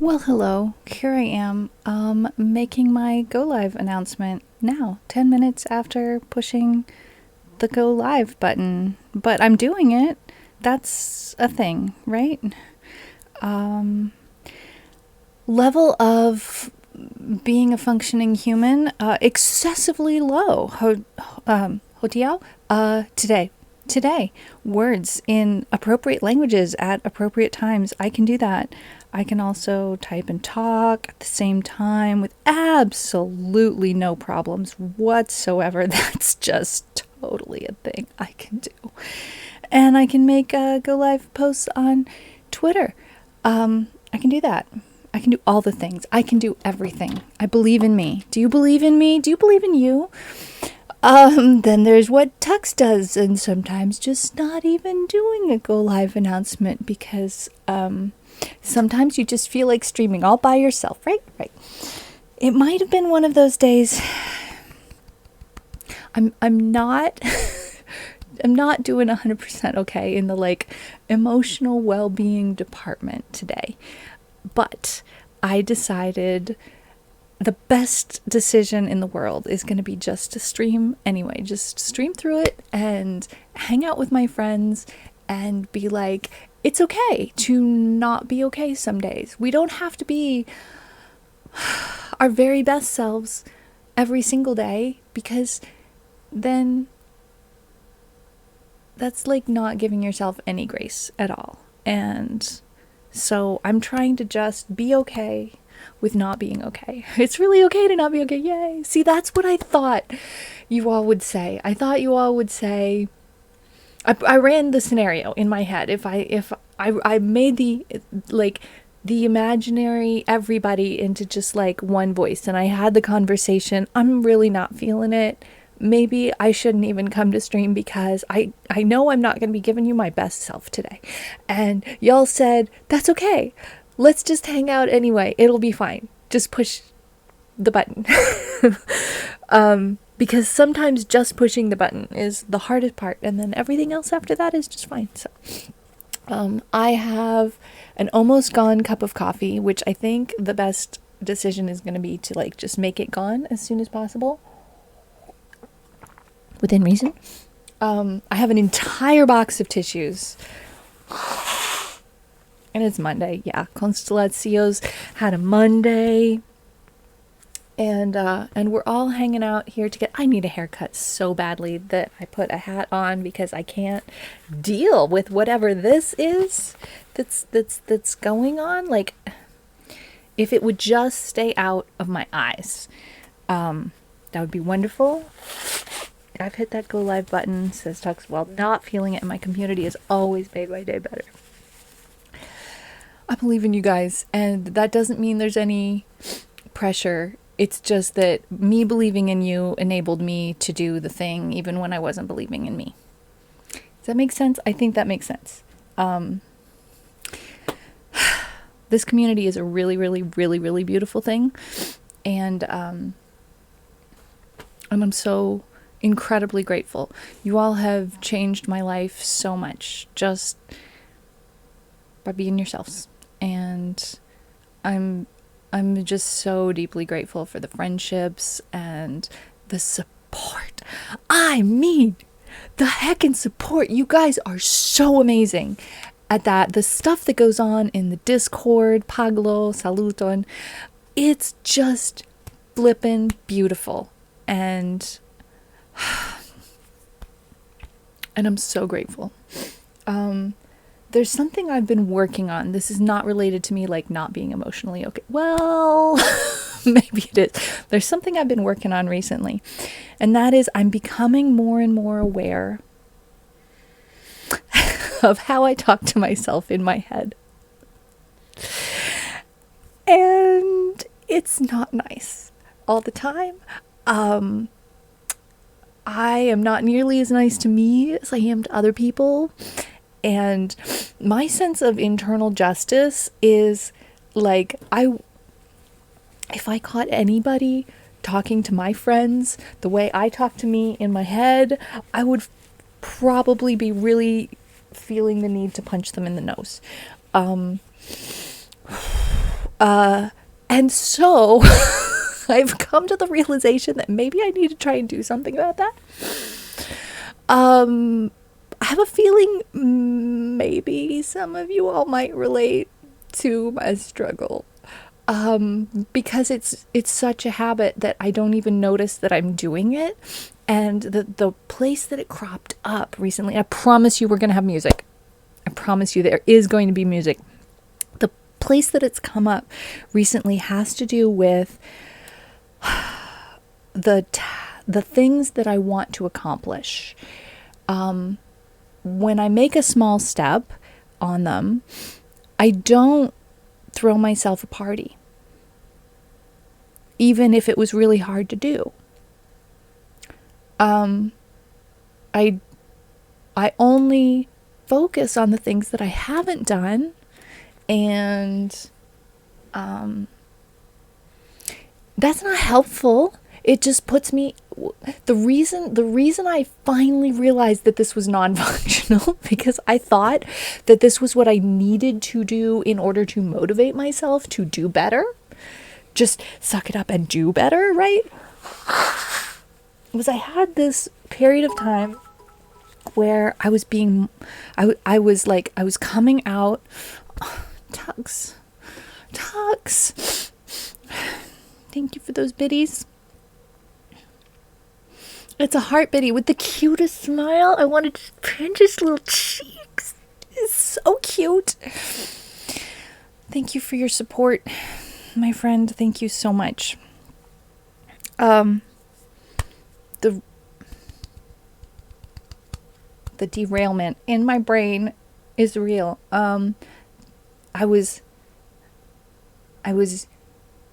Well, hello. Here I am, making my go live announcement now, 10 minutes after pushing the go live button. But I'm doing it. That's a thing, right? Um, Level of being a functioning human, excessively low. Hotiao? Today. Today. Words in appropriate languages at appropriate times. I can do that. I can also type and talk at the same time with absolutely no problems whatsoever. That's just totally a thing I can do. And I can make go live posts on Twitter. I can do that. I can do all the things. I can do everything. I believe in me. Do you believe in me? Do you believe in you? Then there's what Tux does, and sometimes just not even doing a go live announcement because sometimes you just feel like streaming all by yourself, right? Right. It might have been one of those days. I'm not I'm not doing 100% okay in the like emotional well-being department today. But I decided the best decision in the world is going to be just to stream anyway. Just stream through it and hang out with my friends and be like, it's okay to not be okay some days. We don't have to be our very best selves every single day because then that's like not giving yourself any grace at all. And so I'm trying to just be okay with not being okay. It's really okay to not be okay. Yay. See, that's what I thought you all would say. I thought you all would say, I ran the scenario in my head. If I made the imaginary everybody into just like one voice and I had the conversation, I'm really not feeling it. Maybe I shouldn't even come to stream because I know I'm not going to be giving you my best self today. And y'all said, that's okay. Let's just hang out anyway. It'll be fine. Just push the button. Because sometimes just pushing the button is the hardest part. And then everything else after that is just fine. So I have an almost gone cup of coffee, which I think the best decision is going to be to like just make it gone as soon as possible. Within reason. I have an entire box of tissues. And it's Monday. Yeah, Constellacios had a Monday. And we're all hanging out here together. I need a haircut so badly that I put a hat on because I can't deal with whatever this is that's going on. Like, if it would just stay out of my eyes, that would be wonderful. I've hit that go live button, says Tux, while not feeling it, and my community has always made my day better. I believe in you guys, and that doesn't mean there's any pressure. It's just that me believing in you enabled me to do the thing even when I wasn't believing in me. Does that make sense? I think that makes sense. This community is a really, really, really, really beautiful thing, and I'm so incredibly grateful. You all have changed my life so much just by being yourselves, and I'm just so deeply grateful for the friendships and the support. I mean, the heckin' support. You guys are so amazing at that. The stuff that goes on in the Discord, Paglo, Saluton, it's just flippin' beautiful. And I'm so grateful. There's something I've been working on. This is not related to me like not being emotionally okay. Well, maybe it is. There's something I've been working on recently, and that is I'm becoming more and more aware of how I talk to myself in my head. And it's not nice all the time. I am not nearly as nice to me as I am to other people. And my sense of internal justice is like, if I caught anybody talking to my friends the way I talk to me in my head, I would probably be really feeling the need to punch them in the nose. And so I've come to the realization that maybe I need to try and do something about that. I have a feeling maybe some of you all might relate to my struggle. Because it's such a habit that I don't even notice that I'm doing it. And the place that it cropped up recently, I promise you we're going to have music. I promise you there is going to be music. The place that it's come up recently has to do with the things that I want to accomplish. When I make a small step on them, I don't throw myself a party, even if it was really hard to do. I only focus on the things that I haven't done, and that's not helpful. It just puts me, the reason I finally realized that this was non-functional, because I thought that this was what I needed to do in order to motivate myself to do better. Just suck it up and do better, right? Was I had this period of time where I was coming out. Tux. Thank you for those biddies. It's a heart biddy with the cutest smile. I wanted to pinch his little cheeks. It's so cute. Thank you for your support, my friend. Thank you so much. The derailment in my brain is real. I was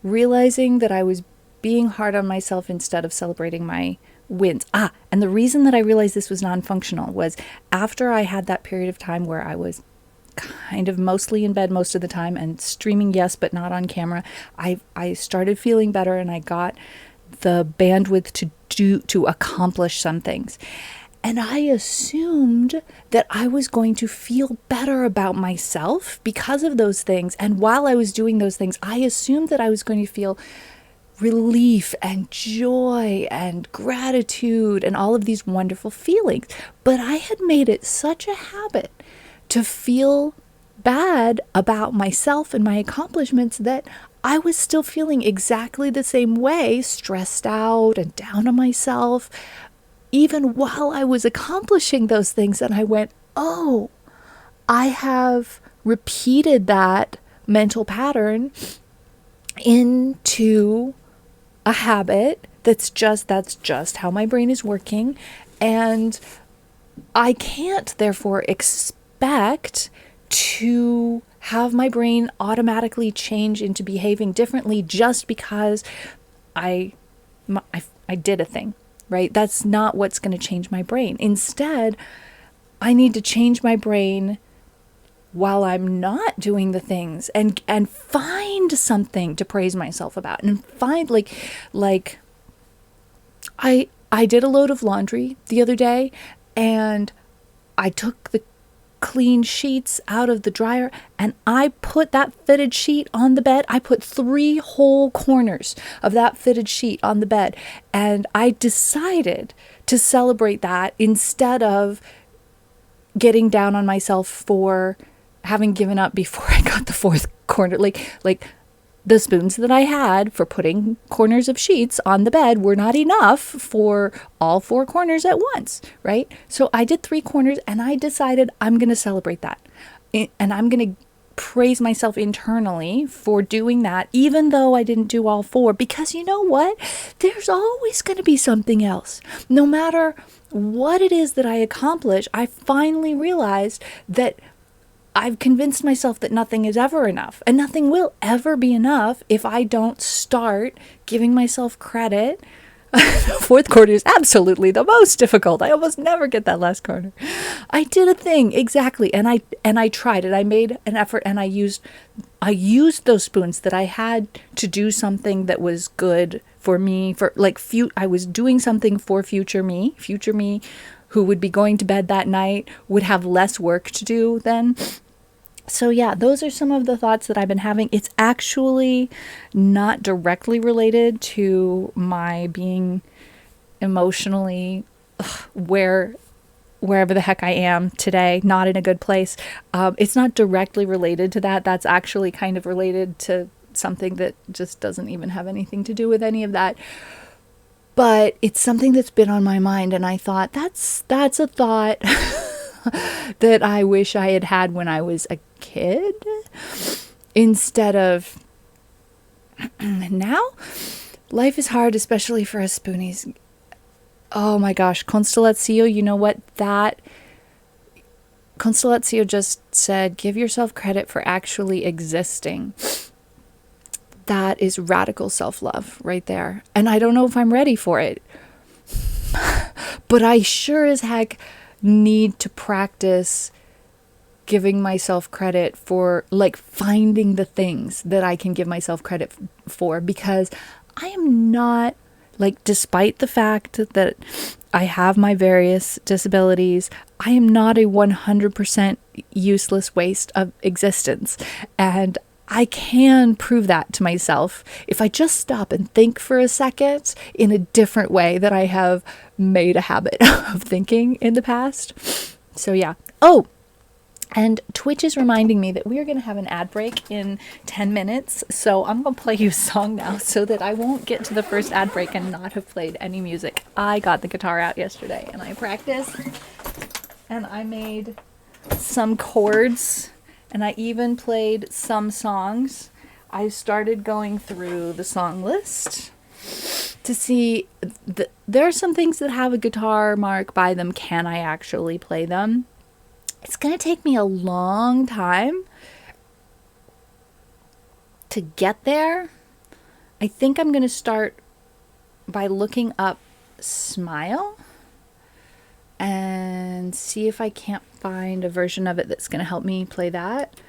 realizing that I was being hard on myself instead of celebrating my wins. And the reason that I realized this was non-functional was after I had that period of time where I was kind of mostly in bed most of the time and streaming, yes, but not on camera. I started feeling better, and I got the bandwidth to accomplish some things. And I assumed that I was going to feel better about myself because of those things. And while I was doing those things, I assumed that I was going to feel relief and joy and gratitude and all of these wonderful feelings. But I had made it such a habit to feel bad about myself and my accomplishments that I was still feeling exactly the same way, stressed out and down on myself, even while I was accomplishing those things. And I went, oh, I have repeated that mental pattern into a habit that's just how my brain is working. And I can't therefore expect to have my brain automatically change into behaving differently just because I did a thing. Right? That's not what's going to change my brain. Instead, I need to change my brain while I'm not doing the things and find something to praise myself about, and find like I did a load of laundry the other day, and I took the clean sheets out of the dryer and I put that fitted sheet on the bed. I put 3 whole corners of that fitted sheet on the bed, and I decided to celebrate that instead of getting down on myself for having given up before I got the 4th corner. Like the spoons that I had for putting corners of sheets on the bed were not enough for all 4 corners at once, right? So I did 3 corners, and I decided I'm going to celebrate that. And I'm going to praise myself internally for doing that, even though I didn't do all 4, because you know what? There's always going to be something else. No matter what it is that I accomplish, I finally realized that I've convinced myself that nothing is ever enough, and nothing will ever be enough if I don't start giving myself credit. 4th quarter is absolutely the most difficult. I almost never get that last corner. I did a thing, exactly, and I tried it. I made an effort, and I used those spoons that I had to do something that was good for me. I was doing something for future me who would be going to bed that night, would have less work to do then. So yeah, those are some of the thoughts that I've been having. It's actually not directly related to my being emotionally wherever the heck I am today, not in a good place. It's not directly related to that. That's actually kind of related to something that just doesn't even have anything to do with any of that. But it's something that's been on my mind, and I thought that's a thought that I wish I had had when I was a kid instead of now. Life is hard, especially for us spoonies. Oh my gosh, Constellatio, you know what? That Constellatio just said, give yourself credit for actually existing. That is radical self-love right there. And I don't know if I'm ready for it. But I sure as heck need to practice giving myself credit for, like, finding the things that I can give myself credit for, because I am not, like, despite the fact that I have my various disabilities, I am not a 100% useless waste of existence. And I can prove that to myself if I just stop and think for a second in a different way that I have made a habit of thinking in the past. So yeah. Oh, and Twitch is reminding me that we are going to have an ad break in 10 minutes. So I'm going to play you a song now so that I won't get to the first ad break and not have played any music. I got the guitar out yesterday and I practiced and I made some chords and I even played some songs. I started going through the song list to see there are some things that have a guitar mark by them. Can I actually play them? It's going to take me a long time to get there. I think I'm going to start by looking up Smile and see if I can't find a version of it that's going to help me play that.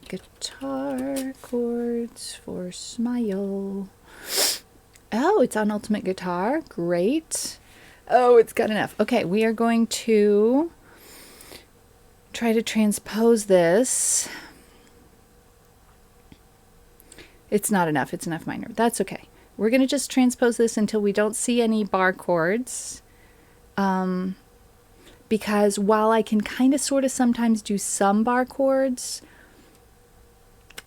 Guitar chords for Smile. Oh, it's on Ultimate Guitar. Great. Oh, it's got enough. Okay, we are going to try to transpose this. It's not enough. It's an F minor. That's okay. We're going to just transpose this until we don't see any bar chords. Because while I can kind of sort of sometimes do some bar chords,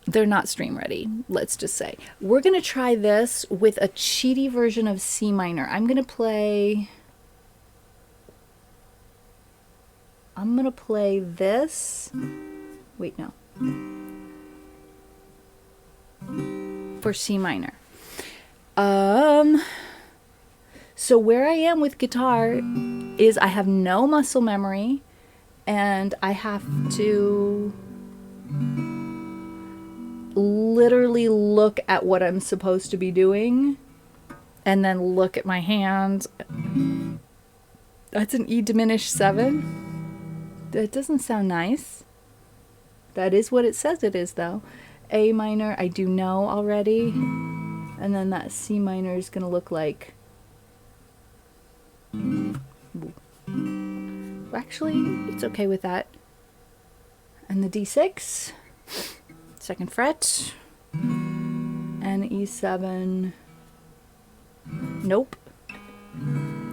they're not stream ready, let's just say. We're going to try this with a cheaty version of C minor. I'm going to play this. Wait, no. For C minor. So where I am with guitar is I have no muscle memory and I have to literally look at what I'm supposed to be doing and then look at my hands. That's an E diminished 7. That doesn't sound nice. That is what it says it is, though. A minor, I do know already. And then that C minor is going to look like... Actually, it's okay with that. And the D6, 2nd fret, and E7. Nope.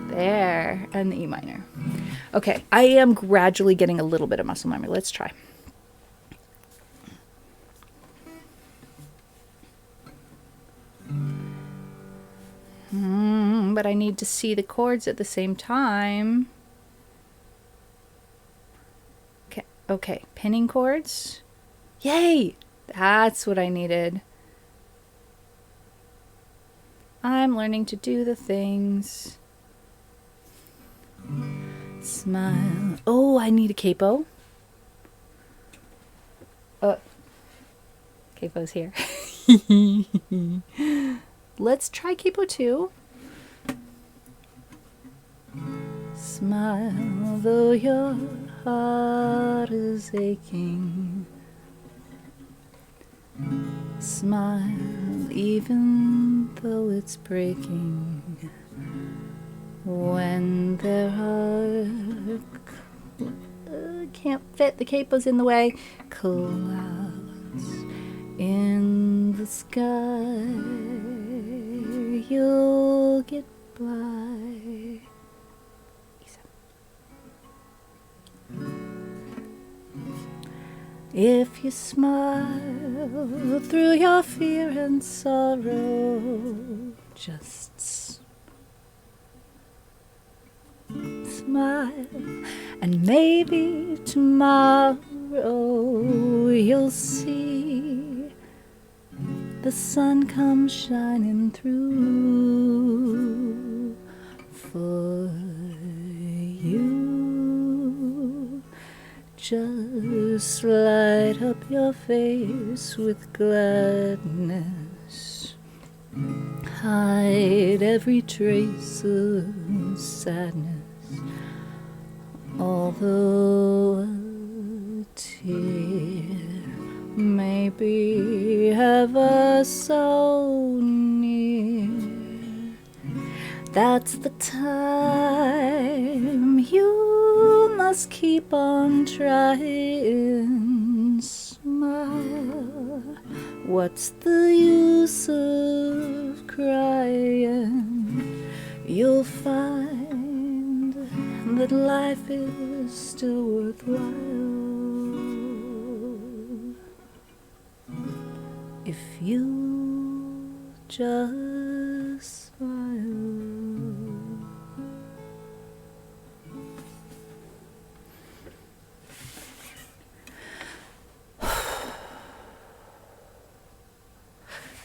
There, and the E minor. Okay, I am gradually getting a little bit of muscle memory. Let's try. But I need to see the chords at the same time. Okay, pinning chords. Yay! That's what I needed. I'm learning to do the things. Smile. Oh, I need a capo. Capo's here. Let's try capo 2. Smile though your heart is aching. Smile even though it's breaking. When there are can't fit. The capo's in the way. Clouds in the sky, you'll get by. If you smile through your fear and sorrow, just smile, and maybe tomorrow you'll see the sun come shining through for you. Just light up your face with gladness, hide every trace of sadness, although a tear may be ever so near. That's the time you must keep on trying. Smile. What's the use of crying? You'll find that life is still worthwhile if you just smile.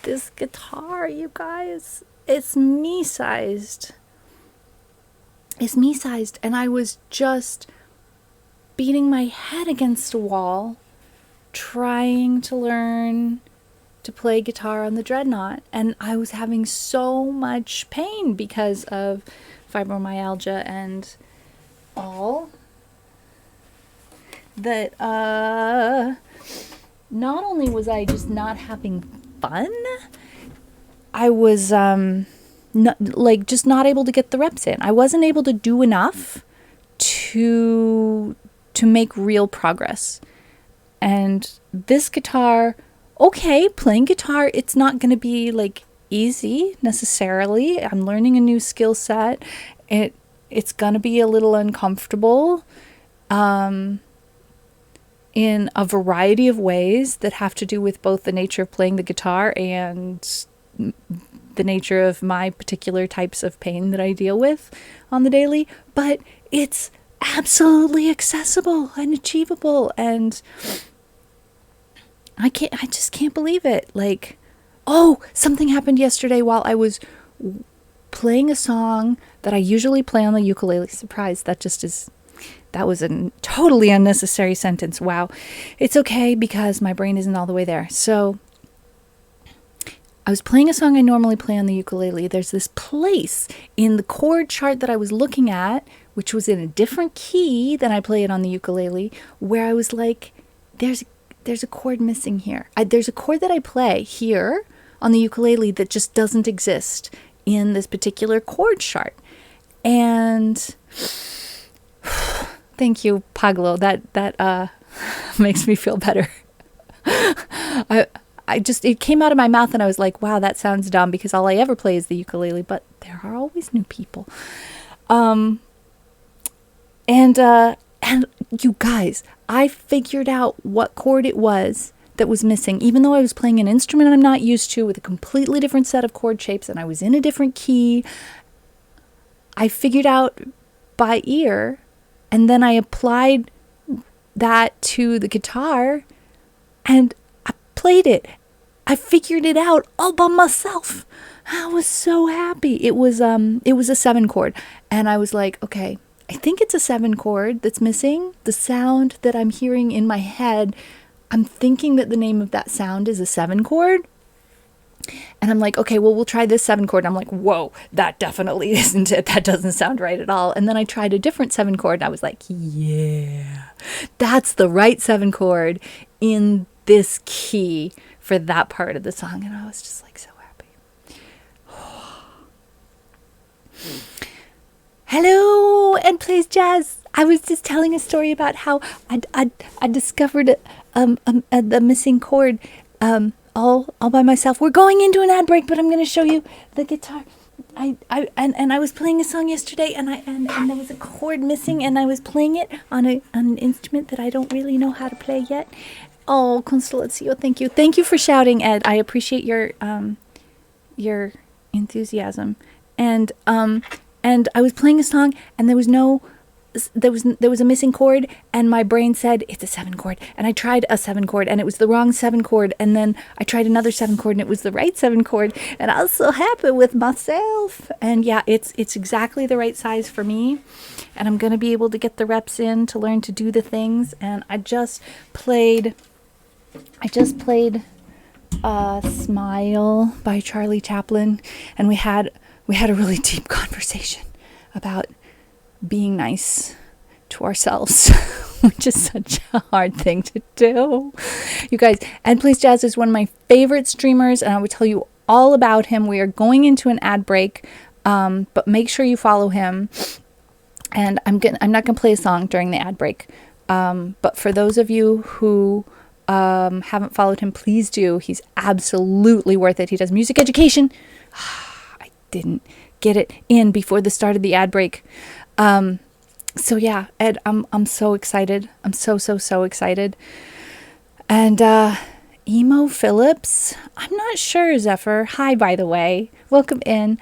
This guitar, you guys, it's me-sized. It's me-sized, and I was just beating my head against a wall trying to learn to play guitar on the Dreadnought, and I was having so much pain because of fibromyalgia and all that not only was I just not having fun, I was just not able to get the reps in. I wasn't able to do enough to make real progress. And this guitar, okay, playing guitar, it's not going to be like easy necessarily. I'm learning a new skill set. It's going to be a little uncomfortable in a variety of ways that have to do with both the nature of playing the guitar and the nature of my particular types of pain that I deal with on the daily. But it's absolutely accessible and achievable, and I just can't believe it. Like, oh, something happened yesterday while I was playing a song that I usually play on the ukulele. Surprise, that was a totally unnecessary sentence. Wow. It's okay because my brain isn't all the way there. So I was playing a song I normally play on the ukulele. There's this place in the chord chart that I was looking at, which was in a different key than I play it on the ukulele, where I was like, there's a chord missing here. There's a chord that I play here on the ukulele that just doesn't exist in this particular chord chart. And thank you, Paglo. That makes me feel better. It came out of my mouth and I was like, wow, that sounds dumb because all I ever play is the ukulele, but there are always new people. And you guys, I figured out what chord it was that was missing, even though I was playing an instrument I'm not used to with a completely different set of chord shapes and I was in a different key. I figured out by ear, and then I applied that to the guitar and I played it. I figured it out all by myself. I was so happy. It was a 7 chord, and I was like, okay, I think it's a 7 chord that's missing. The sound that I'm hearing in my head, I'm thinking that the name of that sound is a 7 chord. And I'm like, okay, well, we'll try this 7 chord. And I'm like, whoa, that definitely isn't it. That doesn't sound right at all. And then I tried a different 7 chord and I was like, yeah, that's the right 7 chord in this key for that part of the song. And I was just like so happy. Hello, and Plays Jazz. I was just telling a story about how I discovered the missing chord all by myself. We're going into an ad break, but I'm going to show you the guitar. I was playing a song yesterday, and there was a chord missing, and I was playing it on an instrument that I don't really know how to play yet. Oh, Constellazio, thank you for shouting, Ed. I appreciate your enthusiasm. And I was playing a song, and there was a missing chord, and my brain said it's a 7 chord, and I tried a 7 chord, and it was the wrong 7 chord, and then I tried another 7 chord, and it was the right 7 chord, and I was so happy with myself. And yeah, it's exactly the right size for me, and I'm gonna be able to get the reps in to learn to do the things. And I just played Smile by Charlie Chaplin, and we had a really deep conversation about being nice to ourselves, which is such a hard thing to do. You guys, Ed Plays Jazz is one of my favorite streamers, and I would tell you all about him. We are going into an ad break, but make sure you follow him. And I'm not gonna play a song during the ad break, but for those of you who haven't followed him, please do. He's absolutely worth it. He does music education. I didn't get it in before the start of the ad break. So yeah, Ed, I'm so excited. I'm so excited. And Emo Phillips, I'm not sure, Zephyr. Hi, by the way. Welcome in.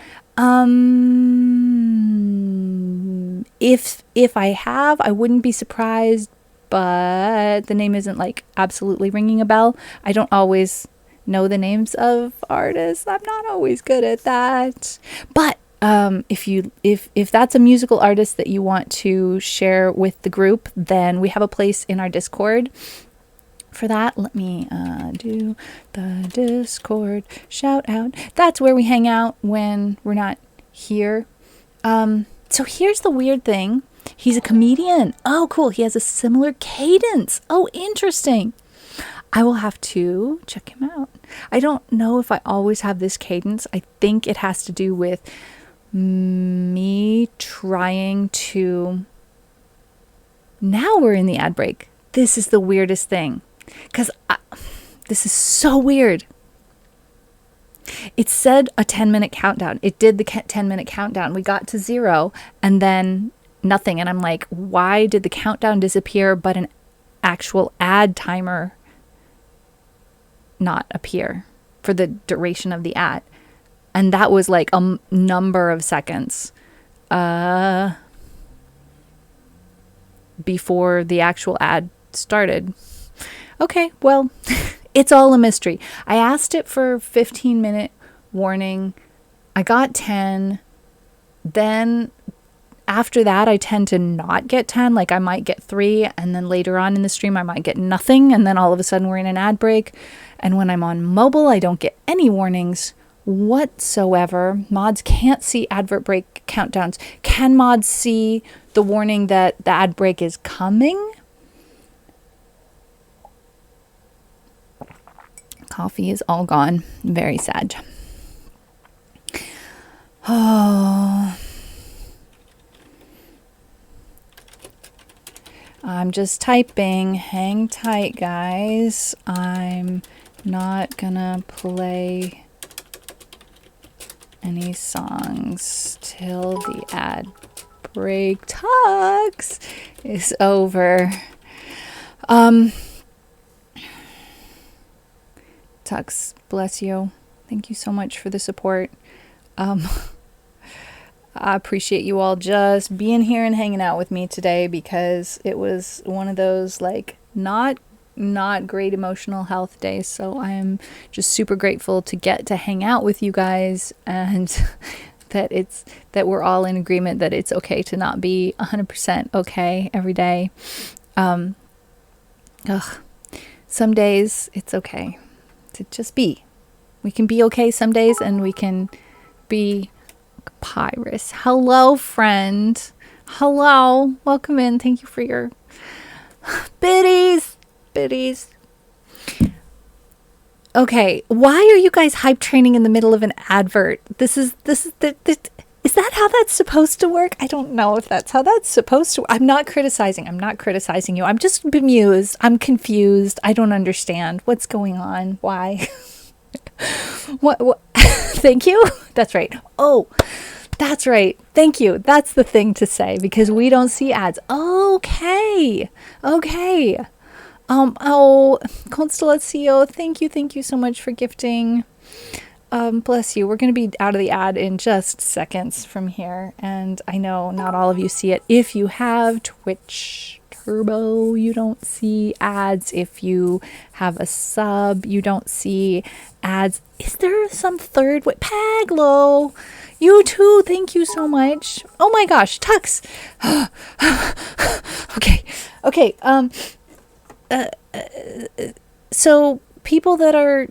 If I have, I wouldn't be surprised, but the name isn't like absolutely ringing a bell. I don't always know the names of artists. I'm not always good at that. But if that's a musical artist that you want to share with the group, then we have a place in our Discord for that. Let me do the Discord shout out. That's where we hang out when we're not here. So here's the weird thing. He's a comedian. Oh, cool. He has a similar cadence. Oh, interesting. I will have to check him out. I don't know if I always have this cadence. I think it has to do with me trying to... Now we're in the ad break. This is the weirdest thing. Because this is so weird. It said a 10-minute countdown. It did the 10-minute countdown. We got to 0 and then nothing. And I'm like, why did the countdown disappear but an actual ad timer not appear for the duration of the ad? And that was like a number of seconds before the actual ad started. Okay, well, it's all a mystery. I asked it for 15-minute warning. I got 10. Then after that, I tend to not get 10. Like I might get 3, and then later on in the stream, I might get nothing. And then all of a sudden we're in an ad break. And when I'm on mobile, I don't get any warnings whatsoever. Mods can't see advert break countdowns. Can mods see the warning that the ad break is coming? Coffee is all gone. Very sad. Oh. I'm just typing. Hang tight, guys. I'm not gonna play any songs till the ad break talks is over. Tux, bless you. Thank you so much for the support. I appreciate you all just being here and hanging out with me today, because it was one of those like not great emotional health days. So I am just super grateful to get to hang out with you guys, and that we're all in agreement that it's okay to not be 100% okay every day. Some days it's okay to just be. We can be okay some days, and we can be Pyrus. Hello, friend. Hello. Welcome in. Thank you for your biddies. Okay, why are you guys hype training in the middle of an advert? This is Is that how that's supposed to work? I don't know if that's how that's supposed to. I'm not criticizing. I'm not criticizing you. I'm just bemused. I'm confused. I don't understand what's going on. Why? What? Thank you. That's right. Oh, that's right. Thank you. That's the thing to say because we don't see ads. Okay. Okay. Oh, Constellatio, thank you so much for gifting. Bless you. We're going to be out of the ad in just seconds from here. And I know not all of you see it. If you have Twitch Turbo, you don't see ads. If you have a sub, you don't see ads. Is there some third way? Paglo, you too. Thank you so much. Oh my gosh, Tux. Okay. Okay. So people that are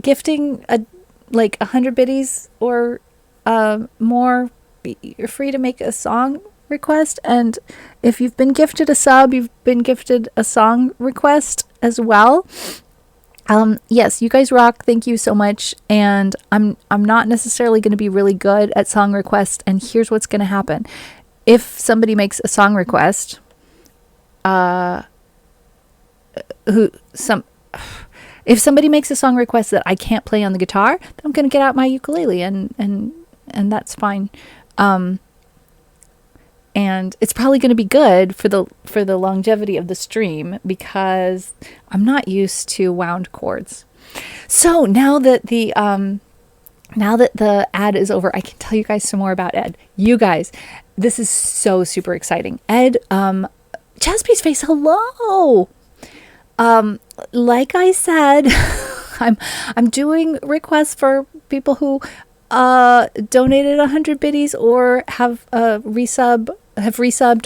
gifting like 100 biddies or more, you're free to make a song request. And if you've been gifted a sub, you've been gifted a song request as well. Yes, you guys rock. Thank you so much. And I'm not necessarily going to be really good at song requests. And here's what's going to happen. If somebody makes a song request, if somebody makes a song request that I can't play on the guitar, then I'm going to get out my ukulele and that's fine. And it's probably going to be good for the longevity of the stream because I'm not used to wound chords. So now that the ad is over, I can tell you guys some more about Ed. You guys, this is so super exciting. Ed, Jaspy's Face, hello. Like I said, I'm doing requests for people who donated 100 biddies or have resubbed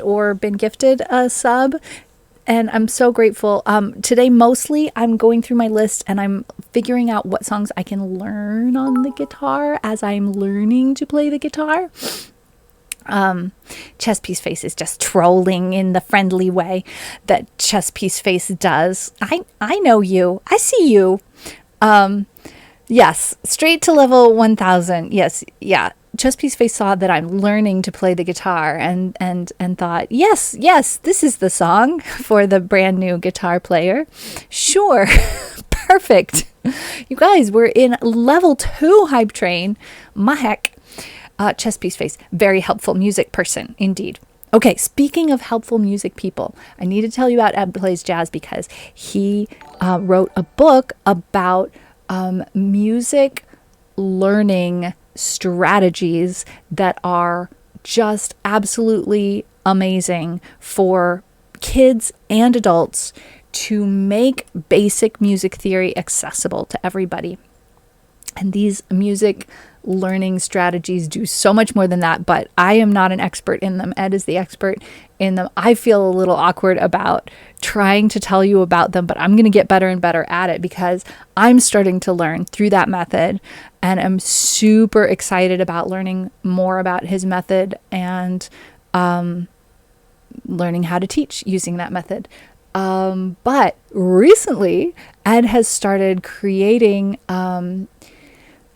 or been gifted a sub, and I'm so grateful. Today mostly I'm going through my list and I'm figuring out what songs I can learn on the guitar as I'm learning to play the guitar. Chess Piece Face is just trolling in the friendly way that Chess Piece Face does. I know you. I see you. Yes, straight to level 1000. Yes, yeah. Chess Piece Face saw that I'm learning to play the guitar and thought, yes, this is the song for the brand new guitar player. Sure. Perfect. You guys, we're in level 2 hype train. My heck. Chess Piece Face, very helpful music person, indeed. Okay, speaking of helpful music people, I need to tell you about Ed Plays Jazz because he wrote a book about music learning strategies that are just absolutely amazing for kids and adults to make basic music theory accessible to everybody. And these music learning strategies do so much more than that, but I am not an expert in them. Ed is the expert in them. I feel a little awkward about trying to tell you about them, but I'm going to get better and better at it because I'm starting to learn through that method, and I'm super excited about learning more about his method and learning how to teach using that method. But recently, Ed has started creating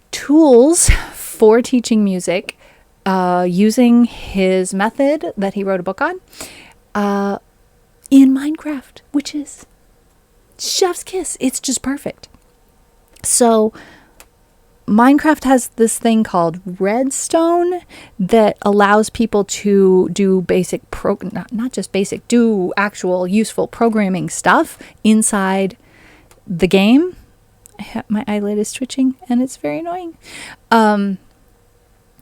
tools for teaching music using his method that he wrote a book on in Minecraft, which is chef's kiss. It's just perfect. So Minecraft has this thing called Redstone that allows people to do basic not just basic, do actual useful programming stuff inside the game. My eyelid is twitching and it's very annoying.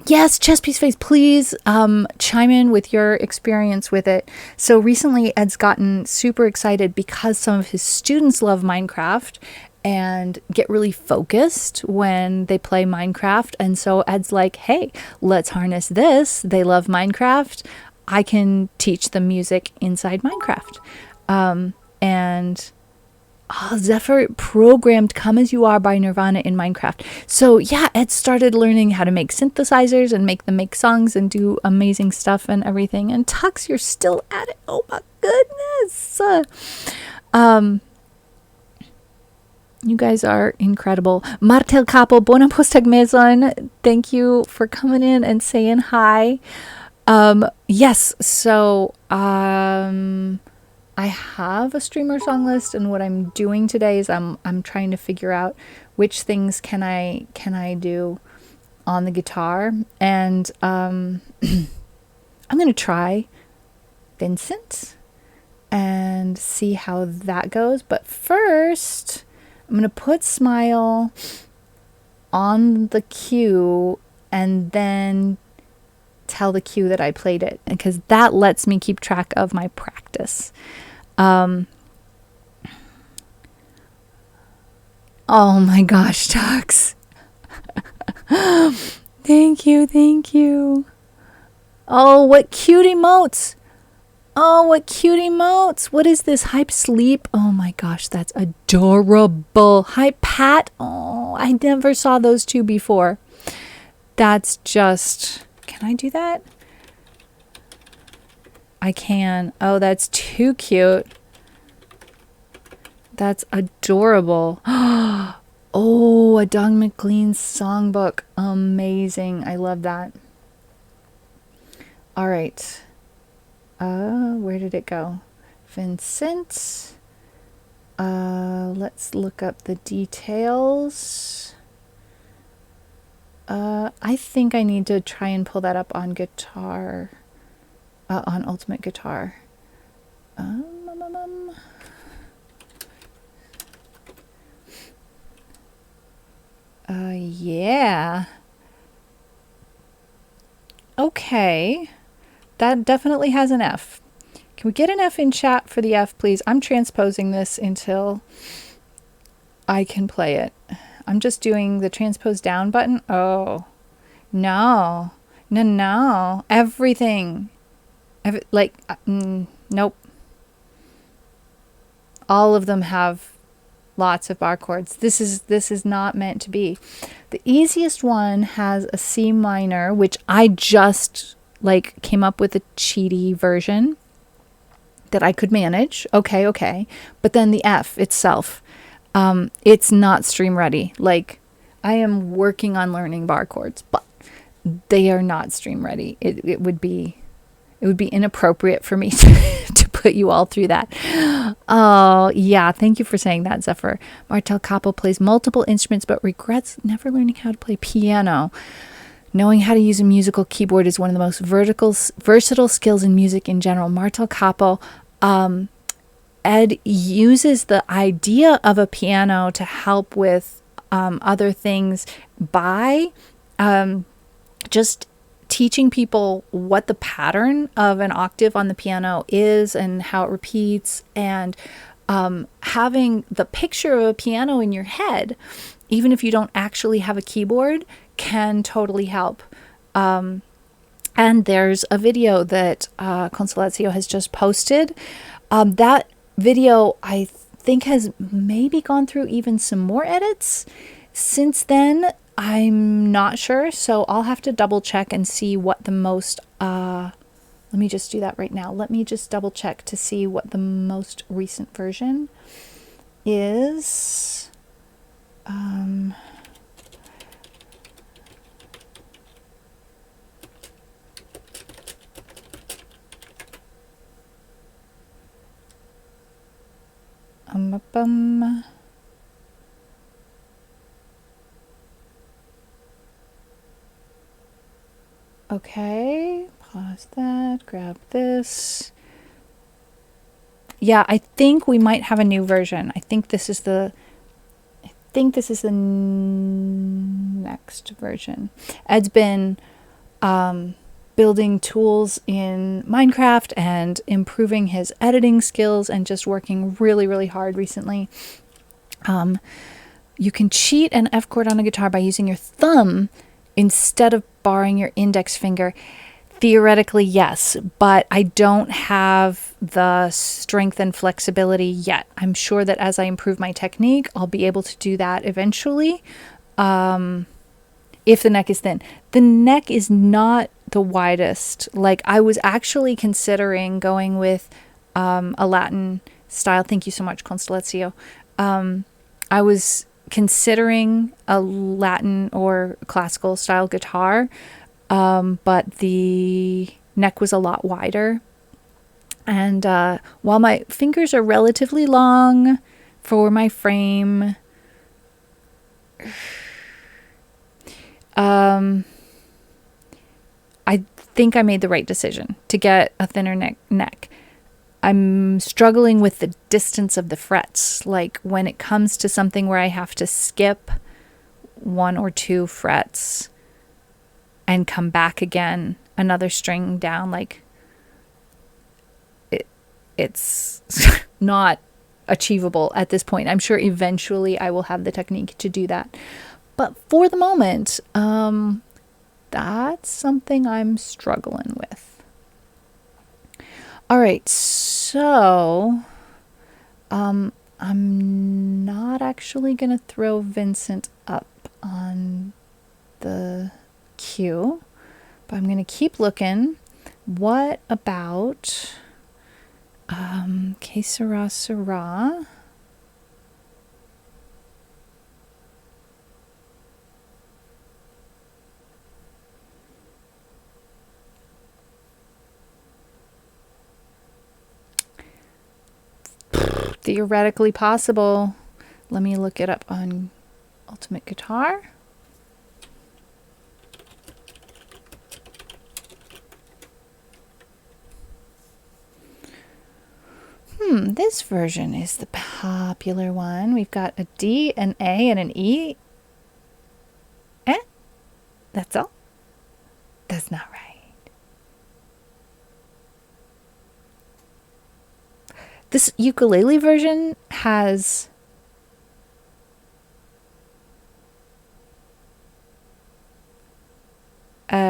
Yes, Chess Piece Face, please chime in with your experience with it. So recently Ed's gotten super excited because some of his students love Minecraft and get really focused when they play Minecraft. And so Ed's like, hey, let's harness this. They love Minecraft. I can teach them music inside Minecraft. Zephyr programmed Come As You Are by Nirvana in Minecraft. So yeah, Ed started learning how to make synthesizers and make them make songs and do amazing stuff and everything. And Tux, you're still at it. Oh my goodness. You guys are incredible. Martel Capo, buona postagmezon. Thank you for coming in and saying hi. Yes, so I have a streamer song list, and what I'm doing today is I'm trying to figure out which things can I do on the guitar, and I'm gonna try Vincent and see how that goes. But first, I'm gonna put Smile on the cue and then tell the cue that I played it, because that lets me keep track of my practice. Oh my gosh, Tux. Thank you. Oh, what cute emotes. What is this? Hype Sleep? Oh my gosh, that's adorable. Hype Pat? Oh, I never saw those two before. That's just... Can I do that? I can. Oh, that's too cute. That's adorable. Oh, a Don McLean songbook. Amazing. I love that. All right. Where did it go? Vincent. Let's look up the details. I think I need to try and pull that up on guitar. On Ultimate Guitar. Yeah. Okay. That definitely has an F. Can we get an F in chat for the F, please? I'm transposing this until I can play it. I'm just doing the transpose down button. Oh, no. Everything. Nope. All of them have lots of bar chords. This is not meant to be. The easiest one has a C minor, which I just came up with a cheaty version that I could manage. Okay. But then the F itself, it's not stream ready. I am working on learning bar chords, but they are not stream ready. It would be inappropriate for me to put you all through that. Oh, yeah. Thank you for saying that, Zephyr. Martel Capo plays multiple instruments but regrets never learning how to play piano. Knowing how to use a musical keyboard is one of the most versatile skills in music in general. Martel Capo, Ed uses the idea of a piano to help with other things by just teaching people what the pattern of an octave on the piano is and how it repeats, and having the picture of a piano in your head, even if you don't actually have a keyboard, can totally help. And there's a video that Consolatio has just posted. That video, I think, has maybe gone through even some more edits since then. I'm not sure, so I'll have to double check and see what the most, let me just do that right now. Let me just double check to see what the most recent version is. Okay, pause that, grab this. Yeah, I think we might have a new version. I think this is the next version. Ed's been building tools in Minecraft and improving his editing skills and just working really, really hard recently. You can cheat an F chord on a guitar by using your thumb instead of barring your index finger. Theoretically, yes, but I don't have the strength and flexibility yet. I'm sure that as I improve my technique, I'll be able to do that eventually. If the neck is thin. The neck is not the widest. I was actually considering going with a Latin style. Thank you so much, Constellatio. I was considering a Latin or classical style guitar, but the neck was a lot wider. And while my fingers are relatively long for my frame, I think I made the right decision to get a thinner neck. I'm struggling with the distance of the frets. Like when it comes to something where I have to skip 1 or 2 frets and come back again, another string down, like it's not achievable at this point. I'm sure eventually I will have the technique to do that. But for the moment, that's something I'm struggling with. All right, so I'm not actually going to throw Vincent up on the queue, but I'm going to keep looking. What about Que Sera Sera? Theoretically possible. Let me look it up on Ultimate Guitar. This version is the popular one. We've got a D, an A, and an E. That's all? That's not right. This ukulele version has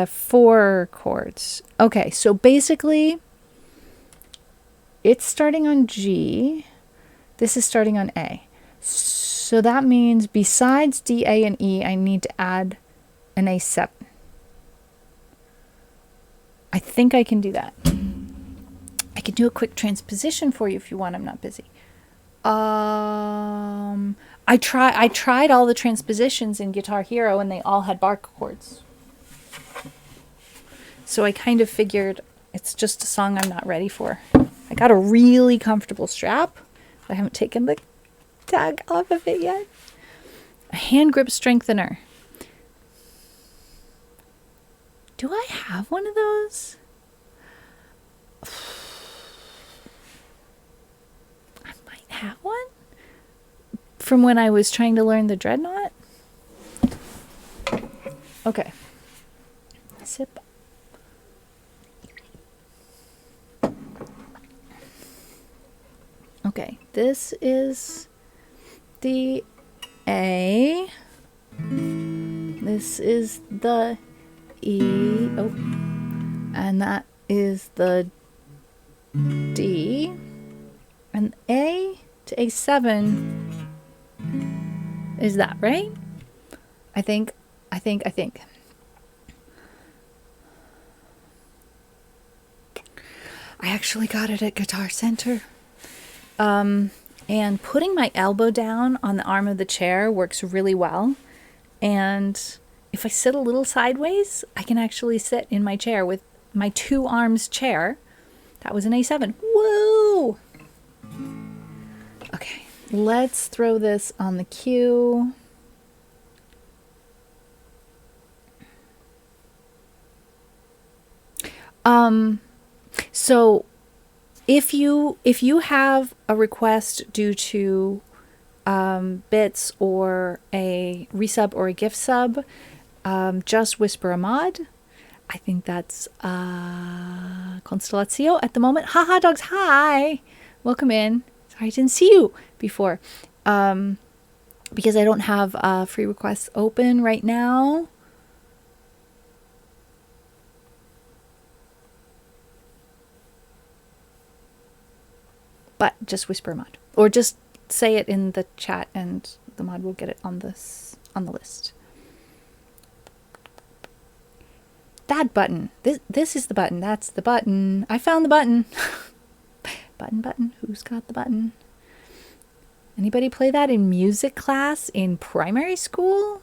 four chords. Okay, so basically it's starting on G. This is starting on A. So that means besides D, A, and E, I need to add an A7. I think I can do that. I can do a quick transposition for you if you want. I'm not busy. I tried all the transpositions in Guitar Hero and they all had bar chords. So I kind of figured it's just a song I'm not ready for. I got a really comfortable strap. I haven't taken the tag off of it yet. A hand grip strengthener. Do I have one of those? I might have one. From when I was trying to learn the Dreadnought. Okay. Sip. Okay, this is the A. This is the E. Oh, and that is the D. And A to A7 is that, right? I think. I actually got it at Guitar Center. And putting my elbow down on the arm of the chair works really well. And if I sit a little sideways, I can actually sit in my chair with my 2 arms chair. That was an A7. Woo! Okay, let's throw this on the cue. So if you have a request due to bits or a resub or a gift sub, just whisper a mod. I think that's Constellatio at the moment. Haha dogs, hi! Welcome in. Sorry I didn't see you before. Because I don't have free requests open right now. But just whisper a mod. Or just say it in the chat and the mod will get it on the list. That button. This is the button. That's the button. I found the button. Button. Who's got the button? Anybody play that in music class in primary school?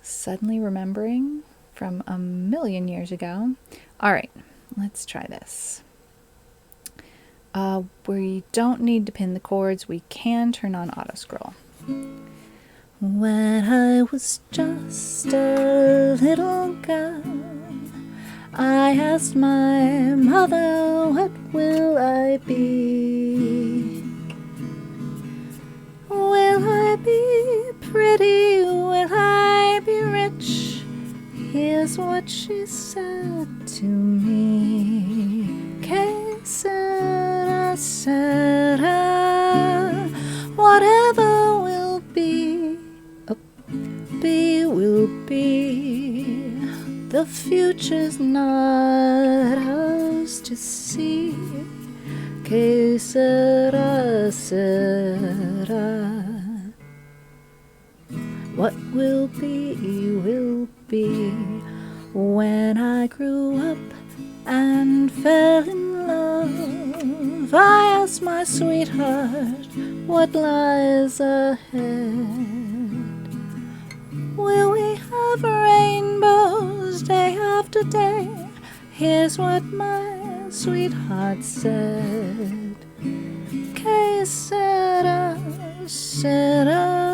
Suddenly remembering from a million years ago. All right, let's try this. We don't need to pin the chords. We can turn on auto scroll. When I was just a little girl, I asked my mother, what will I be? Will I be pretty? Will I be rich? Here's what she said to me. Que sera, sera. Whatever will be, will be. The future's not ours to see. Que sera, sera. What will be, will be. When I grew up and fell in love, I asked my sweetheart, what lies ahead? Will we have rainbows day after day? Here's what my sweetheart said. Que sera, sera.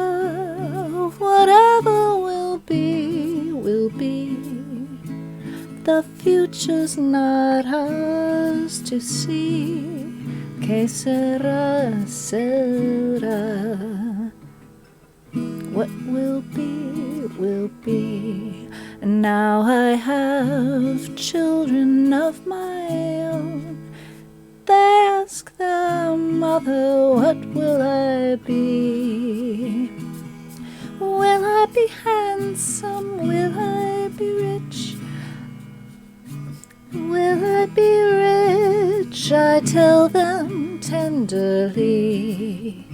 Whatever will be, will be. The future's not ours to see. Que sera, sera. What will be, will be. And now I have children of my own. They ask their mother, what will I be? Will I be handsome? Will I be rich? Will I be rich? I tell them tenderly.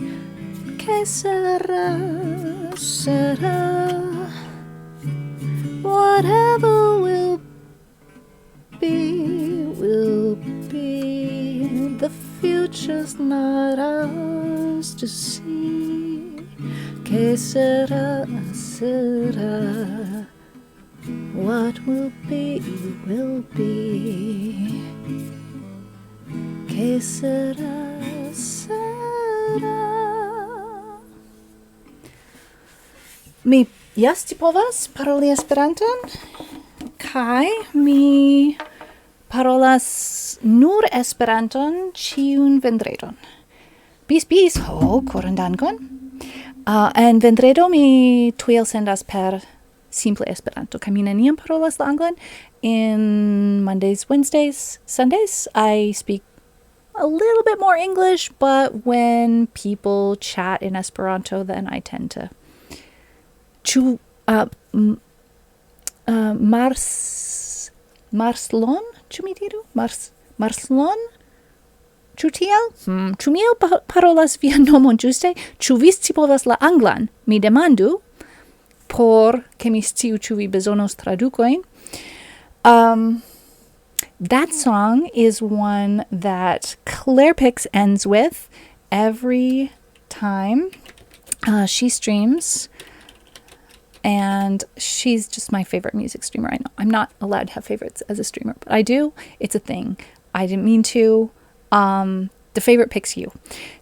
Que sera, sera. Whatever will be, will be. The future's not ours to see. Que sera, sera. What will be, will be. Que sera, sera. Mi jasti povas paroli Esperanton, kaj mi parolas nur Esperanton ĉiun vendredon. Bis, koran dankon. En vendredo mi tuj elsendas per simple Esperanto, kaj mi neniam parolas la anglan. In Mondays, Wednesdays, Sundays, I speak a little bit more English, but when people chat in Esperanto, then I tend to Marslon, ĉu mi diru? Marslon? Ĉu tiel? Ĉu mi parolas vian nomon ĝuste? Ĉu vi scipovas la anglan? Mi demandu, por ke mi sciu ĉu vi bezonos tradukojn. That song is one that Claire Pix ends with every time she streams. And she's just my favorite music streamer. I know I'm not allowed to have favorites as a streamer, but I do. It's a thing. I didn't mean to. The favorite picks you.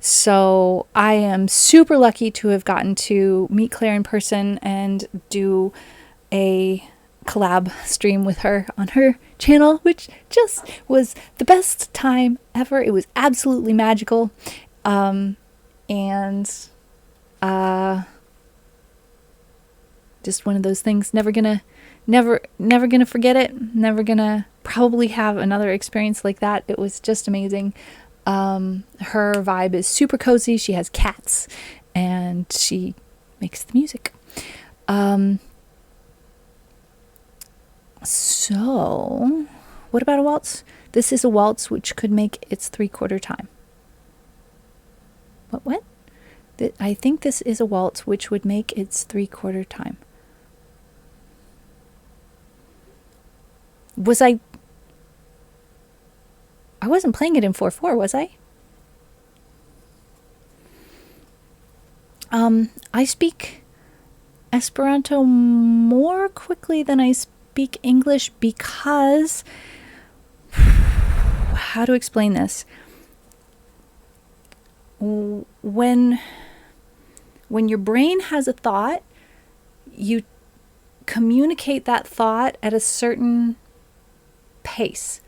So I am super lucky to have gotten to meet Claire in person and do a collab stream with her on her channel, which just was the best time ever. It was absolutely magical. Just one of those things, never gonna forget it, never gonna probably have another experience like that. It was just amazing. Her vibe is super cozy. She has cats and she makes the music. So what about a waltz? This is a waltz which could make its 3/4 time. What? I think this is a waltz which would make its 3/4 time. Was I wasn't playing it in 4/4, was I? I speak Esperanto more quickly than I speak English because, how to explain this? When your brain has a thought, you communicate that thought at a certain pace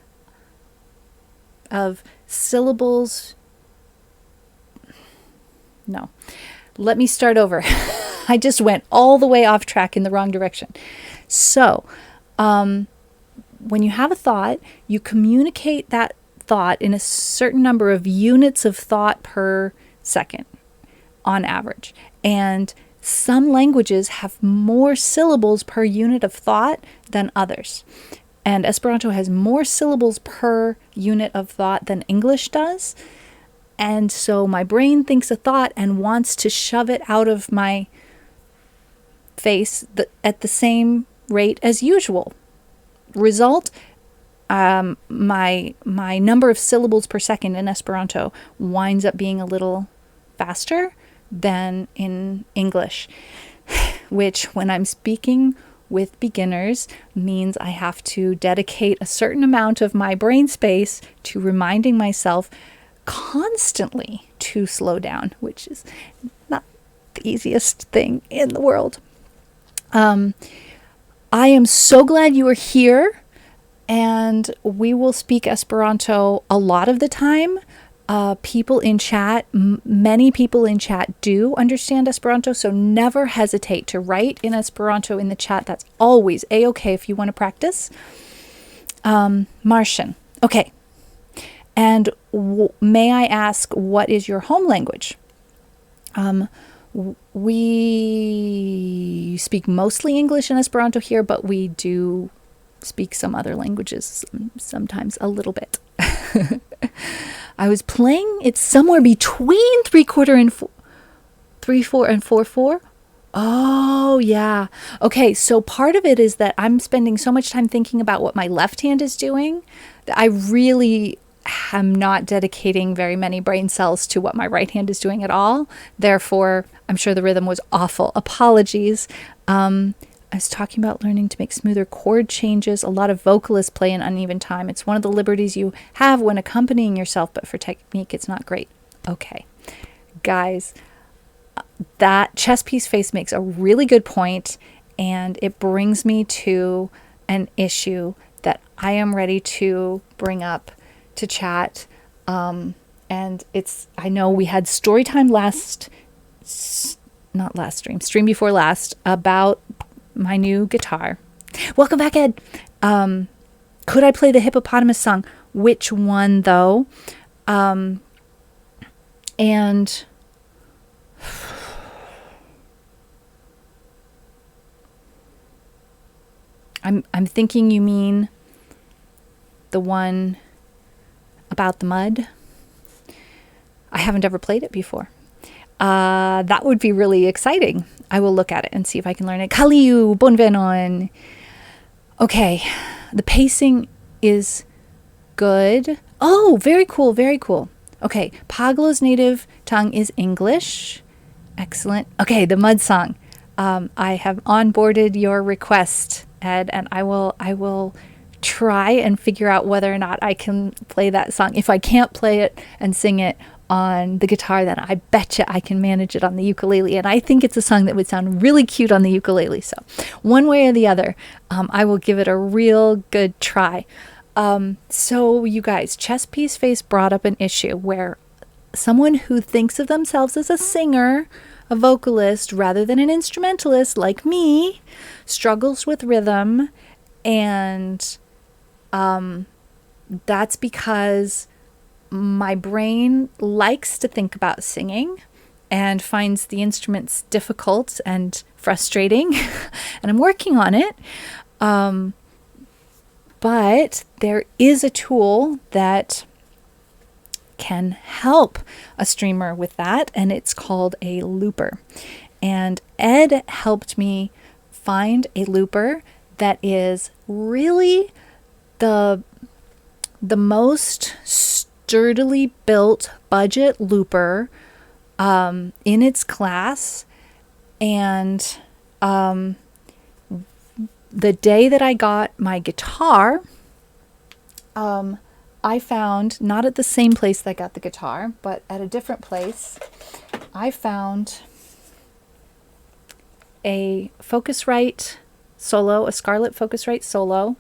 of syllables. No, let me start over. I just went all the way off track in the wrong direction. So, when you have a thought, you communicate that thought in a certain number of units of thought per second on average. And some languages have more syllables per unit of thought than others. And Esperanto has more syllables per unit of thought than English does. And so my brain thinks a thought and wants to shove it out of my face at the same rate as usual. Result, my number of syllables per second in Esperanto winds up being a little faster than in English, which when I'm speaking with beginners means I have to dedicate a certain amount of my brain space to reminding myself constantly to slow down, which is not the easiest thing in the world. I am so glad you are here, and we will speak Esperanto a lot of the time. People in chat, many people in chat do understand Esperanto, so never hesitate to write in Esperanto in the chat. That's always a-okay if you want to practice. Martian. Okay. And may I ask, what is your home language? We speak mostly English and Esperanto here, but we do speak some other languages, sometimes a little bit. I was playing it somewhere between 3/4 and 3/4 and 4/4. Oh, yeah. Okay, so part of it is that I'm spending so much time thinking about what my left hand is doing that I really am not dedicating very many brain cells to what my right hand is doing at all. Therefore, I'm sure the rhythm was awful. Apologies. I was talking about learning to make smoother chord changes. A lot of vocalists play in uneven time. It's one of the liberties you have when accompanying yourself, but for technique, it's not great. Okay, guys, that chess piece face makes a really good point, and it brings me to an issue that I am ready to bring up to chat. And I know we had story time stream before last about my new guitar. Welcome back, Ed. Could I play the hippopotamus song? Which one, though? And I'm thinking you mean the one about the mud. I haven't ever played it before. That would be really exciting. I will look at it and see if I can learn it. Kaliu, bonvenon. Okay, the pacing is good. Oh, very cool, very cool. Okay, Paglo's native tongue is English. Excellent. Okay, the mud song. I have onboarded your request, Ed, and I will try and figure out whether or not I can play that song. If I can't play it and sing it on the guitar, then I betcha I can manage it on the ukulele. And I think it's a song that would sound really cute on the ukulele. So one way or the other, I will give it a real good try. So you guys, Chess Piece Face brought up an issue where someone who thinks of themselves as a singer, a vocalist, rather than an instrumentalist like me, struggles with rhythm. And that's because my brain likes to think about singing and finds the instruments difficult and frustrating. And I'm working on it. But there is a tool that can help a streamer with that, and it's called a looper. And Ed helped me find a looper that is really the most sturdily built budget looper in its class. And the day that I got my guitar, I found, not at the same place that I got the guitar, but at a different place, I found a Focusrite Solo, a Scarlett Focusrite Solo.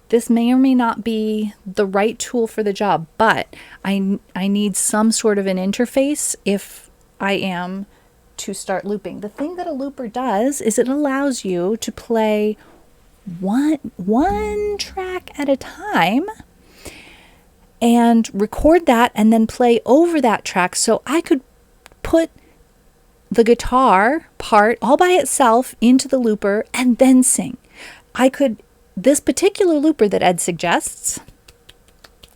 This may or may not be the right tool for the job, but I need some sort of an interface if I am to start looping. The thing that a looper does is it allows you to play one track at a time and record that and then play over that track. So I could put the guitar part all by itself into the looper and then sing. This particular looper that Ed suggests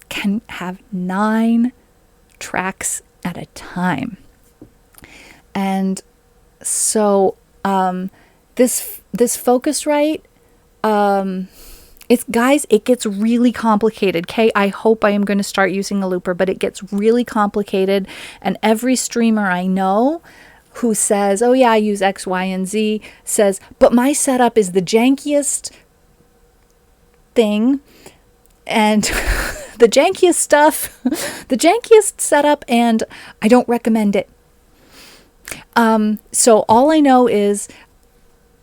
can have 9 tracks at a time. And so this Focusrite, it gets really complicated. Okay, I hope I am going to start using a looper, but it gets really complicated. And every streamer I know who says, oh yeah, I use X, Y, and Z, says, but my setup is the jankiest thing and the jankiest stuff, the jankiest setup, and I don't recommend it. So all I know is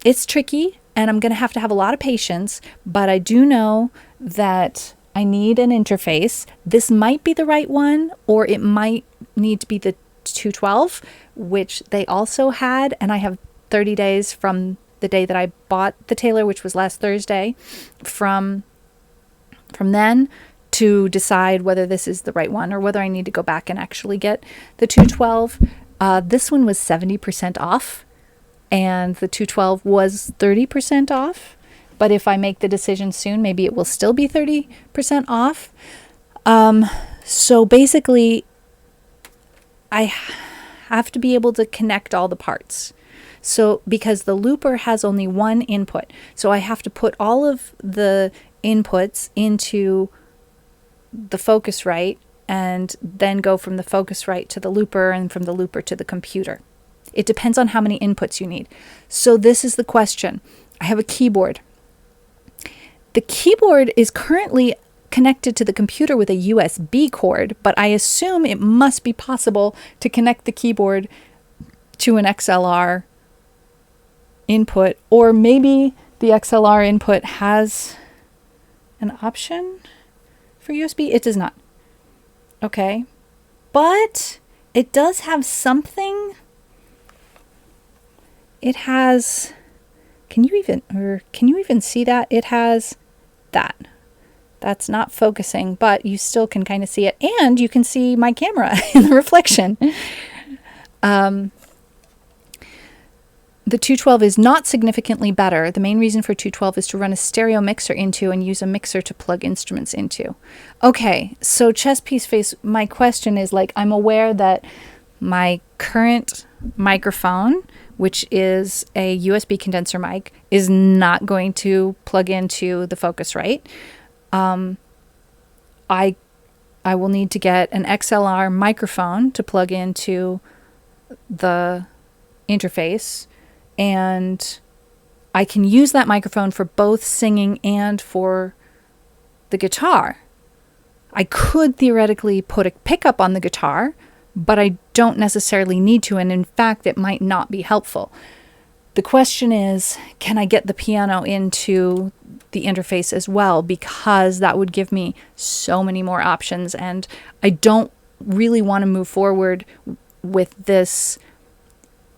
it's tricky and I'm going to have a lot of patience, but I do know that I need an interface. This might be the right one, or it might need to be the 212, which they also had, and I have 30 days from the day that I bought the Taylor, which was last Thursday, from then to decide whether this is the right one or whether I need to go back and actually get the 212. This one was 70% off and the 212 was 30% off. But if I make the decision soon, maybe it will still be 30% off. So basically, I have to be able to connect all the parts. So because the looper has only one input, so I have to put all of the inputs into the Focusrite and then go from the Focusrite to the looper and from the looper to the computer. It depends on how many inputs you need. So this is the question. I have a keyboard. The keyboard is currently connected to the computer with a USB cord, but I assume it must be possible to connect the keyboard to an XLR input, or maybe the XLR input has an option for USB. It does not. Okay. But it does have something. It has, can you even see that? It has that. That's not focusing, but you still can kind of see it. And you can see my camera in the reflection. The 212 is not significantly better. The main reason for 212 is to run a stereo mixer into and use a mixer to plug instruments into. Okay, so Chess Piece Face, my question is, like, I'm aware that my current microphone, which is a USB condenser mic, is not going to plug into the Focusrite. I will need to get an XLR microphone to plug into the interface, and I can use that microphone for both singing and for the guitar. I could theoretically put a pickup on the guitar, but I don't necessarily need to, and in fact, it might not be helpful. The question is, can I get the piano into the interface as well? Because that would give me so many more options, and I don't really want to move forward with this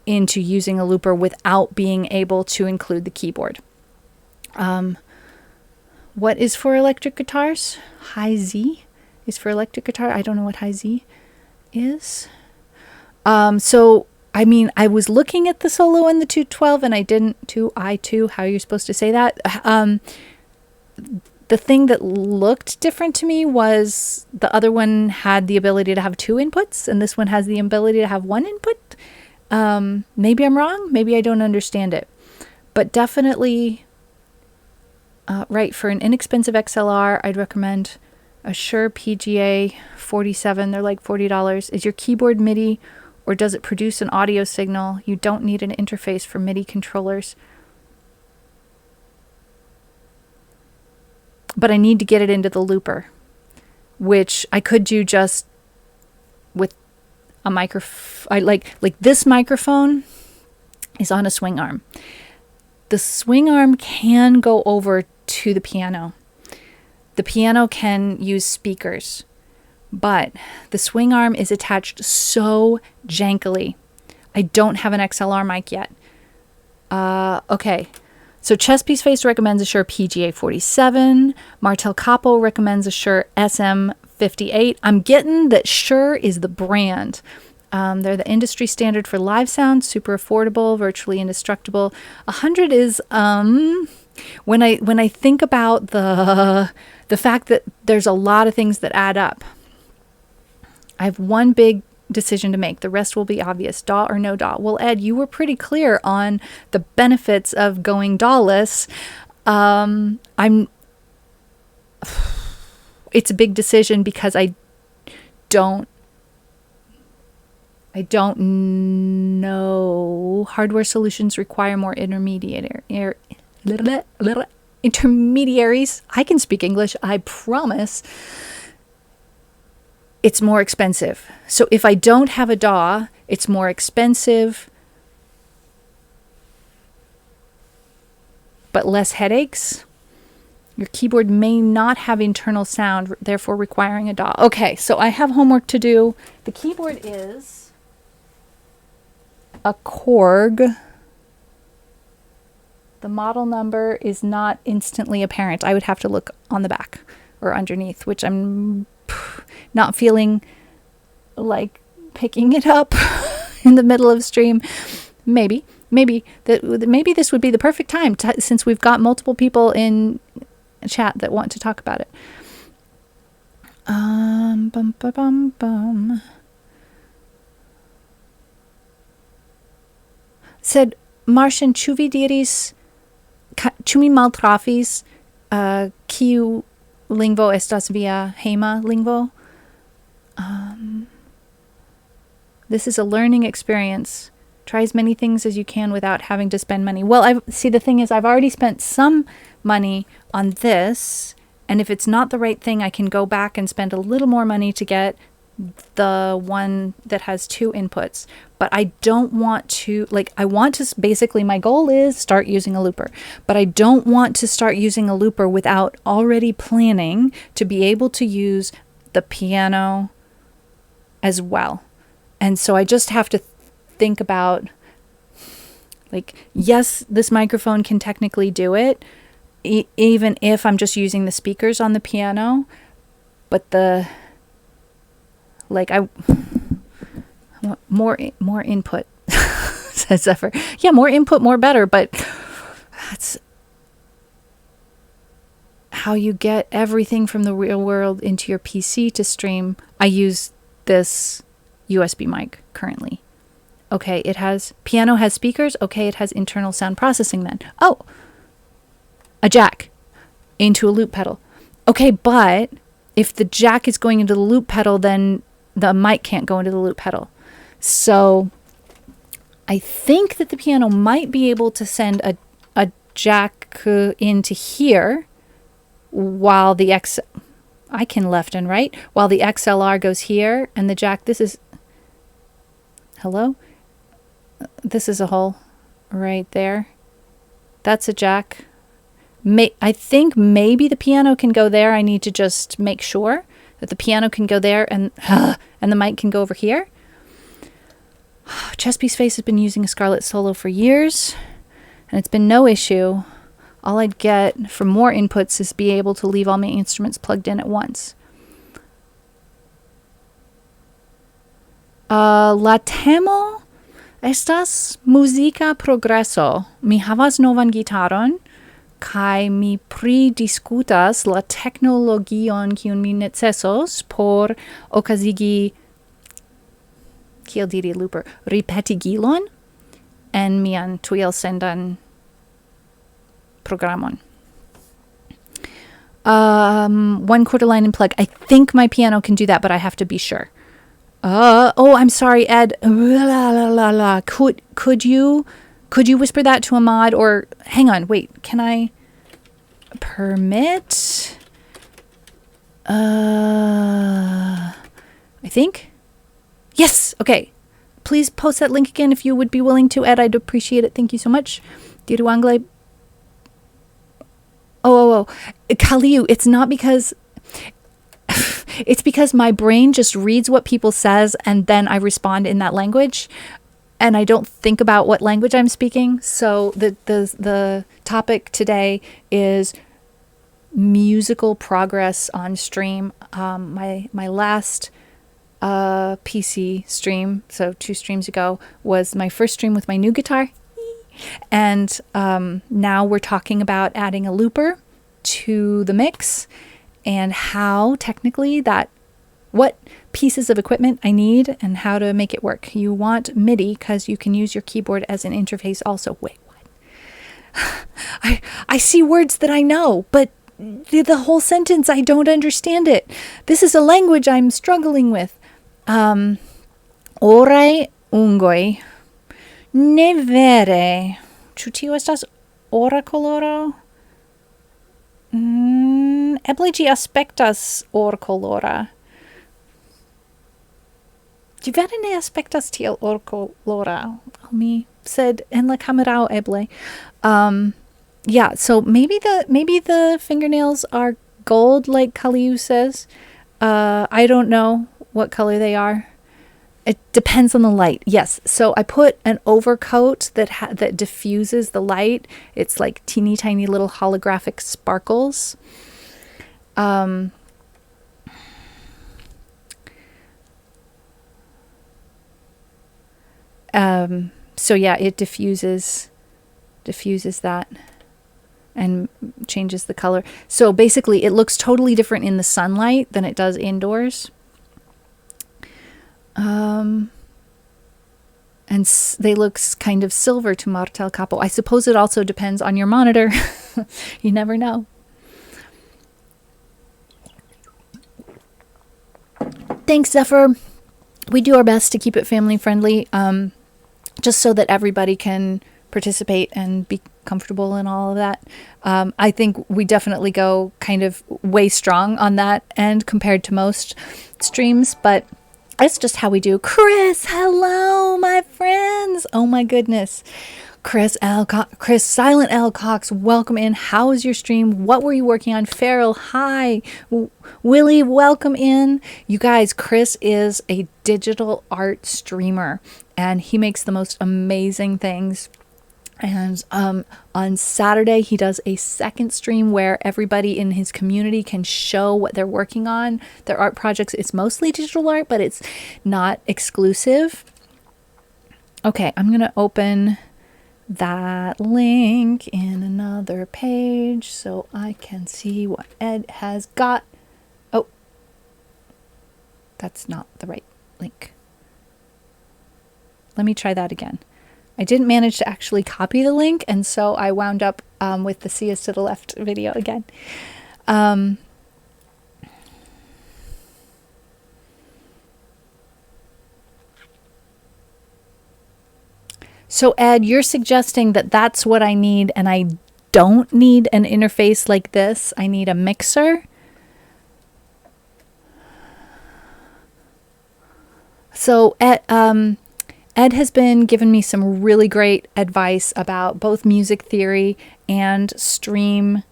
into using a looper without being able to include the keyboard. What is for electric guitars? High Z is for electric guitar. I don't know what High Z is. So I mean, I was looking at the Solo and the 212, and I didn't, 2i2, how you're supposed to say that. The thing that looked different to me was the other one had the ability to have 2 inputs, and this one has the ability to have 1 input. Maybe I'm wrong. Maybe I don't understand it. But definitely, right, for an inexpensive XLR, I'd recommend a Shure PGA 47. They're like $40. Is your keyboard MIDI, or does it produce an audio signal? You don't need an interface for MIDI controllers. But I need to get it into the looper, which I could do just with a microphone. Like this microphone is on a swing arm. The swing arm can go over to the piano. The piano can use speakers, but the swing arm is attached so jankily. I don't have an XLR mic yet. Okay. So Chess Piece Face recommends a Shure PGA 47. Martel Capo recommends a Shure SM58. I'm getting that Shure is the brand. They're the industry standard for live sound, super affordable, virtually indestructible. 100 is when I think about the fact that there's a lot of things that add up. I have one big decision to make. The rest will be obvious. DAW or no DAW. Well, Ed, you were pretty clear on the benefits of going DAW-less. It's a big decision because I don't know. Hardware solutions require more intermediaries. I can speak English, I promise. It's more expensive. So if I don't have a DAW, it's more expensive, but less headaches. Your keyboard may not have internal sound, therefore requiring a DAW. Okay, so I have homework to do. The keyboard is a Korg. The model number is not instantly apparent. I would have to look on the back or underneath, which I'm not feeling like picking it up in the middle of stream. Maybe this would be the perfect time since we've got multiple people in chat that want to talk about it. Said Martian, ĉu vi diris, ĉu mi maltrafis, kiu lingvo estas via hejma lingvo? This is a learning experience. Try as many things as you can without having to spend money. Well, the thing is, I've already spent some money on this, and if it's not the right thing, I can go back and spend a little more money to get the one that has 2 inputs. But I don't want to, basically my goal is start using a looper, but I don't want to start using a looper without already planning to be able to use the piano as well. And so I just have to think about, yes, this microphone can technically do it, even if I'm just using the speakers on the piano, but I want more input, says Zephyr. Yeah, more input, more better, but that's how you get everything from the real world into your PC to stream. I use this USB mic currently. Okay, piano has speakers. Okay, it has internal sound processing then. Oh, a jack into a loop pedal. Okay, but if the jack is going into the loop pedal, then the mic can't go into the loop pedal. So I think that the piano might be able to send a jack into here while the I can left and right, while the XLR goes here and the jack, hello? This is a hole right there. That's a jack. I think maybe the piano can go there. I need to just make sure that the piano can go there and the mic can go over here. Chess Piece Face has been using a Scarlett Solo for years, and it's been no issue. All I'd get from more inputs is be able to leave all my instruments plugged in at once. La temo estas muzika progreso. Mi havas novan gitaron, kaj mi pridiskutas la teknologion kiun mi necesos por okazigi, kiel diri looper, ripetigilon en mian tuj elsendan programon. One quarter line and plug. I think my piano can do that, but I have to be sure. Oh, I'm sorry, Ed. La, la, la, la. Could you whisper that to Ahmad? Or hang on, wait. Can I permit? I think. Yes. Okay. Please post that link again if you would be willing to, Ed. I'd appreciate it. Thank you so much. Diruangle. Oh. Kaliu, it's not because... It's because my brain just reads what people says and then I respond in that language. And I don't think about what language I'm speaking. So the topic today is musical progress on stream. My last PC stream, so 2 streams ago, was my first stream with my new guitar. And now we're talking about adding a looper to the mix and how technically what pieces of equipment I need and how to make it work. You want MIDI because you can use your keyboard as an interface also. Wait, what? I see words that I know, but the whole sentence, I don't understand it. This is a language I'm struggling with. Orai ungoi. Ne vere. Ĉu tio estas ora koloro? Eble ĝi aspektas orkolora. Ĝi vere ne aspektas tiel orkolora. Mi sed en la kamerao eble. Yeah, so maybe the fingernails are gold, like Kaliu says. I don't know what color they are. It depends on the light. Yes. So I put an overcoat that diffuses the light. It's like teeny tiny little holographic sparkles. So yeah, it diffuses that and changes the color. So basically it looks totally different in the sunlight than it does indoors. And they look kind of silver to Martel Capo. I suppose it also depends on your monitor. You never know. Thanks, Zephyr. We do our best to keep it family friendly, just so that everybody can participate and be comfortable and all of that. I think we definitely go kind of way strong on that end compared to most streams, but it's just how we do. Chris, hello, my friends. Oh my goodness. Chris Silent L Cox, welcome in. How was your stream? What were you working on? Farrell, hi. Willie, welcome in. You guys, Chris is a digital art streamer and he makes the most amazing things. And on Saturday, he does a second stream where everybody in his community can show what they're working on, their art projects. It's mostly digital art, but it's not exclusive. Okay, I'm going to open that link in another page so I can see what Ed has got. Oh, that's not the right link. Let me try that again. I didn't manage to actually copy the link, and so I wound up with the See Us to the Left video again. So Ed, you're suggesting that that's what I need, and I don't need an interface like this. I need a mixer. So Ed has been giving me some really great advice about both music theory and stream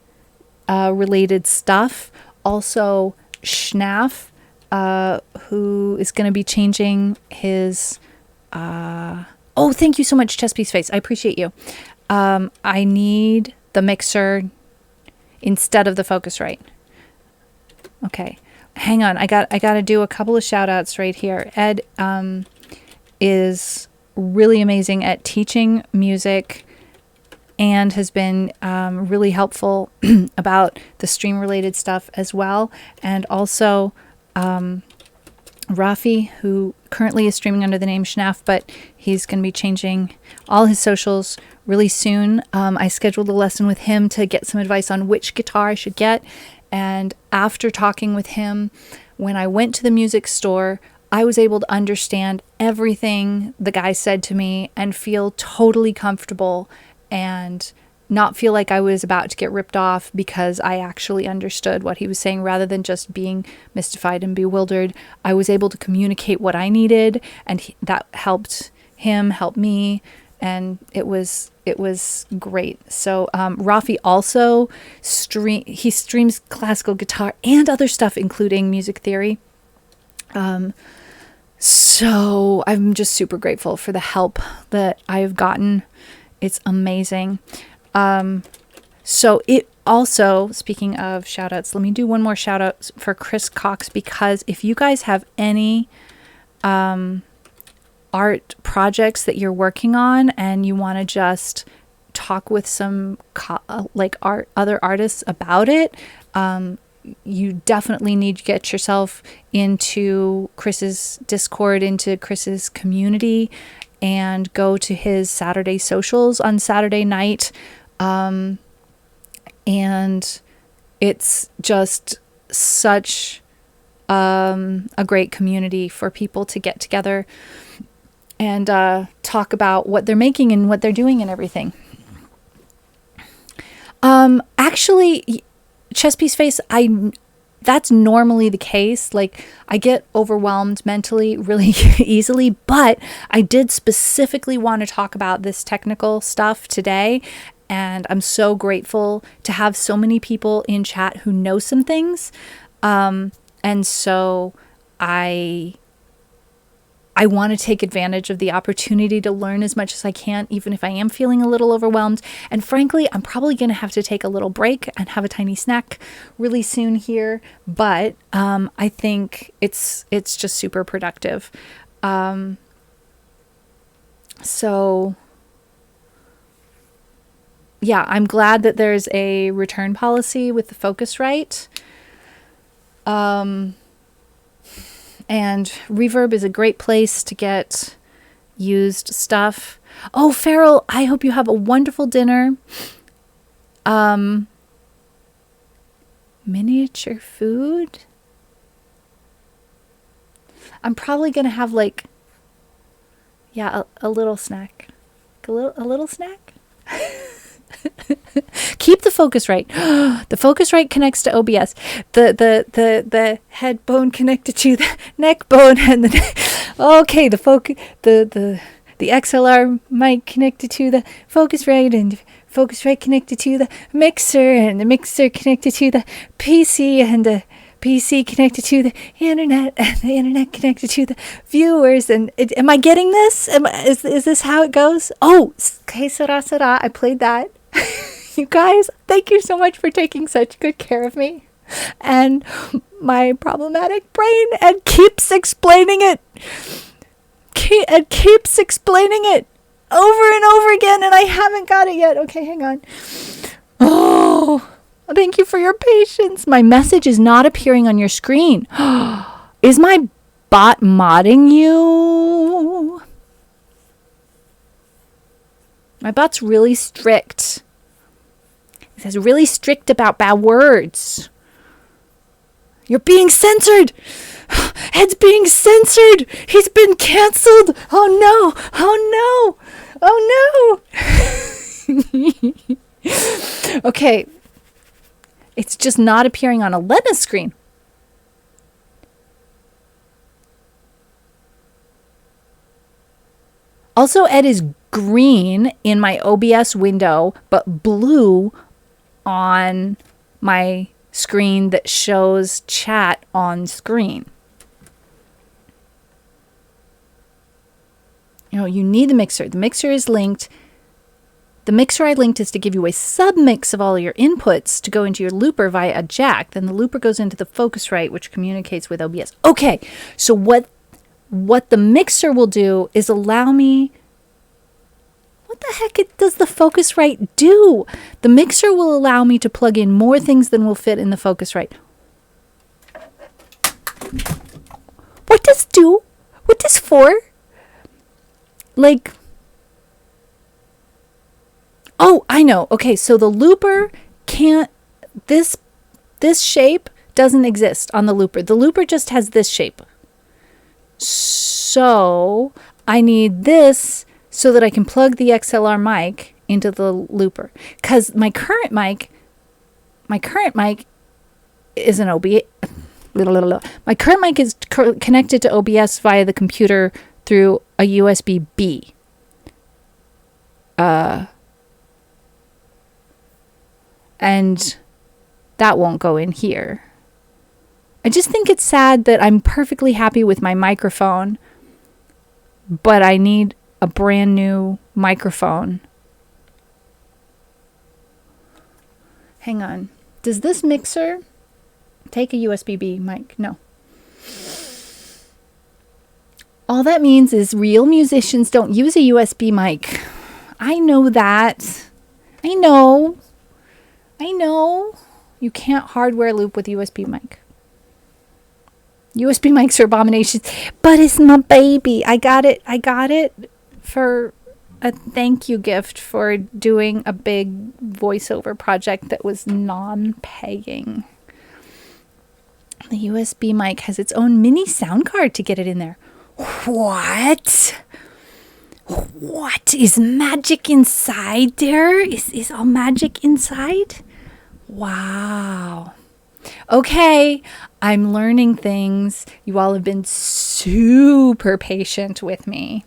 related stuff. Also, Schnaff, who is going to be changing his... Oh, thank you so much, Chess Piece Face. I appreciate you. I need the mixer instead of the Focusrite. Okay, hang on. I got to do a couple of shout outs right here. Ed is really amazing at teaching music and has been really helpful about the stream related stuff as well. And also Rafi, who currently is streaming under the name Schnaff, but he's going to be changing all his socials really soon. I scheduled a lesson with him to get some advice on which guitar I should get. And after talking with him, when I went to the music store, I was able to understand everything the guy said to me and feel totally comfortable and not feel like I was about to get ripped off because I actually understood what he was saying rather than just being mystified and bewildered. I was able to communicate what I needed, and that helped him help me, and it was great. So Rafi also streams classical guitar and other stuff, including music theory. So I'm just super grateful for the help that I've gotten. It's amazing. So it also, speaking of shout outs, let me do one more shout out for Chris Cox, because if you guys have any art projects that you're working on and you want to just talk with some other artists about it, you definitely need to get yourself into Chris's Discord, into Chris's community, and go to his Saturday socials on Saturday night. And it's just such a great community for people to get together and talk about what they're making and what they're doing and everything. Actually, Chess Piece Face, that's normally the case. Like, I get overwhelmed mentally really easily, but I did specifically want to talk about this technical stuff today. And I'm so grateful to have so many people in chat who know some things. And so I want to take advantage of the opportunity to learn as much as I can, even if I am feeling a little overwhelmed. And frankly, I'm probably going to have to take a little break and have a tiny snack really soon here. But I think it's just super productive. So yeah, I'm glad that there's a return policy with the Focusrite. And Reverb is a great place to get used stuff. Oh, Farrell, I hope you have a wonderful dinner. Miniature food? I'm probably going to have a little snack. A little snack? Keep the Focusrite. The Focusrite connects to OBS. The head bone connected to the neck bone, and the XLR mic connected to the Focusrite, and Focusrite connected to the mixer, and the mixer connected to the PC, and the PC connected to the internet, and the internet connected to the viewers. And am I getting this? Is this how it goes? Oh, Que Sera Sera. I played that. You guys, thank you so much for taking such good care of me and my problematic brain, and keeps explaining it. It keeps explaining it over and over again, and I haven't got it yet. Okay, hang on. Oh, thank you for your patience. My message is not appearing on your screen. Is my bot modding you? My bot's really strict. It says really strict about bad words. You're being censored. Ed's being censored. He's been canceled. Oh no. Oh no. Oh no. Okay. It's just not appearing on Elena's screen. Also, Ed is green in my OBS window, but blue on my screen that shows chat on screen. You need the mixer. The mixer is linked. The mixer I linked is to give you a submix of all your inputs to go into your looper via a jack. Then the looper goes into the Focusrite, which communicates with OBS. Okay, so what the mixer will do is allow me... What the heck does the Focusrite do? The mixer will allow me to plug in more things than will fit in the Focusrite. What does do? What does for? Oh, I know. Okay, so the looper can't... This shape doesn't exist on the looper. The looper just has this shape. So I need this so that I can plug the XLR mic into the looper. Because my current mic is an OBS. My current mic is connected to OBS via the computer through a USB-B. And that won't go in here. I just think it's sad that I'm perfectly happy with my microphone, but I need a brand new microphone. Hang on. Does this mixer take a USB-B mic? No. All that means is real musicians don't use a USB mic. I know that. I know. You can't hardware loop with USB mic. USB mics are abominations, but it's my baby. I got it for a thank you gift for doing a big voiceover project that was non-paying. The USB mic has its own mini sound card to get it in there. What? What? Is magic inside there? Is all magic inside? Wow. Okay, I'm learning things. You all have been super patient with me.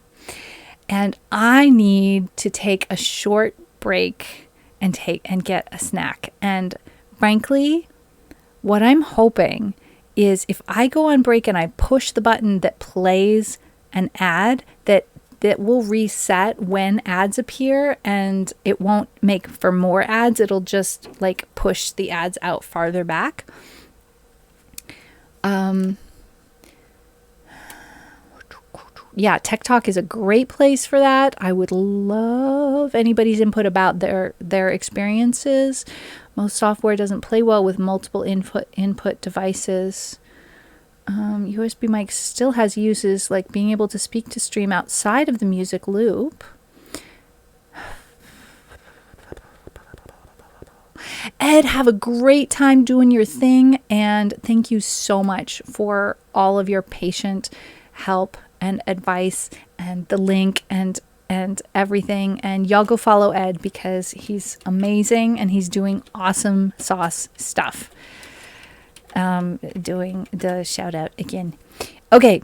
And I need to take a short break and get a snack. And frankly, what I'm hoping is if I go on break and I push the button that plays an ad, that will reset when ads appear, and it won't make for more ads. It'll just like push the ads out farther back. Yeah, Tech Talk is a great place for that. I would love anybody's input about their experiences. Most software doesn't play well with multiple input devices. USB mic still has uses like being able to speak to stream outside of the music loop. Ed, have a great time doing your thing, and thank you so much for all of your patient help and advice and the link and everything. And y'all go follow Ed because he's amazing and he's doing awesome sauce stuff. Doing the shout out again. Okay.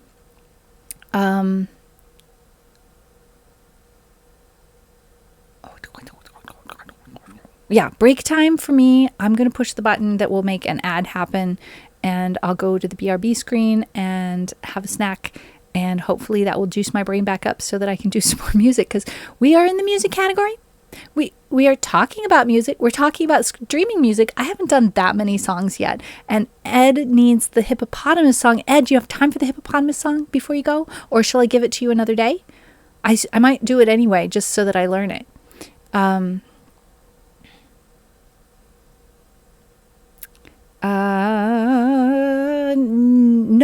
Yeah, break time for me. I'm going to push the button that will make an ad happen, and I'll go to the BRB screen and have a snack, and hopefully that will juice my brain back up so that I can do some more music, because we are in the music category. We are talking about music. We're talking about streaming music. I haven't done that many songs yet. And Ed needs the hippopotamus song. Ed, do you have time for the hippopotamus song before you go? Or shall I give it to you another day? I might do it anyway, just so that I learn it. No,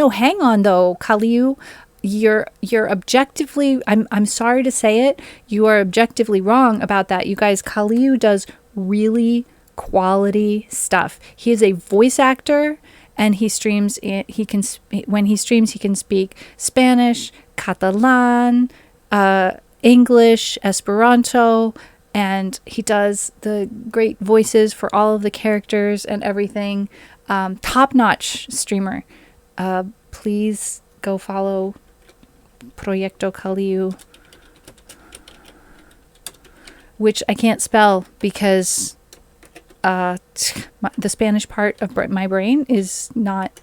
hang on though, Kaliu. You're objectively, I'm sorry to say it, you are objectively wrong about that. You guys, Kaliu does really quality stuff. He is a voice actor, and he streams, when he streams, he can speak Spanish, Catalan, English, Esperanto, and he does the great voices for all of the characters and everything. Top-notch streamer. Please go follow Proyecto Kaliu, which I can't spell because the Spanish part of my brain is not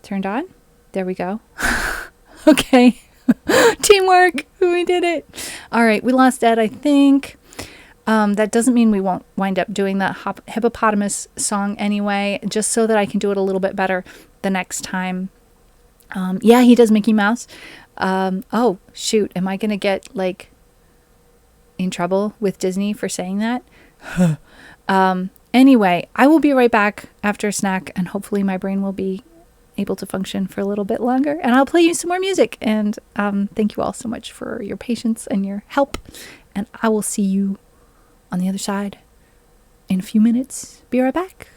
turned on. There we go. Okay. Teamwork. We did it. All right. We lost Ed, I think. That doesn't mean we won't wind up doing the hippopotamus song anyway, just so that I can do it a little bit better the next time. Yeah, he does Mickey Mouse. Oh, shoot. Am I going to get, like, in trouble with Disney for saying that? Anyway, I will be right back after a snack, and hopefully my brain will be able to function for a little bit longer, and I'll play you some more music. And thank you all so much for your patience and your help, and I will see you on the other side in a few minutes. Be right back.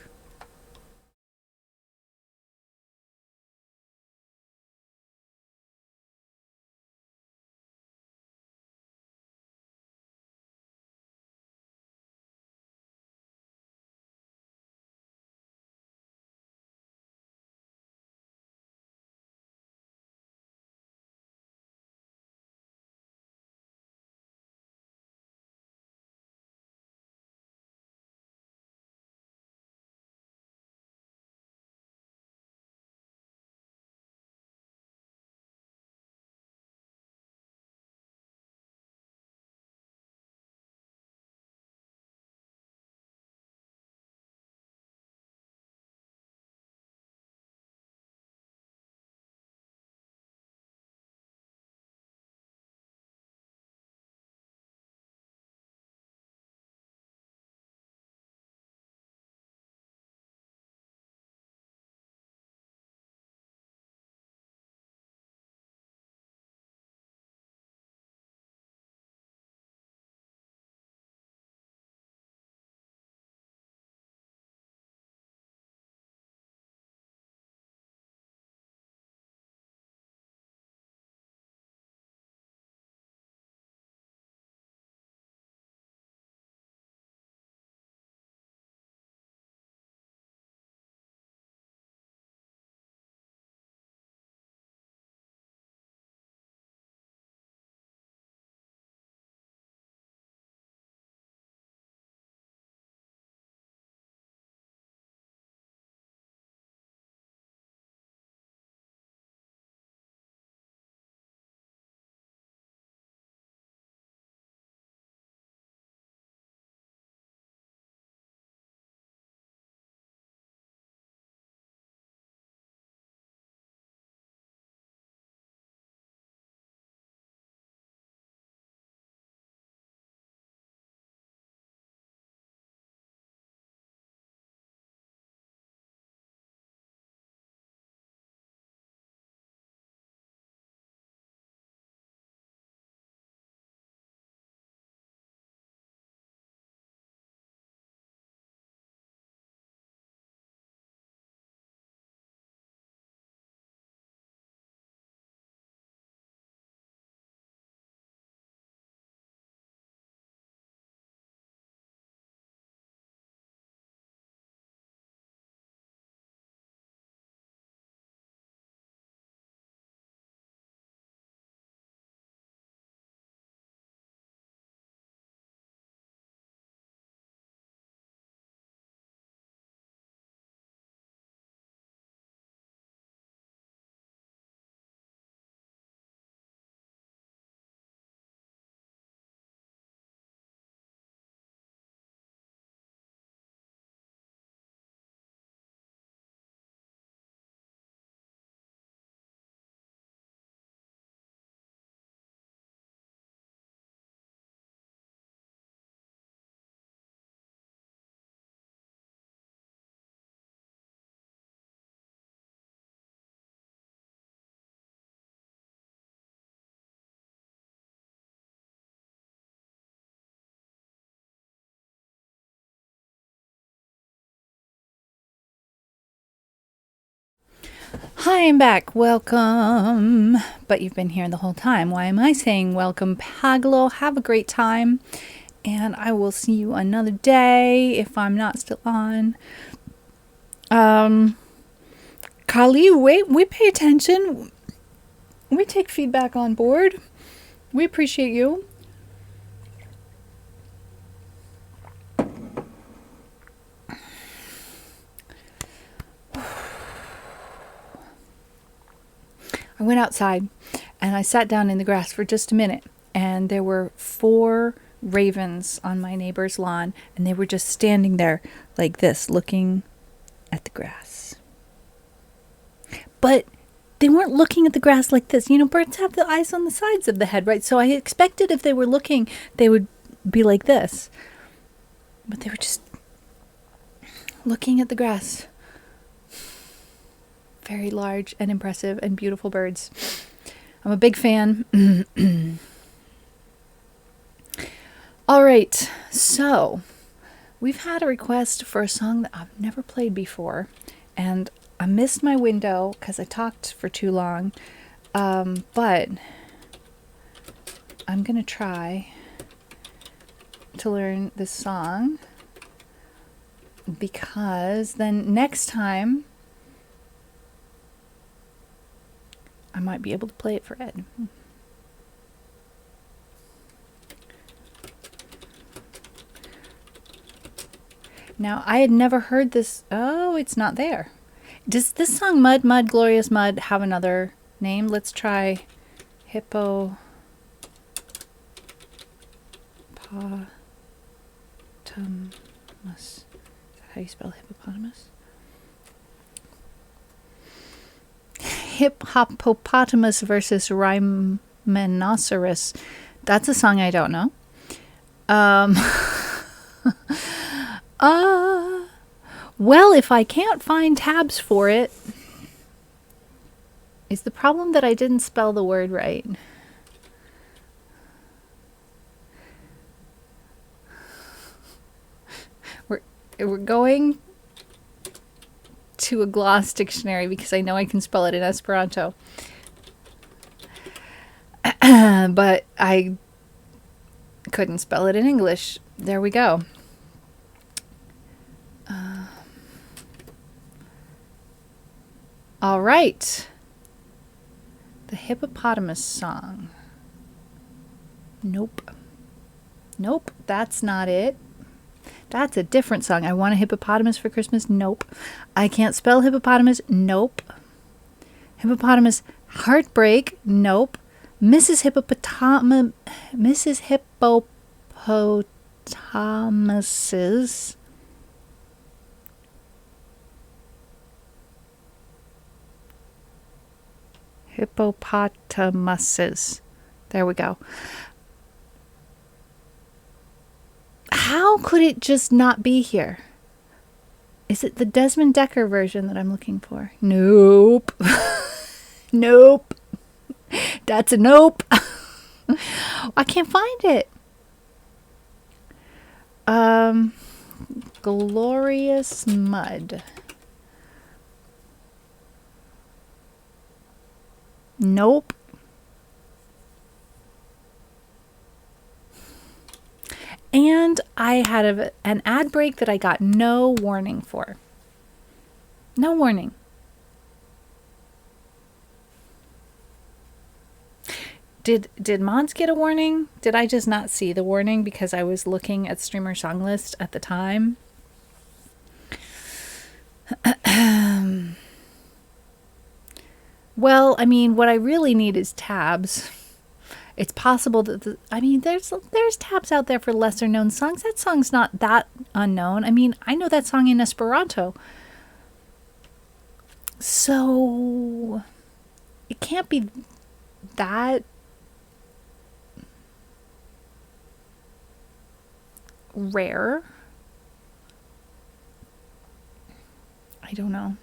Hi, I'm back. Welcome. But you've been here the whole time. Why am I saying welcome, Paglo? Have a great time. And I will see you another day if I'm not still on. Kali, wait, we pay attention. We take feedback on board. We appreciate you. I went outside and I sat down in the grass for just a minute, and there were 4 ravens on my neighbor's lawn, and they were just standing there like this, looking at the grass. But they weren't looking at the grass like this. You know, birds have the eyes on the sides of the head, right? So I expected if they were looking, they would be like this. But they were just looking at the grass. Very large and impressive and beautiful birds. I'm a big fan. All right, so we've had a request for a song that I've never played before, and I missed my window because I talked for too long, but I'm gonna try to learn this song, because then next time I might be able to play it for Ed. Now, I had never heard this. Oh, it's not there. Does this song, Mud, Mud, Glorious Mud, have another name? Let's try Hippopotamus. Is that how you spell hippopotamus? Hippopotamus versus Rhinoceros. That's a song I don't know. Well, if I can't find tabs for it, is the problem that I didn't spell the word right? We're going to a gloss dictionary because I know I can spell it in Esperanto. But I couldn't spell it in English. There we go. All right. The hippopotamus song. Nope. Nope, that's not it. That's a different song. I want a hippopotamus for Christmas. Nope. I can't spell hippopotamus. Nope. Hippopotamus heartbreak. Nope. Mrs. Hippopotamus's hippopotamuses. There we go. How could it just not be here? Is it the Desmond Decker version that I'm looking for? Nope. Nope. That's a nope. I can't find it. Glorious Mud. Nope. And I had an ad break that I got no warning for. No warning. Did Mods get a warning? Did I just not see the warning because I was looking at Streamer Song List at the time? Well, I mean, what I really need is tabs. It's possible that there's tabs out there for lesser known songs. That song's not that unknown. I mean, I know that song in Esperanto. So it can't be that rare. I don't know.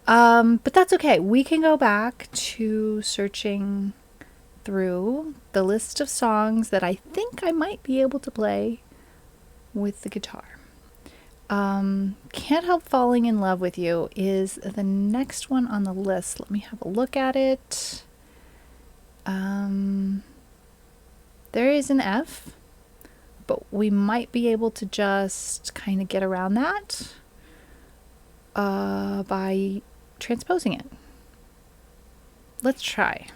But that's okay. We can go back to searching through the list of songs that I think I might be able to play with the guitar. Can't Help Falling in Love with You is the next one on the list. Let me have a look at it. There is an F, but we might be able to just kind of get around that by transposing it. Let's try.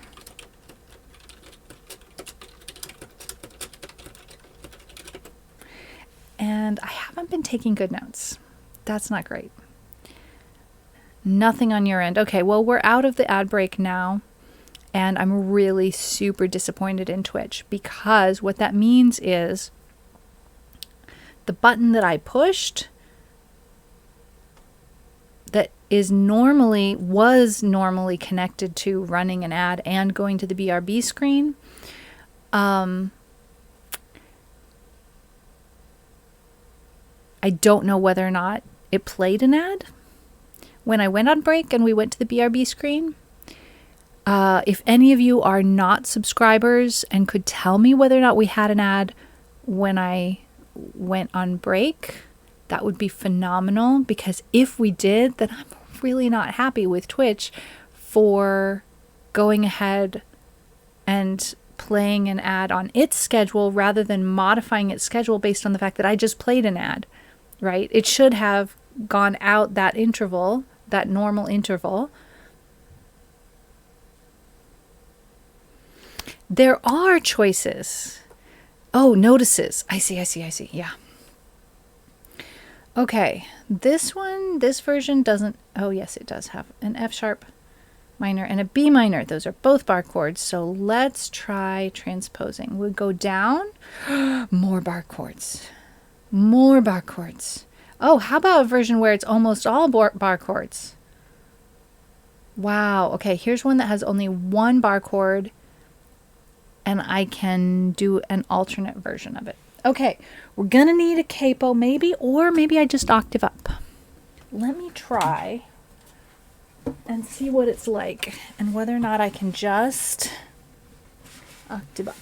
And I haven't been taking good notes. That's not great. Nothing on your end. Okay, well, we're out of the ad break now. And I'm really super disappointed in Twitch because what that means is the button that I pushed that was normally connected to running an ad and going to the BRB screen. I don't know whether or not it played an ad when I went on break and we went to the BRB screen. If any of you are not subscribers and could tell me whether or not we had an ad when I went on break, that would be phenomenal, because if we did, then I'm really not happy with Twitch for going ahead and playing an ad on its schedule rather than modifying its schedule based on the fact that I just played an ad, right? It should have gone out that interval, that normal interval. There are choices. Oh, notices. I see. Yeah. Okay. This version doesn't. Oh, yes, it does have an F sharp minor and a B minor. Those are both bar chords. So let's try transposing. We'll go down. More bar chords. More bar chords. Oh, how about a version where it's almost all bar chords? Wow. Okay, here's one that has only one bar chord. And I can do an alternate version of it. Okay, we're going to need a capo maybe, or maybe I just octave up. Let me try and see what it's like and whether or not I can just octave up.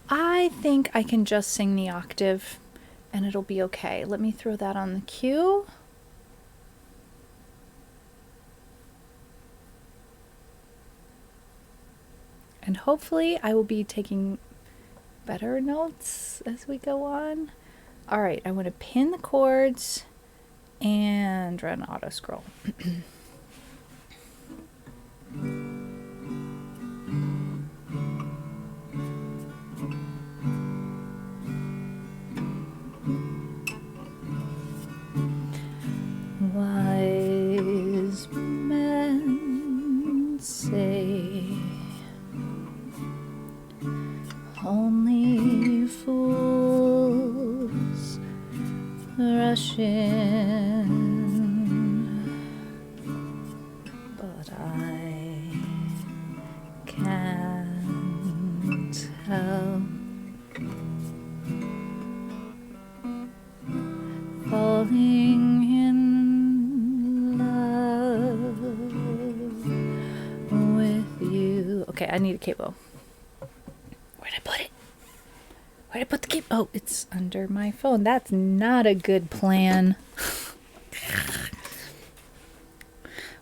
I think I can just sing the octave and it'll be okay. Let me throw that on the cue. And hopefully I will be taking better notes as we go on. All right, I want to pin the chords and run auto scroll. Wise men say only fools rush in, but I can't help falling in love with you. Okay, I need a capo. Where'd I put it? Where'd I put the capo? Oh, it's under my phone. That's not a good plan.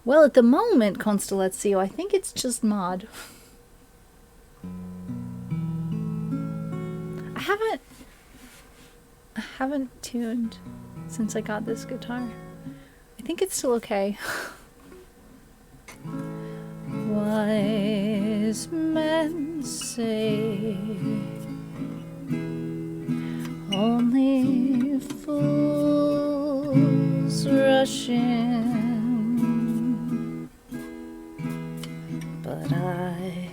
Well, at the moment, Constellazio, I think it's just mod. I haven't tuned since I got this guitar. I think it's still okay. Wise men say only fools rush in, but I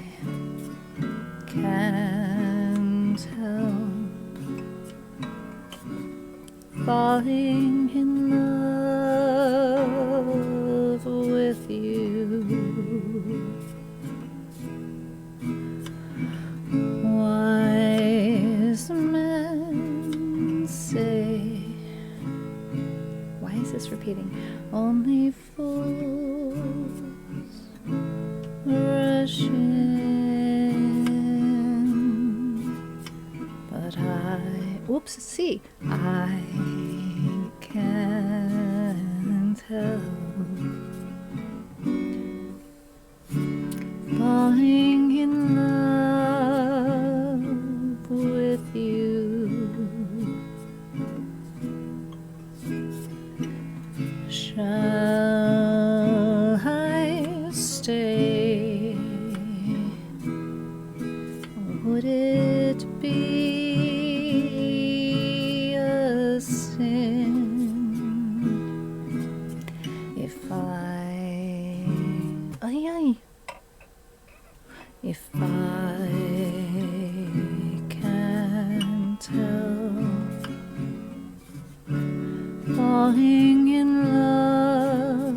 can't help falling in love with you. Wise men say, why is this repeating? Only fools Oops, C. I can't help falling in love with you. Shall I stay? Would it be a sin if if I can't help falling in love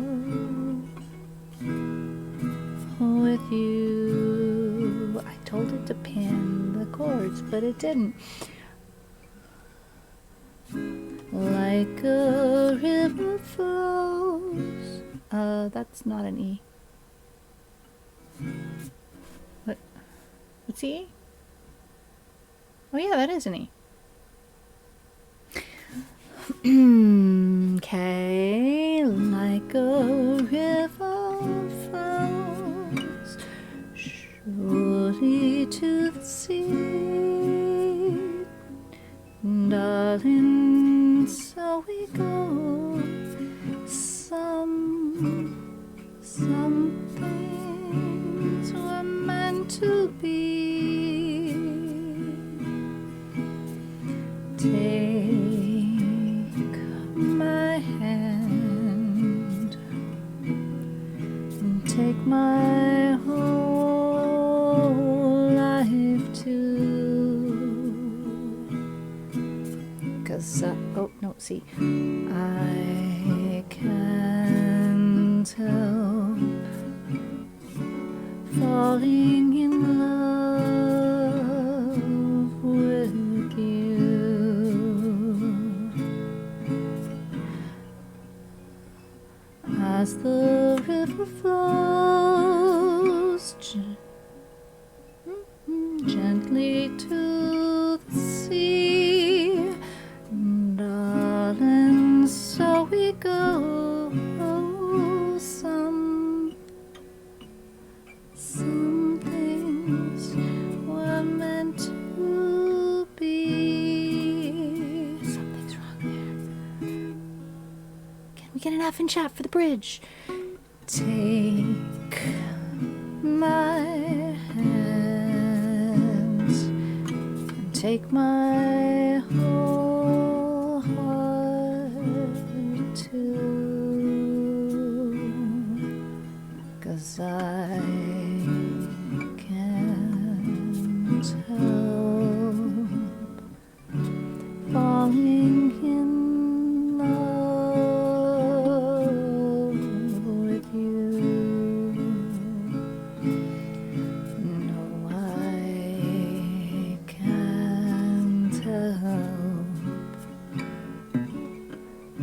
with you? I told it to pin the chords, but it didn't. Like a river flows. That's not an E. What's E? Oh yeah, that is an E. Okay, like a river flows surely to the sea, darling, so we go. Some things were meant to be. Take my hand and take my whole life too. 'Cause oh no, see, I can't help falling in love with you. As the river flows gently to the sea, darling, so we go. Some things were meant to be. Something's wrong there. Can we get an F in chat for the bridge? Take my hands and take my whole heart too. 'Cause I can't help falling in love with you. No, I can't help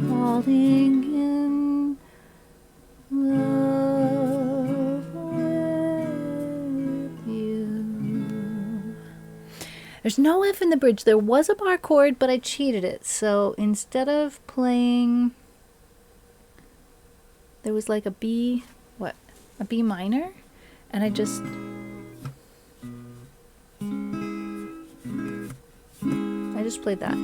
falling in love with you. There's no F in the bridge. There was a bar chord, but I cheated it. So instead of playing, there was like a B, what? A B minor? And I just played that.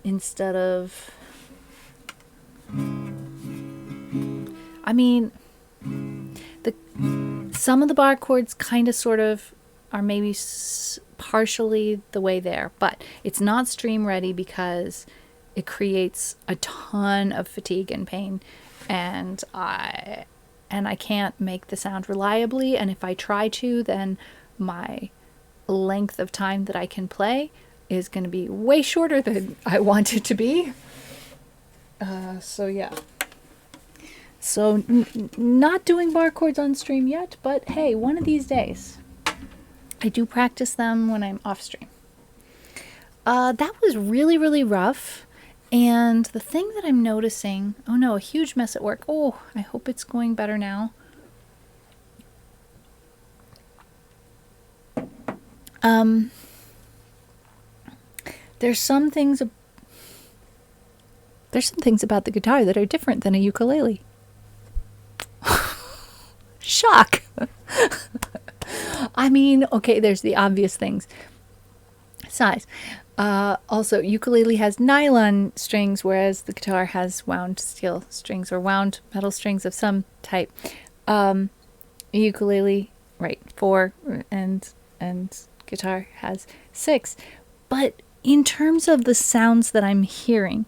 Instead of, I mean, some of the bar chords kind of sort of are maybe partially the way there, but it's not stream ready because it creates a ton of fatigue and pain, and I can't make the sound reliably, and if I try to, then my length of time that I can play is going to be way shorter than I want it to be. So yeah. So not doing bar chords on stream yet, but hey, one of these days. I do practice them when I'm off stream. That was really, really rough. And the thing that I'm noticing, oh no, a huge mess at work. Oh, I hope it's going better now. Um, there's some things about the guitar that are different than a ukulele. Shock. I mean, okay, there's the obvious things. Size. Also, ukulele has nylon strings, whereas the guitar has wound steel strings or wound metal strings of some type. Ukulele, right, 4, and guitar has 6. But in terms of the sounds that I'm hearing,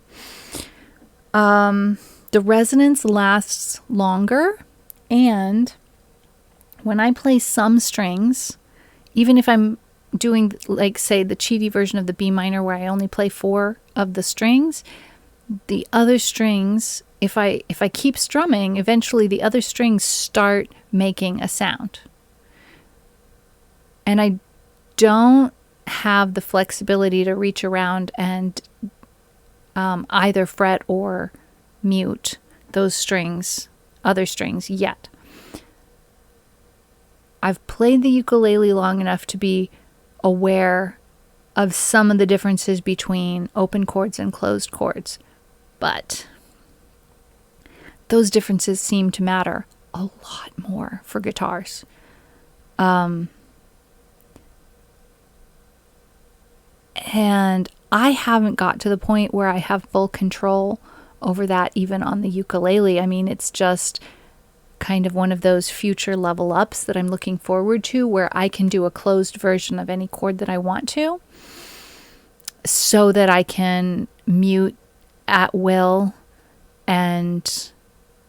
the resonance lasts longer, and when I play some strings, even if I'm doing, like, say, the cheaty version of the B minor where I only play 4 of the strings, the other strings, if I keep strumming, eventually the other strings start making a sound. And I don't have the flexibility to reach around and either fret or mute those strings, other strings, yet. I've played the ukulele long enough to be aware of some of the differences between open chords and closed chords, but those differences seem to matter a lot more for guitars. And I haven't got to the point where I have full control over that even on the ukulele. I mean, it's just kind of one of those future level ups that I'm looking forward to, where I can do a closed version of any chord that I want to, so that I can mute at will and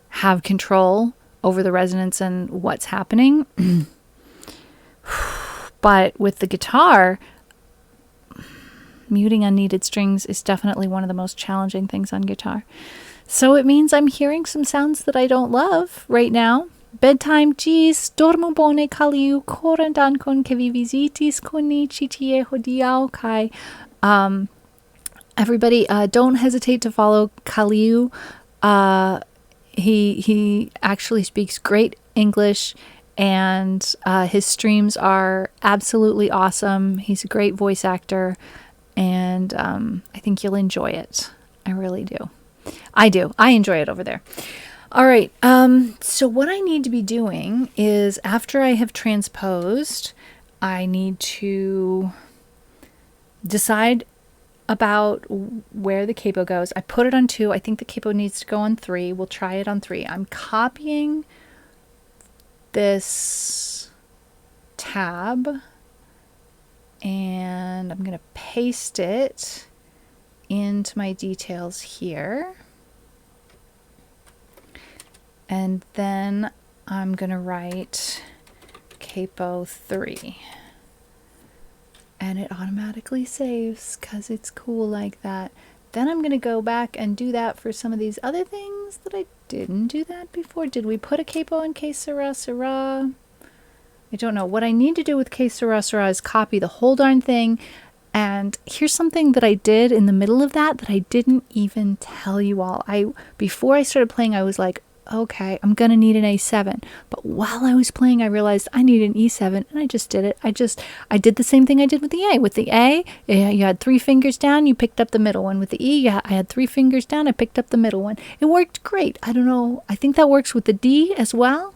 have control over the resonance and what's happening. But with the guitar, muting unneeded strings is definitely one of the most challenging things on guitar. So it means I'm hearing some sounds that I don't love right now. Bedtime, geez, dormo bone kaliu korandan con que vi visitis koni chitie hodiau kai. Everybody, don't hesitate to follow Kaliu. He actually speaks great English, and his streams are absolutely awesome. He's a great voice actor, and I think you'll enjoy it. I really do. I do. I enjoy it over there. All right. So what I need to be doing is, after I have transposed, I need to decide about where the capo goes. I put it on 2. I think the capo needs to go on 3. We'll try it on 3. I'm copying this tab and I'm going to paste it into my details here. And then I'm going to write capo 3. And it automatically saves because it's cool like that. Then I'm going to go back and do that for some of these other things that I didn't do that before. Did we put a capo in Que Sera Sera? I don't know. What I need to do with Que Sera Sera is copy the whole darn thing. And here's something that I did in the middle of that I didn't even tell you all. Before I started playing, I was like, okay, I'm going to need an A7. But while I was playing, I realized I need an E7, and I just did it. I did the same thing I did with the A. With the A, you had 3 fingers down, you picked up the middle one. With the E, I had 3 fingers down, I picked up the middle one. It worked great. I don't know. I think that works with the D as well.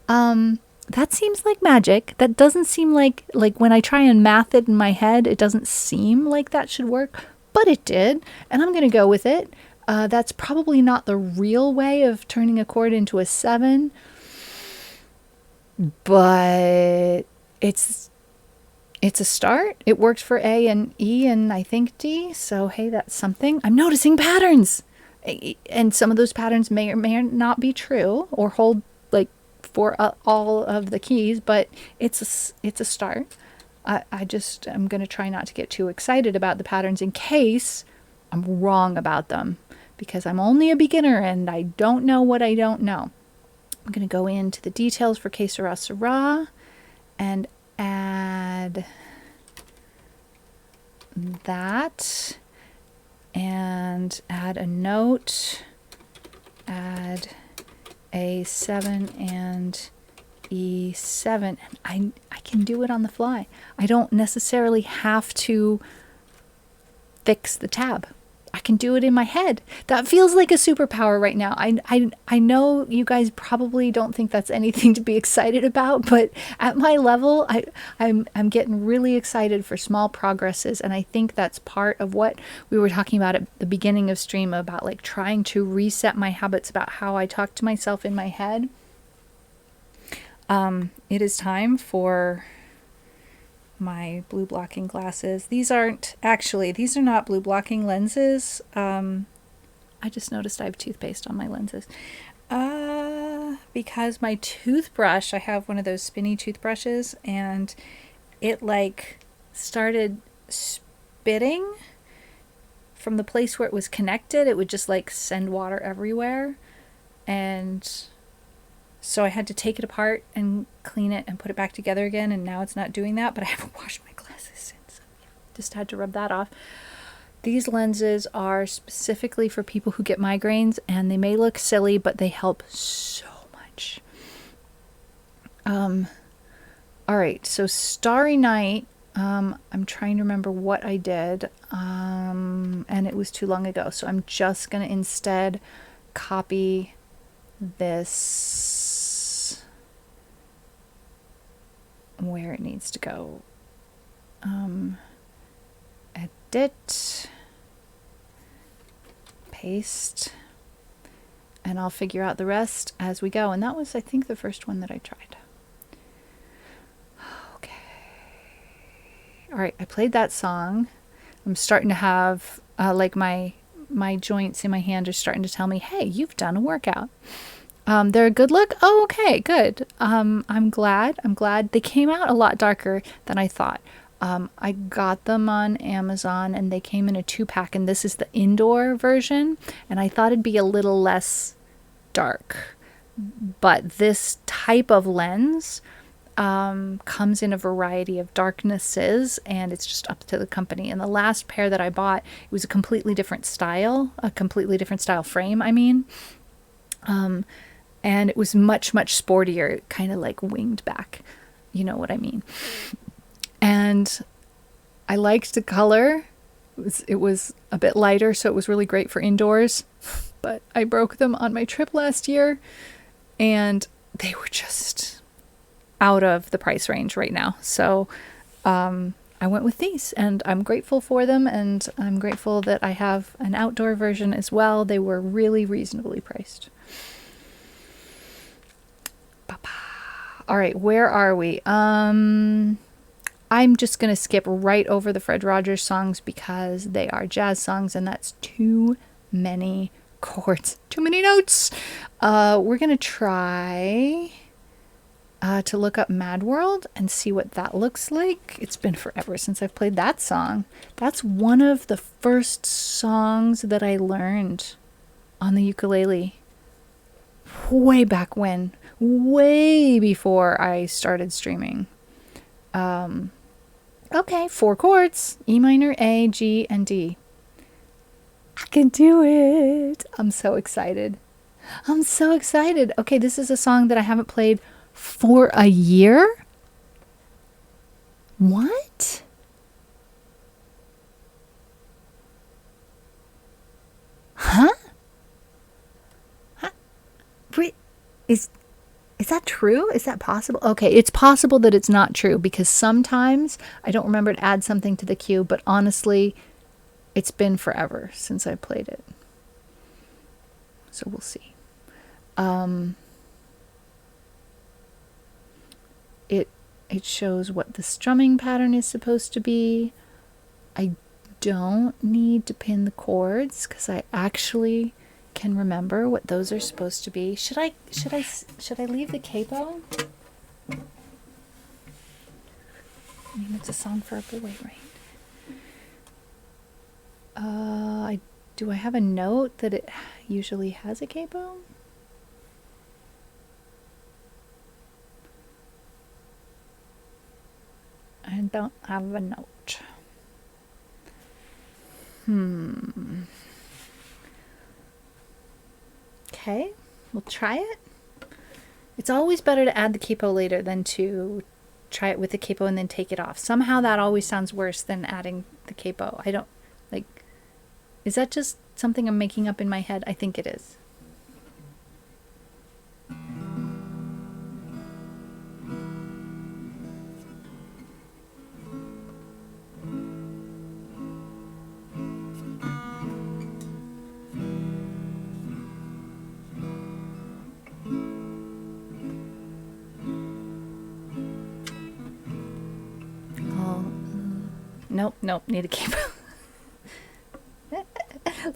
That seems like magic. That doesn't seem like when I try and math it in my head, it doesn't seem like that should work, but it did, and I'm going to go with it. That's probably not the real way of turning a chord into a 7, but it's a start. It worked for A and E and I think D, so hey, that's something. I'm noticing patterns, and some of those patterns may or may not be true or hold like for all of the keys, but it's a start. I just am going to try not to get too excited about the patterns in case I'm wrong about them, because I'm only a beginner and I don't know what I don't know. I'm going to go into the details for Que Sera Sera and add that and add a note, add A7 and E7. And I can do it on the fly. I don't necessarily have to fix the tab. I can do it in my head. That feels like a superpower right now. I know you guys probably don't think that's anything to be excited about, but at my level, I'm getting really excited for small progresses, and I think that's part of what we were talking about at the beginning of stream about like trying to reset my habits about how I talk to myself in my head. It is time for my blue blocking glasses. These are not blue blocking lenses. I just noticed I have toothpaste on my lenses. Because my toothbrush, I have one of those spinny toothbrushes, and it like started spitting from the place where it was connected. It would just like send water everywhere. And so I had to take it apart and clean it and put it back together again, and now it's not doing that, but I haven't washed my glasses since. So yeah, just had to rub that off. These lenses are specifically for people who get migraines, and they may look silly, but they help so much. All right, so Starry Night, I'm trying to remember what I did, and it was too long ago, so I'm just going to instead copy this where it needs to go. Edit, paste, and I'll figure out the rest as we go. And that was, I think, the first one that I tried. Okay. All right, I played that song. I'm starting to have like my joints in my hand are starting to tell me, hey, you've done a workout. They're a good look. Oh, okay, good. I'm glad. They came out a lot darker than I thought. I got them on Amazon, and they came in a 2-pack, and this is the indoor version, and I thought it'd be a little less dark. But this type of lens comes in a variety of darknesses, and it's just up to the company. And the last pair that I bought, it was a completely different style frame, I mean. And it was much, much sportier, kind of like winged back. You know what I mean? And I liked the color. It was a bit lighter, so it was really great for indoors. But I broke them on my trip last year, and they were just out of the price range right now. So I went with these, and I'm grateful for them, and I'm grateful that I have an outdoor version as well. They were really reasonably priced. All right, where are we? I'm just going to skip right over the Fred Rogers songs because they are jazz songs, and that's too many chords, too many notes. We're going to try to look up Mad World and see what that looks like. It's been forever since I've played that song. That's one of the first songs that I learned on the ukulele way back when, way before I started streaming. Okay, 4 chords: E minor, A, G, and D. I can do it. I'm so excited. Okay, this is a song that I haven't played for a year? What? Huh? Is that true? Is that possible? Okay, it's possible that it's not true because sometimes I don't remember to add something to the queue, but honestly, it's been forever since I played it. So we'll see. It shows what the strumming pattern is supposed to be. I don't need to pin the chords because I actually can remember what those are supposed to be. Should I leave the capo? I mean, it's a song for a boy, right? Do I have a note that it usually has a capo? I don't have a note. Okay, we'll try it. It's always better to add the capo later than to try it with the capo and then take it off. Somehow that always sounds worse than adding the capo. I don't, like, is that just something I'm making up in my head? I think it is. Nope, need a capo.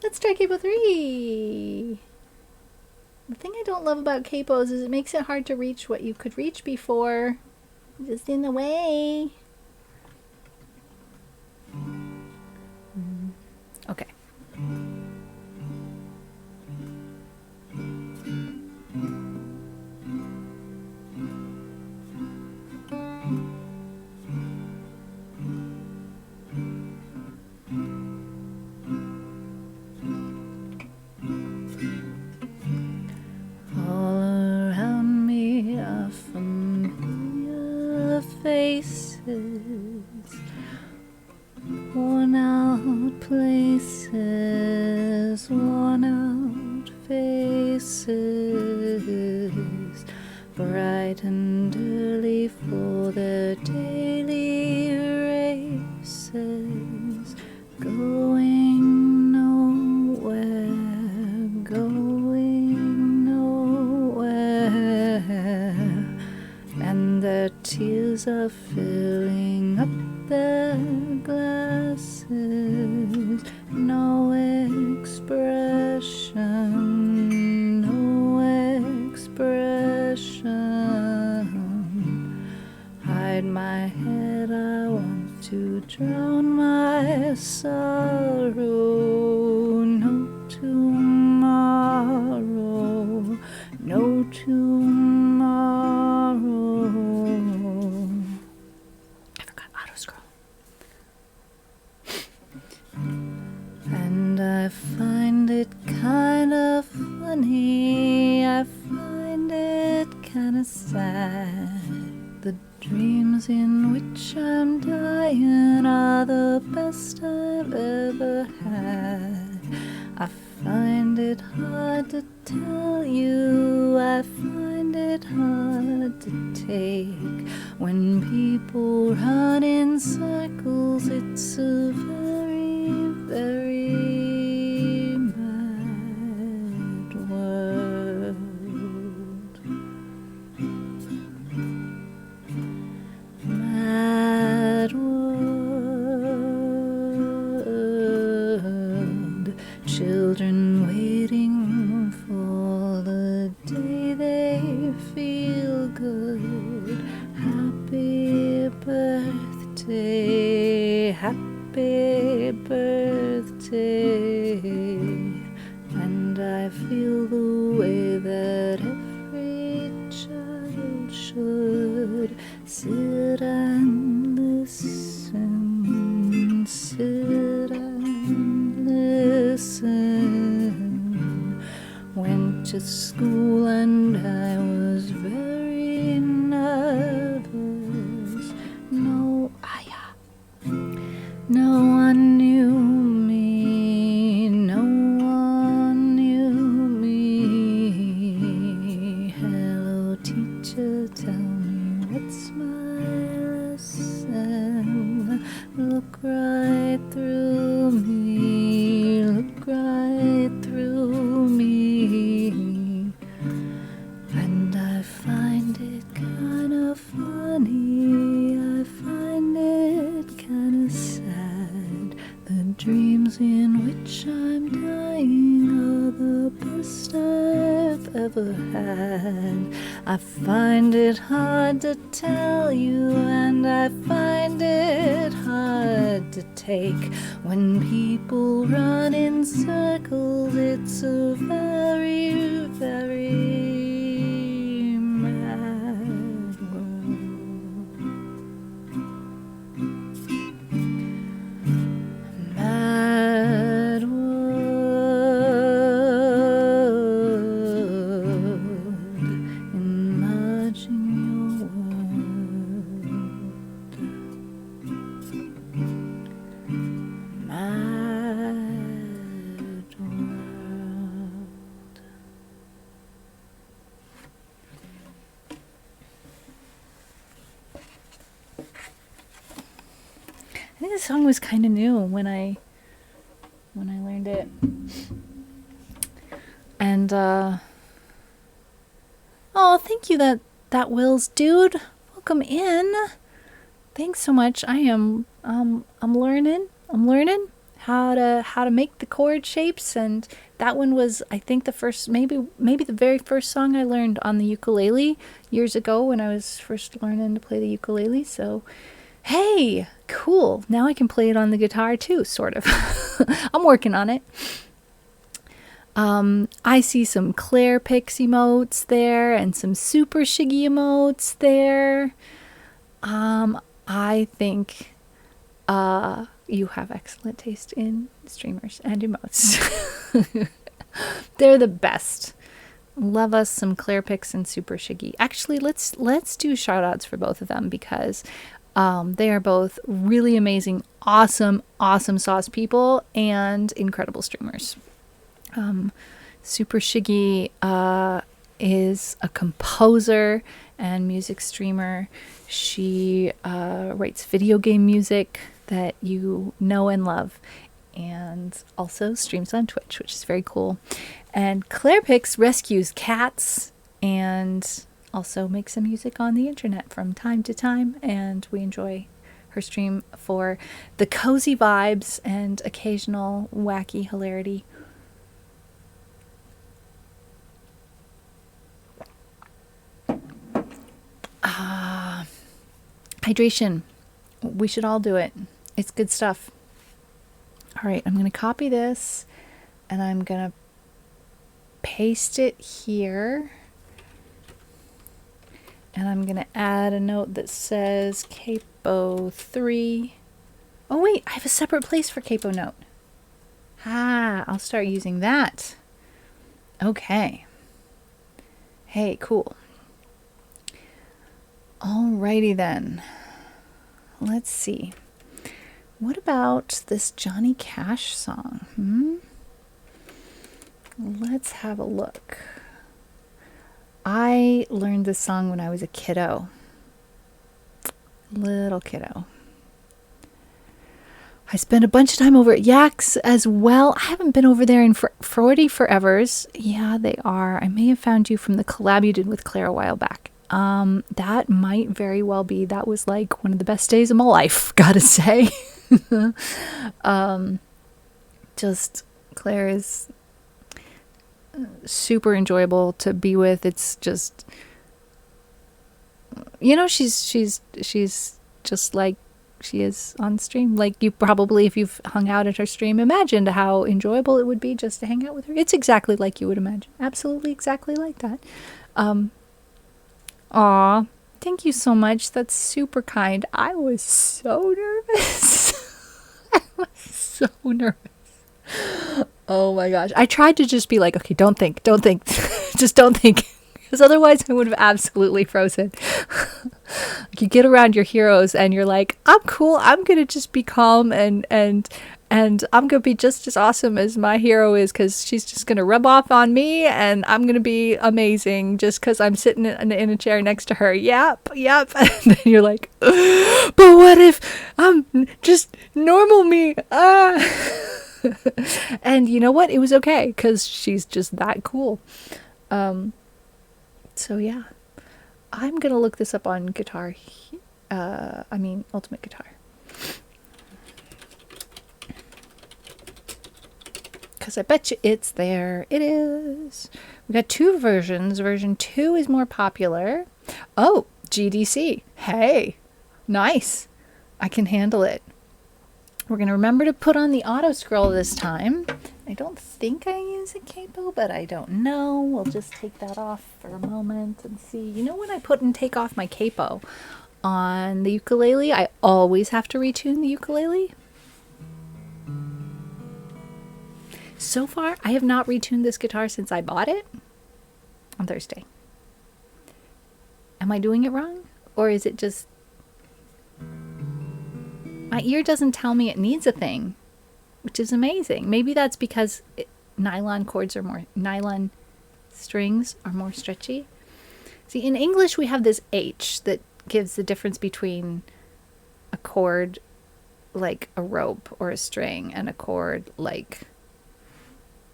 Let's try capo 3. The thing I don't love about capos is it makes it hard to reach what you could reach before. Just in the way. Okay. All around me are familiar faces, worn out places, worn out faces, bright and early for their daily races, going nowhere, going nowhere, and their tears are filling up their glasses. No expression, no expression. Hide my head, I want to drown my sorrow. No tomorrow, no tomorrow. I forgot auto scroll. And I find it kind of funny, I find it kind of sad. The dreams in which I'm dying are the best I've ever had. I find it hard to tell you, I find it hard to take. When people run in circles, it's a very, very mad world. Mad world. Children waiting for the day they feel good. Happy birthday, happy birthday. And I feel the way that every child should. Sit and listen, sit and listen. Went to school and I was very nervous. No one knew me, no one knew me. Hello teacher, tell me what's my lesson. Look right through me, look right through me. And I find it kind of funny, I find it kind of sad. The dreams in which I'm dying are the best I've ever had. I find it hard to tell you, and I find it hard to take. When people run in circles, it's a very, very mad world. Mad world. In my think this song was kind of new when I learned it. And oh, thank you that Wills dude. Welcome in. Thanks so much. I'm learning how to make the chord shapes, and that one was, I think, the first, maybe the very first song I learned on the ukulele years ago when I was first learning to play the ukulele. So hey, cool. Now I can play it on the guitar too, sort of. I'm working on it. I see some Claire Pix emotes there and some Super Shiggy emotes there. I think you have excellent taste in streamers and emotes. They're the best. Love us some Claire Pix and Super Shiggy. Actually, let's do shout outs for both of them because they are both really amazing, awesome sauce people and incredible streamers. Super Shiggy is a composer and music streamer. She writes video game music that you know and love, and also streams on Twitch, which is very cool. And Claire Pix rescues cats and also makes some music on the internet from time to time, and we enjoy her stream for the cozy vibes and occasional wacky hilarity. Hydration. We should all do it. It's good stuff. All right, I'm going to copy this and I'm going to paste it here. And I'm going to add a note that says Capo 3. Oh, wait, I have a separate place for Capo note. I'll start using that. Okay. Hey, cool. Alrighty then. Let's see. What about this Johnny Cash song? Let's have a look. I learned this song when I was a kiddo. Little kiddo. I spent a bunch of time over at Yaks as well. I haven't been over there in 40 forevers. Yeah, they are. I may have found you from the collab you did with Claire a while back. That might very well be. That was like one of the best days of my life, gotta say. Just Claire is super enjoyable to be with. It's just, you know, she's just like she is on stream. Like you probably, if you've hung out at her stream, imagined how enjoyable it would be just to hang out with her. It's exactly like you would imagine. Absolutely exactly like that. Aw, thank you so much. That's super kind. I was so nervous. I was so nervous. Oh my gosh. I tried to just be like, okay, don't think. Just don't think. Because otherwise I would have absolutely frozen. You get around your heroes and you're like, I'm cool. I'm going to just be calm and I'm going to be just as awesome as my hero is because she's just going to rub off on me and I'm going to be amazing just because I'm sitting in a chair next to her. Yep. And then you're like, but what if I'm just normal me? And you know what? It was okay because she's just that cool. So yeah, I'm going to look this up on guitar. Ultimate Guitar. Because I bet you it's there. It is. We got two versions. Version 2 is more popular. Oh, GDC. Hey, nice. I can handle it. We're going to remember to put on the auto scroll this time. I don't think I use a capo, but I don't know. We'll just take that off for a moment and see. You know, when I put and take off my capo on the ukulele, I always have to retune the ukulele. So far, I have not retuned this guitar since I bought it on Thursday. Am I doing it wrong? Or is it just... My ear doesn't tell me it needs a thing, which is amazing. Maybe that's because nylon strings are more stretchy. See, in English, we have this H that gives the difference between a chord like a rope or a string, and a chord like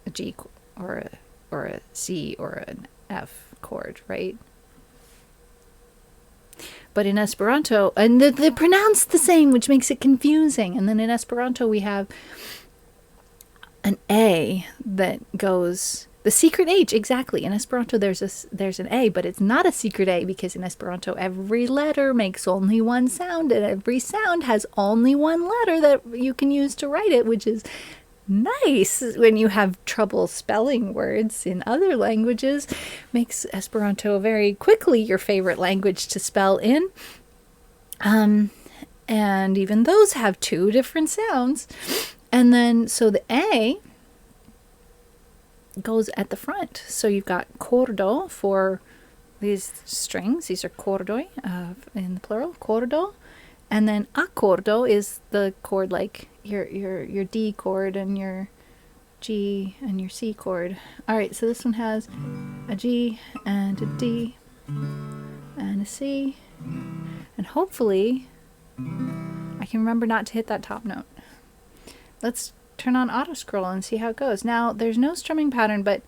a G or a C or an F chord, right? But in Esperanto, and they're pronounced the same, which makes it confusing. And then in Esperanto, we have an A that goes the secret H, exactly. In Esperanto, there's an A, but it's not a secret A, because in Esperanto, every letter makes only one sound, and every sound has only one letter that you can use to write it, which is nice when you have trouble spelling words in other languages. Makes Esperanto very quickly your favorite language to spell in. And even those have two different sounds. And then, so the A goes at the front. So you've got cordo for these strings. These are cordoi in the plural, cordo. And then accordo is the chord, like your D chord and your G and your C chord. All right, so this one has a G and a D and a C. And hopefully I can remember not to hit that top note. Let's turn on auto scroll and see how it goes. Now, there's no strumming pattern, but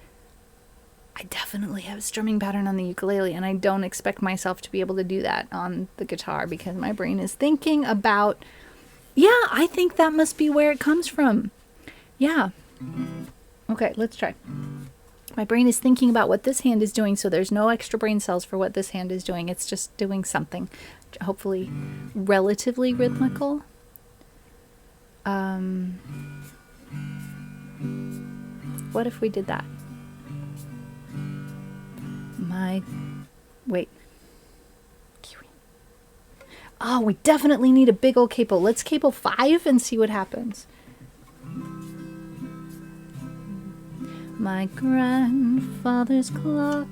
I definitely have a strumming pattern on the ukulele, and I don't expect myself to be able to do that on the guitar because my brain is thinking about, yeah, I think that must be where it comes from. Yeah. Okay, let's try. My brain is thinking about what this hand is doing, so there's no extra brain cells for what this hand is doing. It's just doing something, hopefully relatively rhythmical. What if we did that? Wait. Oh, we definitely need a big old capo. Let's capo 5 and see what happens. My grandfather's clock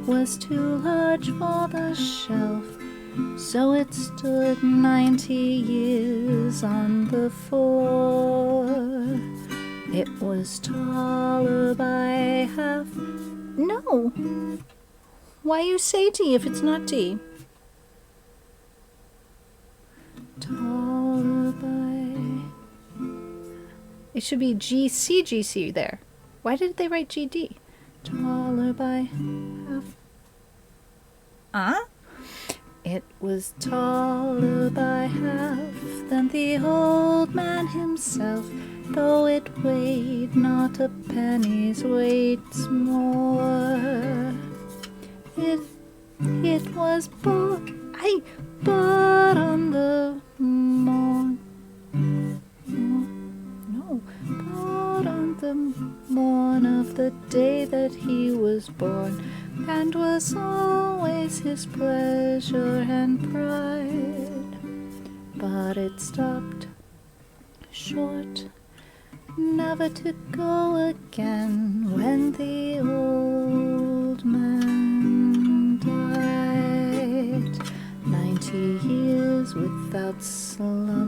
was too large for the shelf, so it stood 90 years on the floor. It was taller by half. No! Why you say D if it's not D? Taller by... It should be GC, GC there. Why did they write GD? Taller by half. It was taller by half than the old man himself, though it weighed not a penny's weight more. It was bought on the morn. No, bought on the morn of the day that he was born, and was always his pleasure and pride. But it stopped short, never to go again, when the old man died. 90 years without slumbering.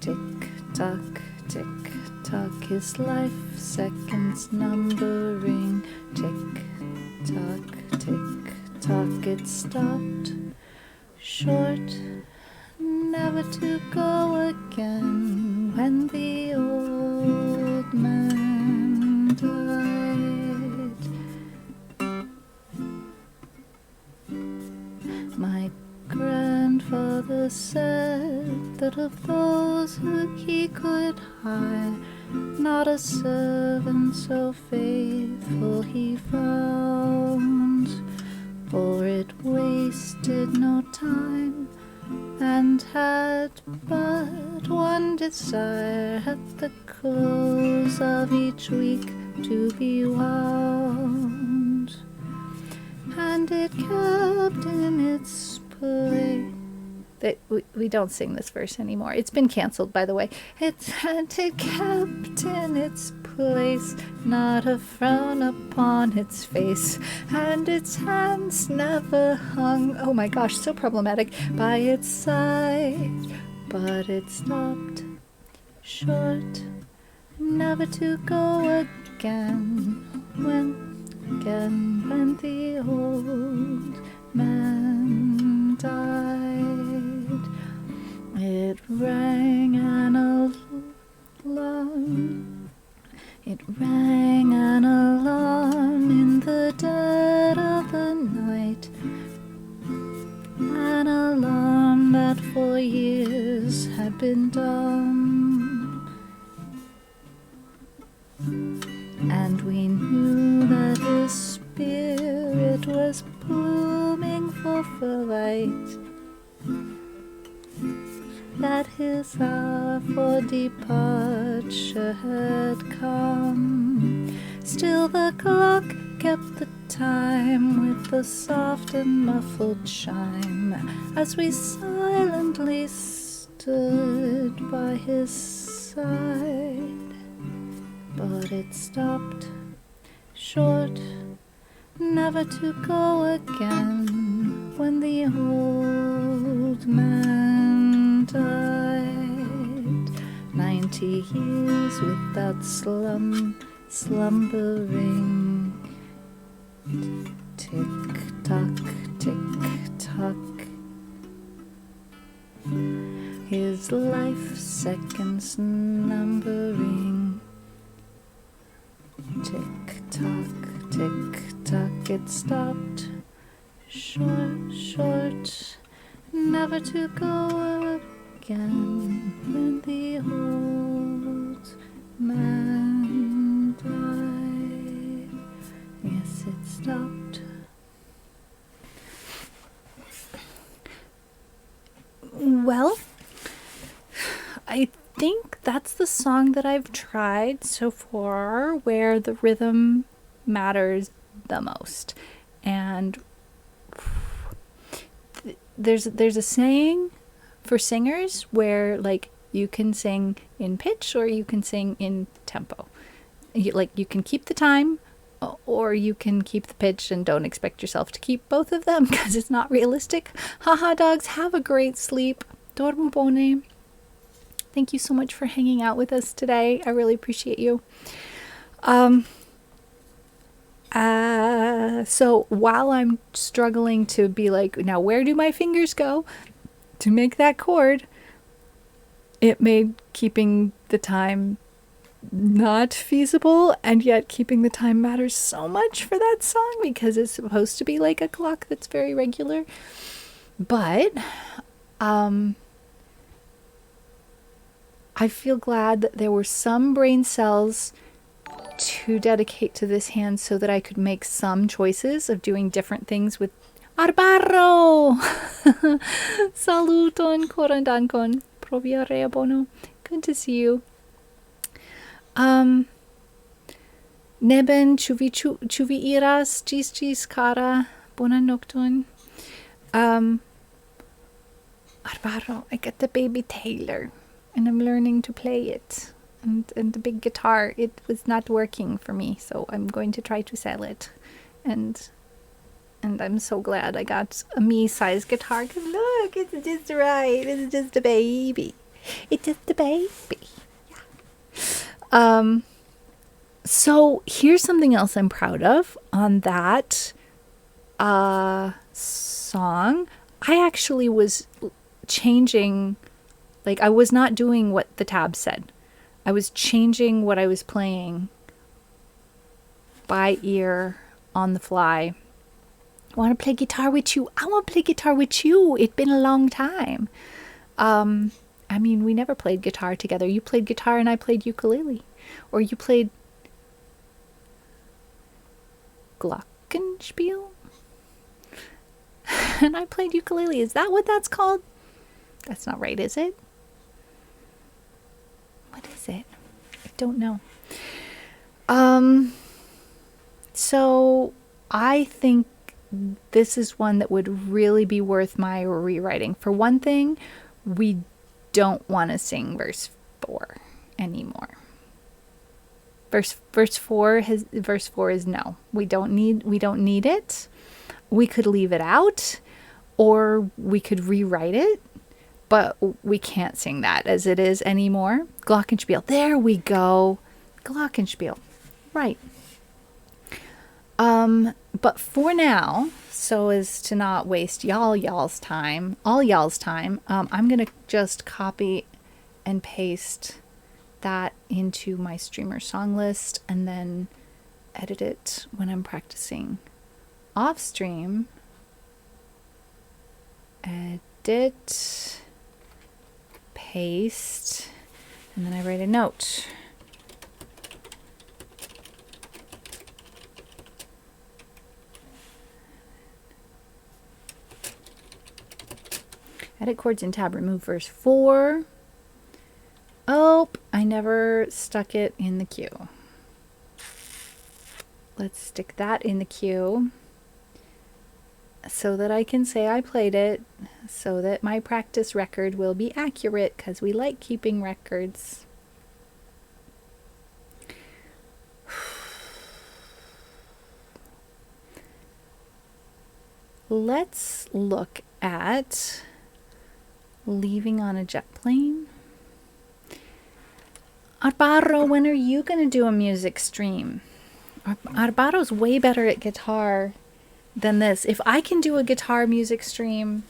Tick-tock, tick-tock, his life seconds numbering. Tick-tock, tick-tock, it stopped short, never to go again, when the old man died. My grandfather said that of those who he could hire, not a servant so faithful he found, for it wasted no time, and had but one desire, at the close of each week to be wound, and it kept in its place. We don't sing this verse anymore. It's been canceled, by the way. It kept in its place, not a frown upon its face, and its hands never hung, oh my gosh, so problematic, by its side. But it stopped short, never to go again, when the old man died. that for years had been dumb, and we knew that his spirit was blooming for light, that his hour for departure had come. Still the clock kept the time with a soft and muffled chime, as we silently stood by his side. But it stopped short, never to go again, when the old man died. 90 years without slumbering. Tick-tock, tick-tock. His life seconds numbering. Tick-tock, tick-tock, it stopped. Short, never to go again, when the old man died. Yes, it stopped. Well, I think that's the song that I've tried so far where the rhythm matters the most. And there's a saying for singers where, like, you can sing in pitch or you can sing in tempo. You can keep the time or you can keep the pitch, and don't expect yourself to keep both of them because it's not realistic. Haha, dogs, have a great sleep. Dormu bone. Thank you so much for hanging out with us today. I really appreciate you. So while I'm struggling to be like, now where do my fingers go to make that chord, it made keeping the time not feasible, and yet keeping the time matters so much for that song because it's supposed to be like a clock that's very regular. But I feel glad that there were some brain cells to dedicate to this hand so that I could make some choices of doing different things with Arbaro. Saluton korandankon. Proviare bono. Good to see you. Neben chuvi iras gis kara bona nocton. Arbaro, I got the baby Taylor and I'm learning to play it. And the big guitar, it was not working for me, so I'm going to try to sell it. And I'm so glad I got a me-sized guitar, because look, it's just right. It's just a baby. It's just a baby. Yeah. So here's something else I'm proud of on that song. I actually was changing, like, I was not doing what the tab said. I was changing what I was playing by ear on the fly. I want to play guitar with you. I want to play guitar with you. It's been a long time. I mean, we never played guitar together. You played guitar and I played ukulele. Or you played glockenspiel and I played ukulele. Is that what that's called? That's not right, is it? What is it? I don't know. So I think this is one that would really be worth my rewriting. For one thing, we don't want to sing verse 4 anymore. Verse 4 is no. We don't need it. We could leave it out or we could rewrite it, but we can't sing that as it is anymore. Glockenspiel. There we go. Glockenspiel. Right. But for now, so as to not waste y'all's time, I'm going to just copy and paste that into my streamer song list and then edit it when I'm practicing off stream. Edit. paste, and then I write a note. Edit chords in tab, remove verse 4. Oh, I never stuck it in the queue. Let's stick that in the queue so that I can say I played it, so that my practice record will be accurate, because we like keeping records. Let's look at Leaving on a Jet Plane. Arbaro, when are you going to do a music stream? Arbaro's way better at guitar than this. If I can do a guitar music stream,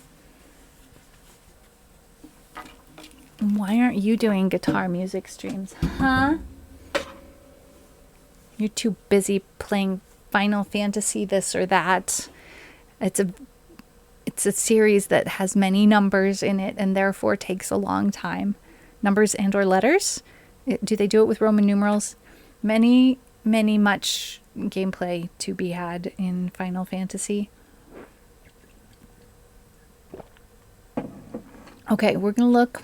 why aren't you doing guitar music streams? Huh? You're too busy playing Final Fantasy this or that. It's a series that has many numbers in it and therefore takes a long time. Numbers and or letters? Do they do it with Roman numerals? Much gameplay to be had in Final Fantasy. Okay, we're going to look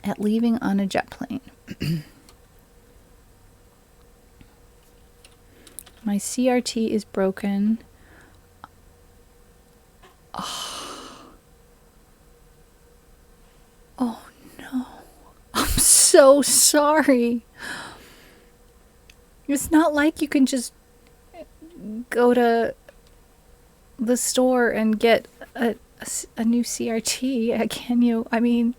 at Leaving on a Jet Plane. My CRT is broken. Oh no. I'm so sorry. It's not like you can just go to the store and get a new CRT, can you? I mean,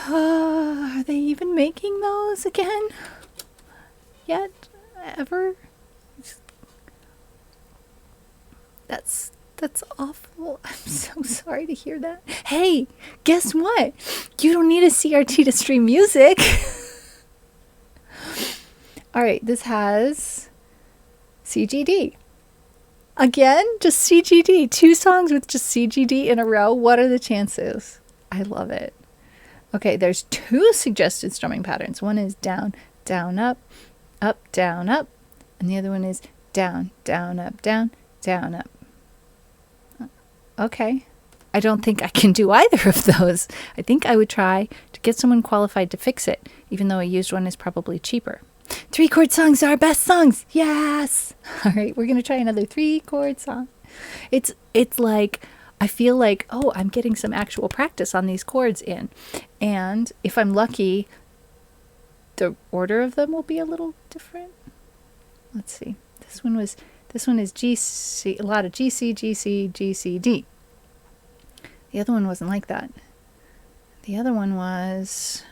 are they even making those again? Yet? Ever? That's awful. I'm so sorry to hear that. Hey, guess what? You don't need a CRT to stream music. All right, this has CGD. Again, just CGD. 2 songs with just CGD in a row. What are the chances? I love it. Okay, there's 2 suggested strumming patterns. One is down, down, up, down, up. And the other one is down, down, up, down, down, up. Okay. I don't think I can do either of those. I think I would try to get someone qualified to fix it, even though a used one is probably cheaper. 3-chord songs are our best songs. Yes. All right, we're going to try another 3-chord song. It's like, I feel like, oh, I'm getting some actual practice on these chords in. And if I'm lucky, the order of them will be a little different. Let's see. This one is G, C, a lot of G, C, G, C, G, C, D. The other one wasn't like that. The other one was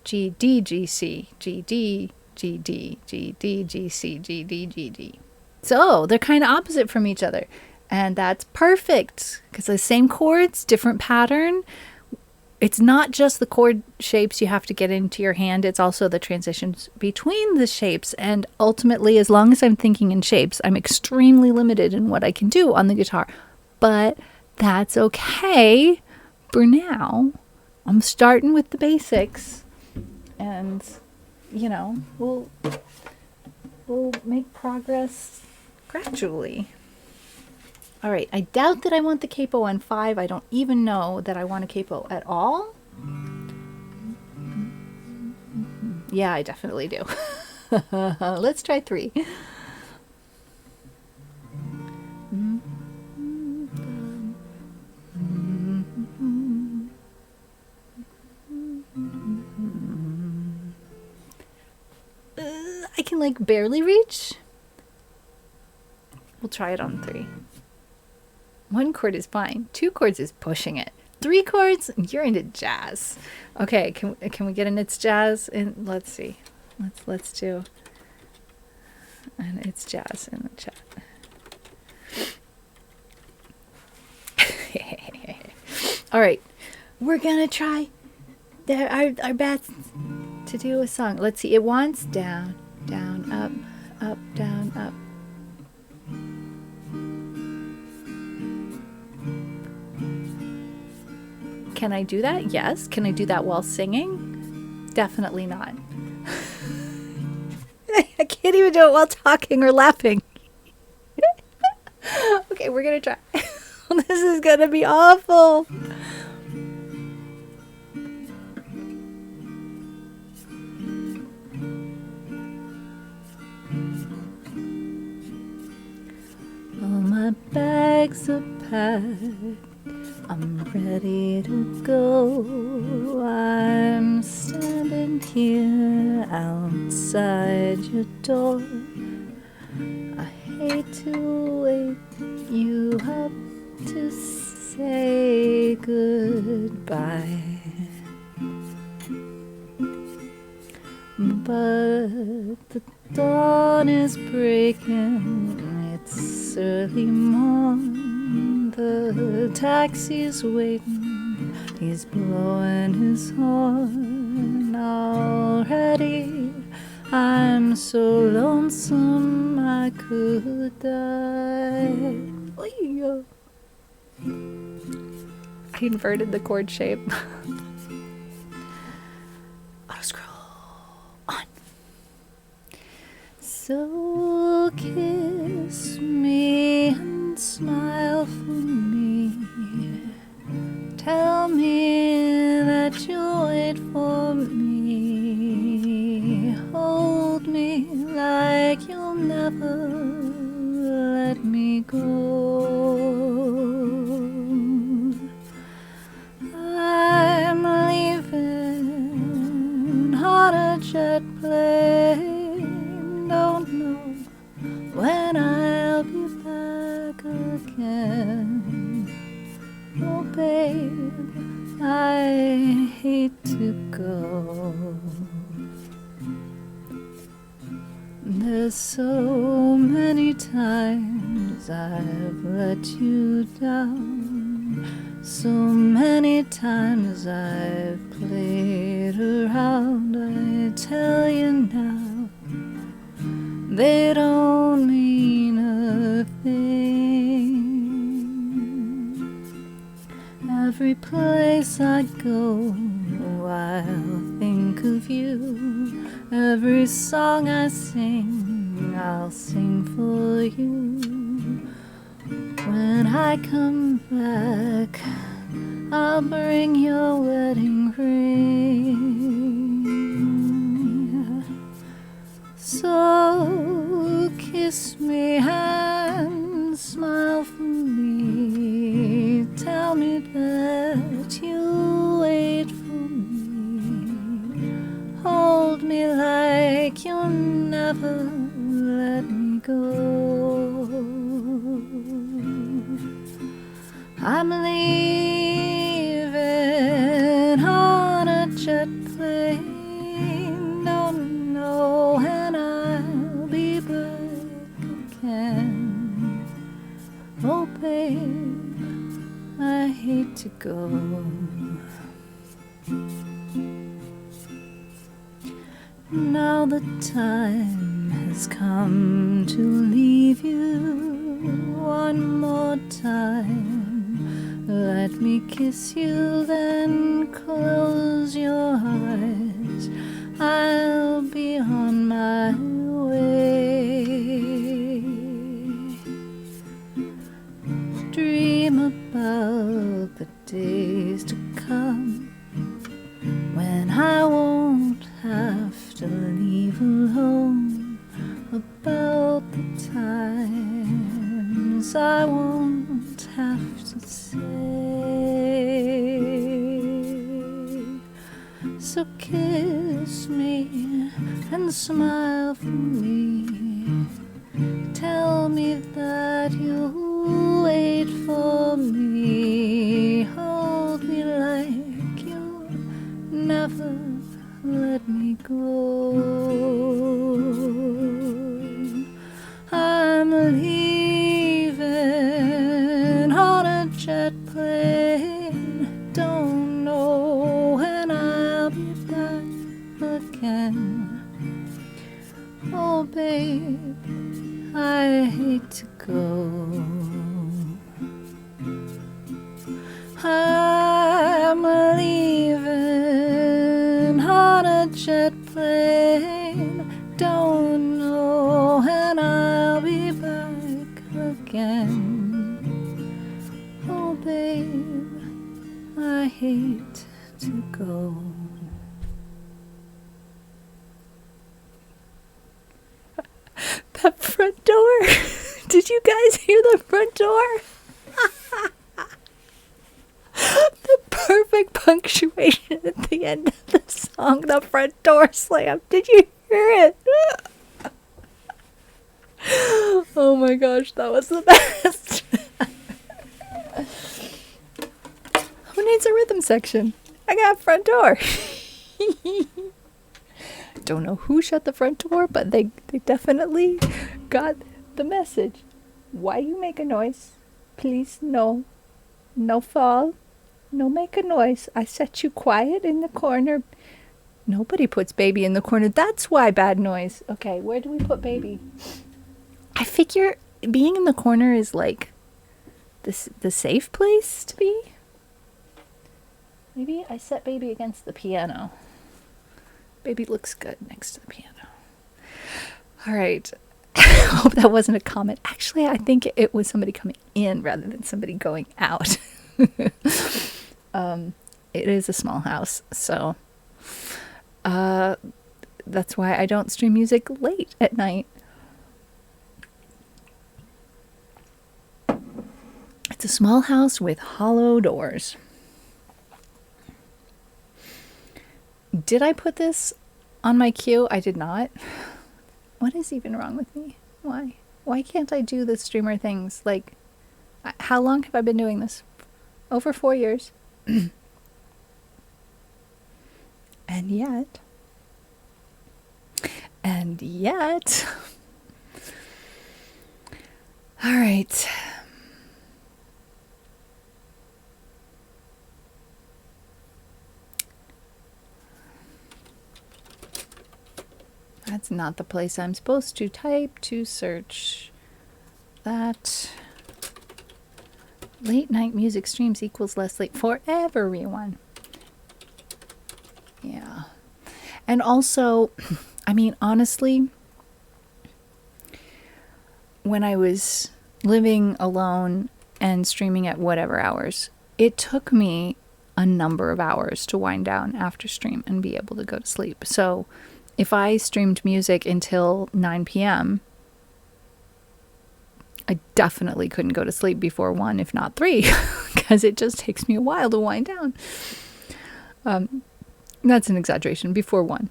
G, D, G, C, G, D, G, D, G, D, G, C, G, D, G, D. So they're kind of opposite from each other. And that's perfect because the same chords, different pattern. It's not just the chord shapes you have to get into your hand. It's also the transitions between the shapes. And ultimately, as long as I'm thinking in shapes, I'm extremely limited in what I can do on the guitar. But that's okay for now. I'm starting with the basics. And, you know, we'll make progress gradually. All right, I doubt that I want the capo on 5. I don't even know that I want a capo at all. Yeah, I definitely do. Let's try 3. I can like barely reach. We'll try it on 3. 1 chord is fine. 2 chords is pushing it. 3 chords, you're into jazz. Okay, can we get an It's Jazz? And let's see. Let's do an It's Jazz in the chat. All right, we're gonna try our best to do a song. Let's see. It wants down, down, up, down, up. Can I do that? Yes. Can I do that while singing? Definitely not. I can't even do it while talking or laughing. Okay, we're gonna try. This is gonna be awful. All my bags are packed, I'm ready to go. I'm standing here outside your door. I hate to wake you up to say goodbye, but the dawn is breaking. It's early morn, the taxi's waiting, he's blowing his horn already. I'm so lonesome I could die. I inverted the chord shape. Auto scroll on. So kiss me and smile for me. Tell me that you'll wait for me. Hold me like you'll never let me go. I'm leaving on a jet plane. Don't know when I'll be back again. Oh babe, I hate to go. There's so many times I've let you down. So many times I've played around. I tell you now, they don't mean a thing. Every place I go, I'll think of you. Every song I sing, I'll sing for you. When I come back, I'll bring your wedding ring. So kiss me and smile for me. Tell me that you wait for me. Hold me like you'll never let me go. I'm leaving on a jet plane. Don't know when I'll be back again. Oh babe, I hate to go. Now the time has come to leave you one more time. Let me kiss you, then close your eyes. I'll be on my way. Dream about the days to come when I won't have to leave alone. About the times I won't have to say. So kiss me and smile for me. Tell me that you'll wait for me. Hold me like you'll never let me go. I'm leaving on a jet plane. Don't know when I'll be back again. Oh babe, I hate to go. I'm again. Oh, babe, I hate to go. That front door. Did you guys hear the front door? The perfect punctuation at the end of the song. The front door slam. Did you hear it? Oh my gosh, that was the best. Who needs a rhythm section? I got front door. Don't know who shut the front door, but they definitely got the message. Why you make a noise? Please, no. No fall. No make a noise. I set you quiet in the corner. Nobody puts baby in the corner. That's why bad noise. Okay, where do we put baby? I figure being in the corner is like the safe place to be. Maybe I set baby against the piano. Baby looks good next to the piano. All right. I hope that wasn't a comment. Actually, I think it was somebody coming in rather than somebody going out. It is a small house, so that's why I don't stream music late at night. It's a small house with hollow doors. Did I put this on my queue? I did not. What is even wrong with me? Why? Why can't I do the streamer things? Like, how long have I been doing this? Over 4 years. And yet. All right. That's not the place I'm supposed to type to search that. Late night music streams equals less late for everyone. Yeah. And also, I mean, honestly, when I was living alone and streaming at whatever hours, it took me a number of hours to wind down after stream and be able to go to sleep. So if I streamed music until 9 p.m., I definitely couldn't go to sleep before 1, if not 3, because it just takes me a while to wind down. That's an exaggeration, before 1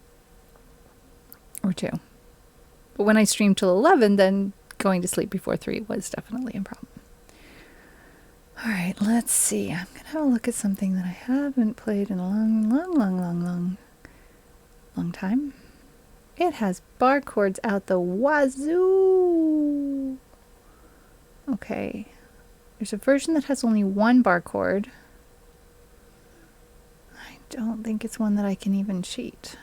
or 2. But when I streamed till 11, then going to sleep before 3 was definitely a problem. All right, let's see. I'm going to have a look at something that I haven't played in a long time. It has bar chords out the wazoo. Okay. There's a version that has only 1 bar chord. I don't think it's one that I can even cheat.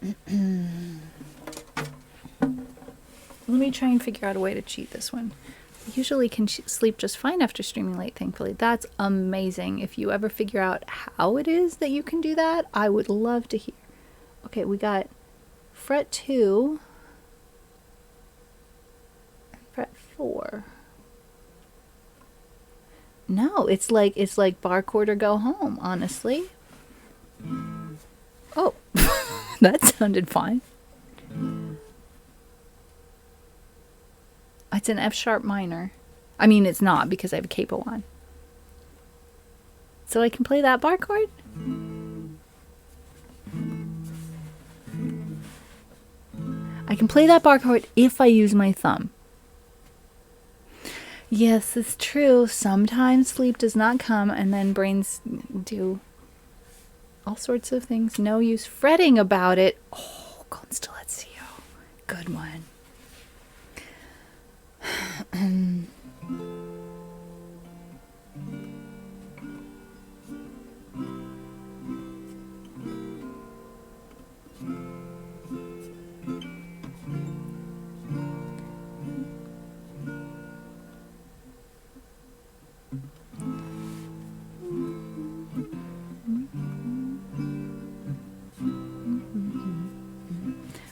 Let me try and figure out a way to cheat this one. I usually can sleep just fine after streaming late, thankfully. That's amazing. If you ever figure out how it is that you can do that, I would love to hear. Okay, we got fret 2 and fret 4. No, it's like bar chord or go home, honestly. Oh, that sounded fine. It's an F sharp minor. I mean, it's not because I have a capo on. So I can play that bar chord? I can play that bar chord if I use my thumb. Yes, it's true. Sometimes sleep does not come and then brains do all sorts of things. No use fretting about it. Oh, Golden Stiletto. Good one.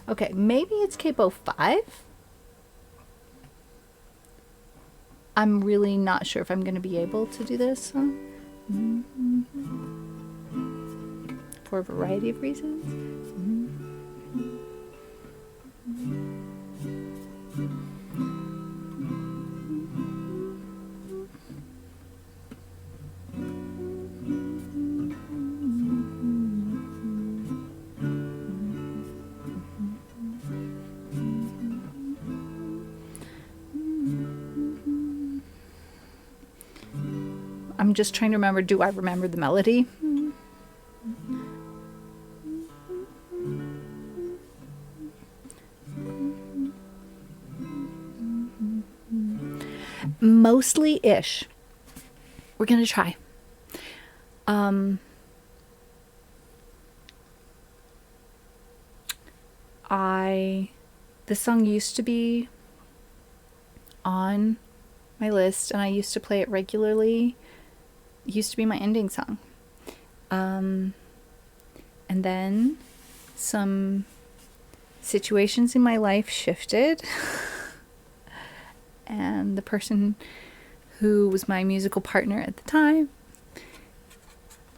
Okay, maybe it's capo 5? I'm really not sure if I'm going to be able to do this song for a variety of reasons. I'm just trying to remember, do I remember the melody? Mostly ish. We're gonna try. This song used to be on my list and I used to play it regularly. It used to be my ending song. And then some situations in my life shifted and the person who was my musical partner at the time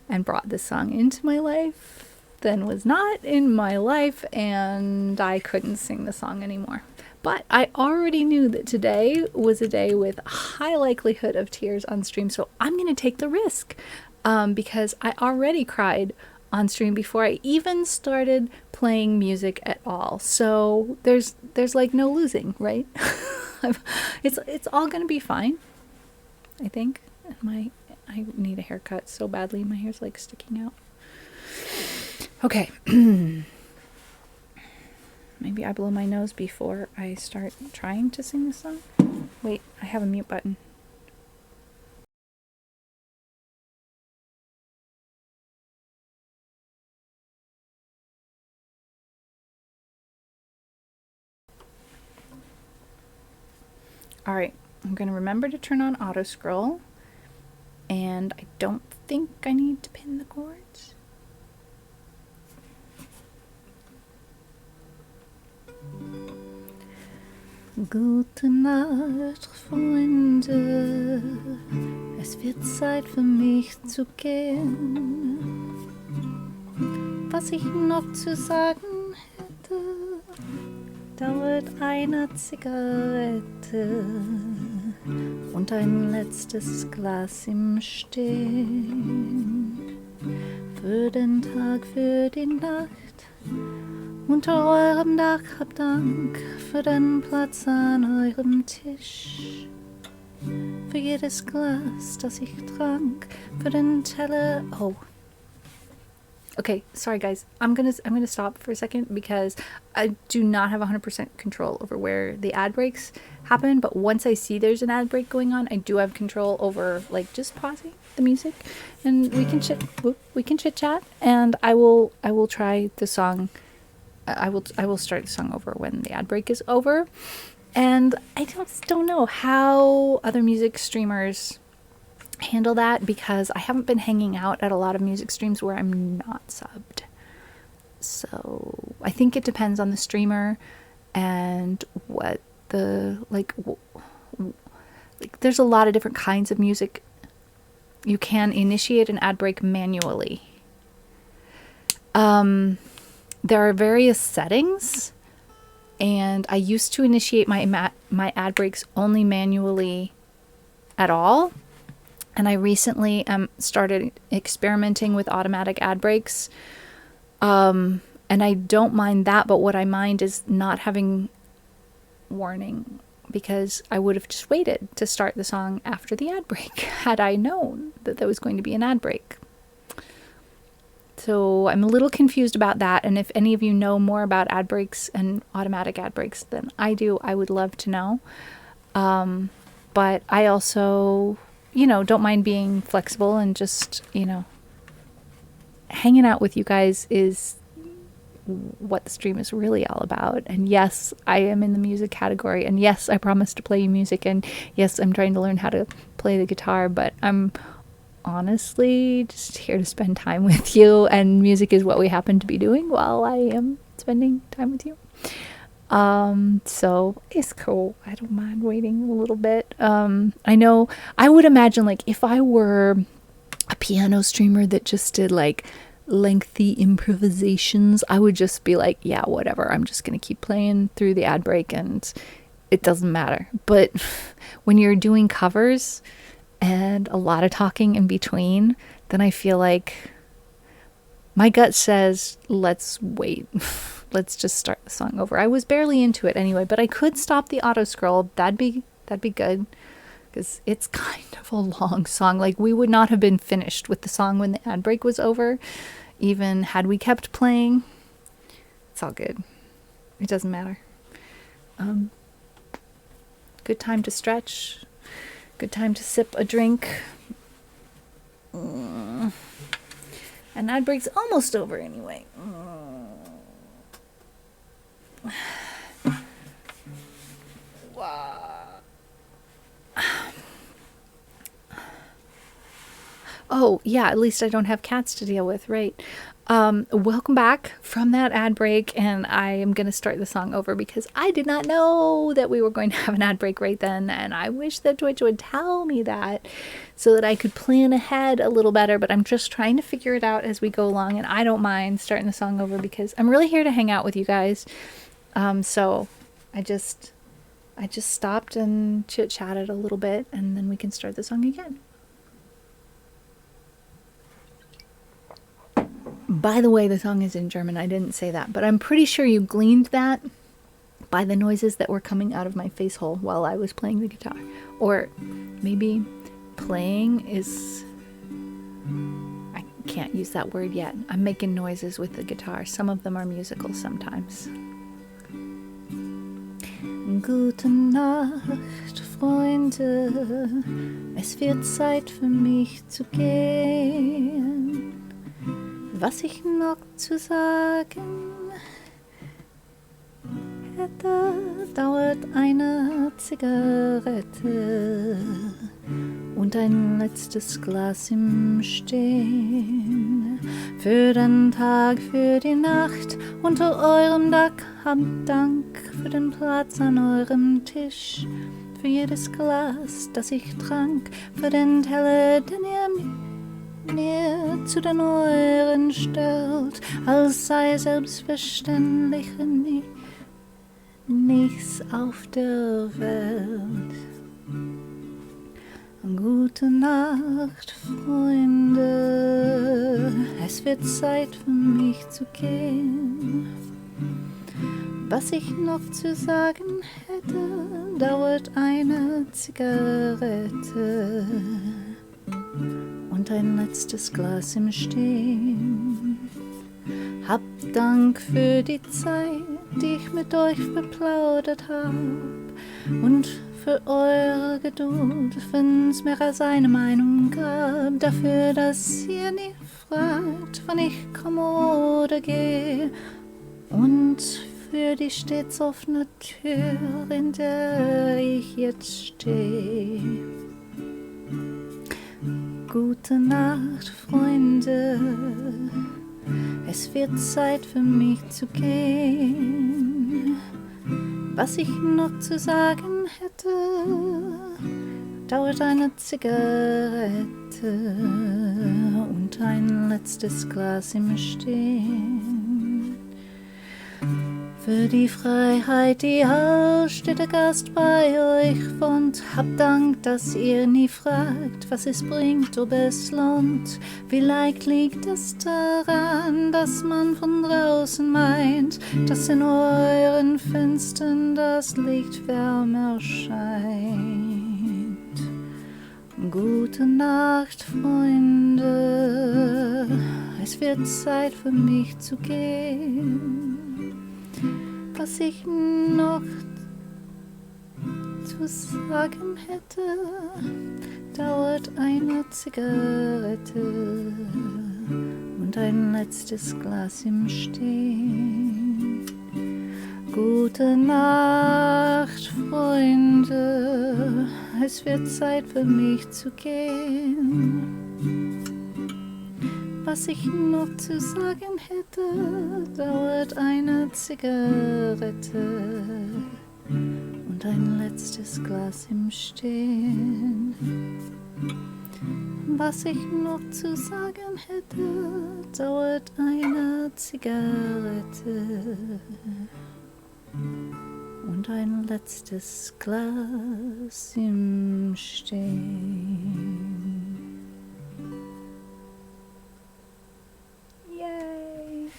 and brought this song into my life then was not in my life, and I couldn't sing the song anymore. But I already knew that today was a day with a high likelihood of tears on stream, so I'm going to take the risk because I already cried on stream before I even started playing music at all. So there's like no losing, right? It's all going to be fine, I think. I need a haircut so badly. My hair's like sticking out. Okay. Maybe I blow my nose before I start trying to sing this song. Wait, I have a mute button. Alright, I'm going to remember to turn on auto scroll. And I don't think I need to pin the chords. Gute Nacht, Freunde. Es wird Zeit für mich zu gehen. Was ich noch zu sagen hätte, dauert eine Zigarette und ein letztes Glas im Stehen. Für den Tag, für die Nacht. Unter eurem Dach habt Dank für den Platz an eurem Tisch. Für jedes Glas, das ich trank, für den Teller. Oh. Okay, sorry guys. I'm gonna stop for a second because I do not have 100% control over where the ad breaks happen. But once I see there's an ad break going on, I do have control over like just pausing the music, and we can chit chat, and I will try the song. I will start the song over when the ad break is over. And I don't know how other music streamers handle that because I haven't been hanging out at a lot of music streams where I'm not subbed. So I think it depends on the streamer and what the like there's a lot of different kinds of music. You can initiate an ad break manually. There are various settings, and I used to initiate my ad breaks only manually at all, and I recently started experimenting with automatic ad breaks, and I don't mind that, but what I mind is not having warning, because I would have just waited to start the song after the ad break had I known that there was going to be an ad break. So I'm a little confused about that, and if any of you know more about ad breaks and automatic ad breaks than I do, I would love to know. But I also, don't mind being flexible and just, hanging out with you guys is what the stream is really all about. And yes, I am in the music category, and yes, I promise to play you music, and yes, I'm trying to learn how to play the guitar, but I'm honestly just here to spend time with you, and music is what we happen to be doing while I am spending time with you. So it's cool. I don't mind waiting a little bit. I know, I would imagine, like, if I were a piano streamer that just did like lengthy improvisations, I would just be like, yeah, whatever. I'm just going to keep playing through the ad break and it doesn't matter. But when you're doing covers and a lot of talking in between, then I feel like my gut says, let's wait. Let's just start the song over. I was barely into it anyway, but I could stop the auto scroll. That'd be good, because it's kind of a long song. Like, we would not have been finished with the song when the ad break was over, even had we kept playing. It's all good. It doesn't matter. Good time to stretch. Good time to sip a drink. And ad break's almost over anyway. Oh, yeah, at least I don't have cats to deal with, right? Welcome back from that ad break, and I am going to start the song over because I did not know that we were going to have an ad break right then, and I wish that Twitch would tell me that so that I could plan ahead a little better, but I'm just trying to figure it out as we go along, and I don't mind starting the song over because I'm really here to hang out with you guys. So I just stopped and chit-chatted a little bit, and then we can start the song again. By the way, the song is in German. I didn't say that, but I'm pretty sure you gleaned that by the noises that were coming out of my face hole while I was playing the guitar. Or maybe playing is... I can't use that word yet. I'm making noises with the guitar. Some of them are musical sometimes. Gute Nacht, Freunde. Es wird Zeit für mich zu gehen. Was ich noch zu sagen hätte, dauert eine Zigarette und ein letztes Glas im Stehen. Für den Tag, für die Nacht unter eurem Dach, habt Dank für den Platz an eurem Tisch, für jedes Glas, das ich trank, für den Teller, den ihr mir zu den Ohren stellt, als sei selbstverständlich nichts auf der Welt. Gute Nacht, Freunde, es wird Zeit für mich zu gehen. Was ich noch zu sagen hätte, dauert eine Zigarette und ein letztes Glas im Stehen. Habt Dank für die Zeit, die ich mit euch verplaudert hab, und für eure Geduld, wenn's mir als eine Meinung gab, dafür, dass ihr nie fragt, wann ich komme oder gehe, und für die stets offene Tür, in der ich jetzt stehe. Gute Nacht, Freunde, es wird Zeit für mich zu gehen. Was ich noch zu sagen hätte, dauert eine Zigarette und ein letztes Glas im Stehen. Für die Freiheit, die Hallstätter Gast bei euch wohnt, habt Dank, dass ihr nie fragt, was es bringt, ob es lohnt. Vielleicht liegt es daran, dass man von draußen meint, dass in euren Fenstern das Licht wärmer scheint. Gute Nacht, Freunde, es wird Zeit für mich zu gehen. Was ich noch zu sagen hätte, dauert eine Zigarette und ein letztes Glas im Stehen. Gute Nacht, Freunde, es wird Zeit für mich zu gehen. Was ich noch zu sagen hätte, dauert eine Zigarette und ein letztes Glas im Stehen. Was ich noch zu sagen hätte, dauert eine Zigarette und ein letztes Glas im Stehen. Yay!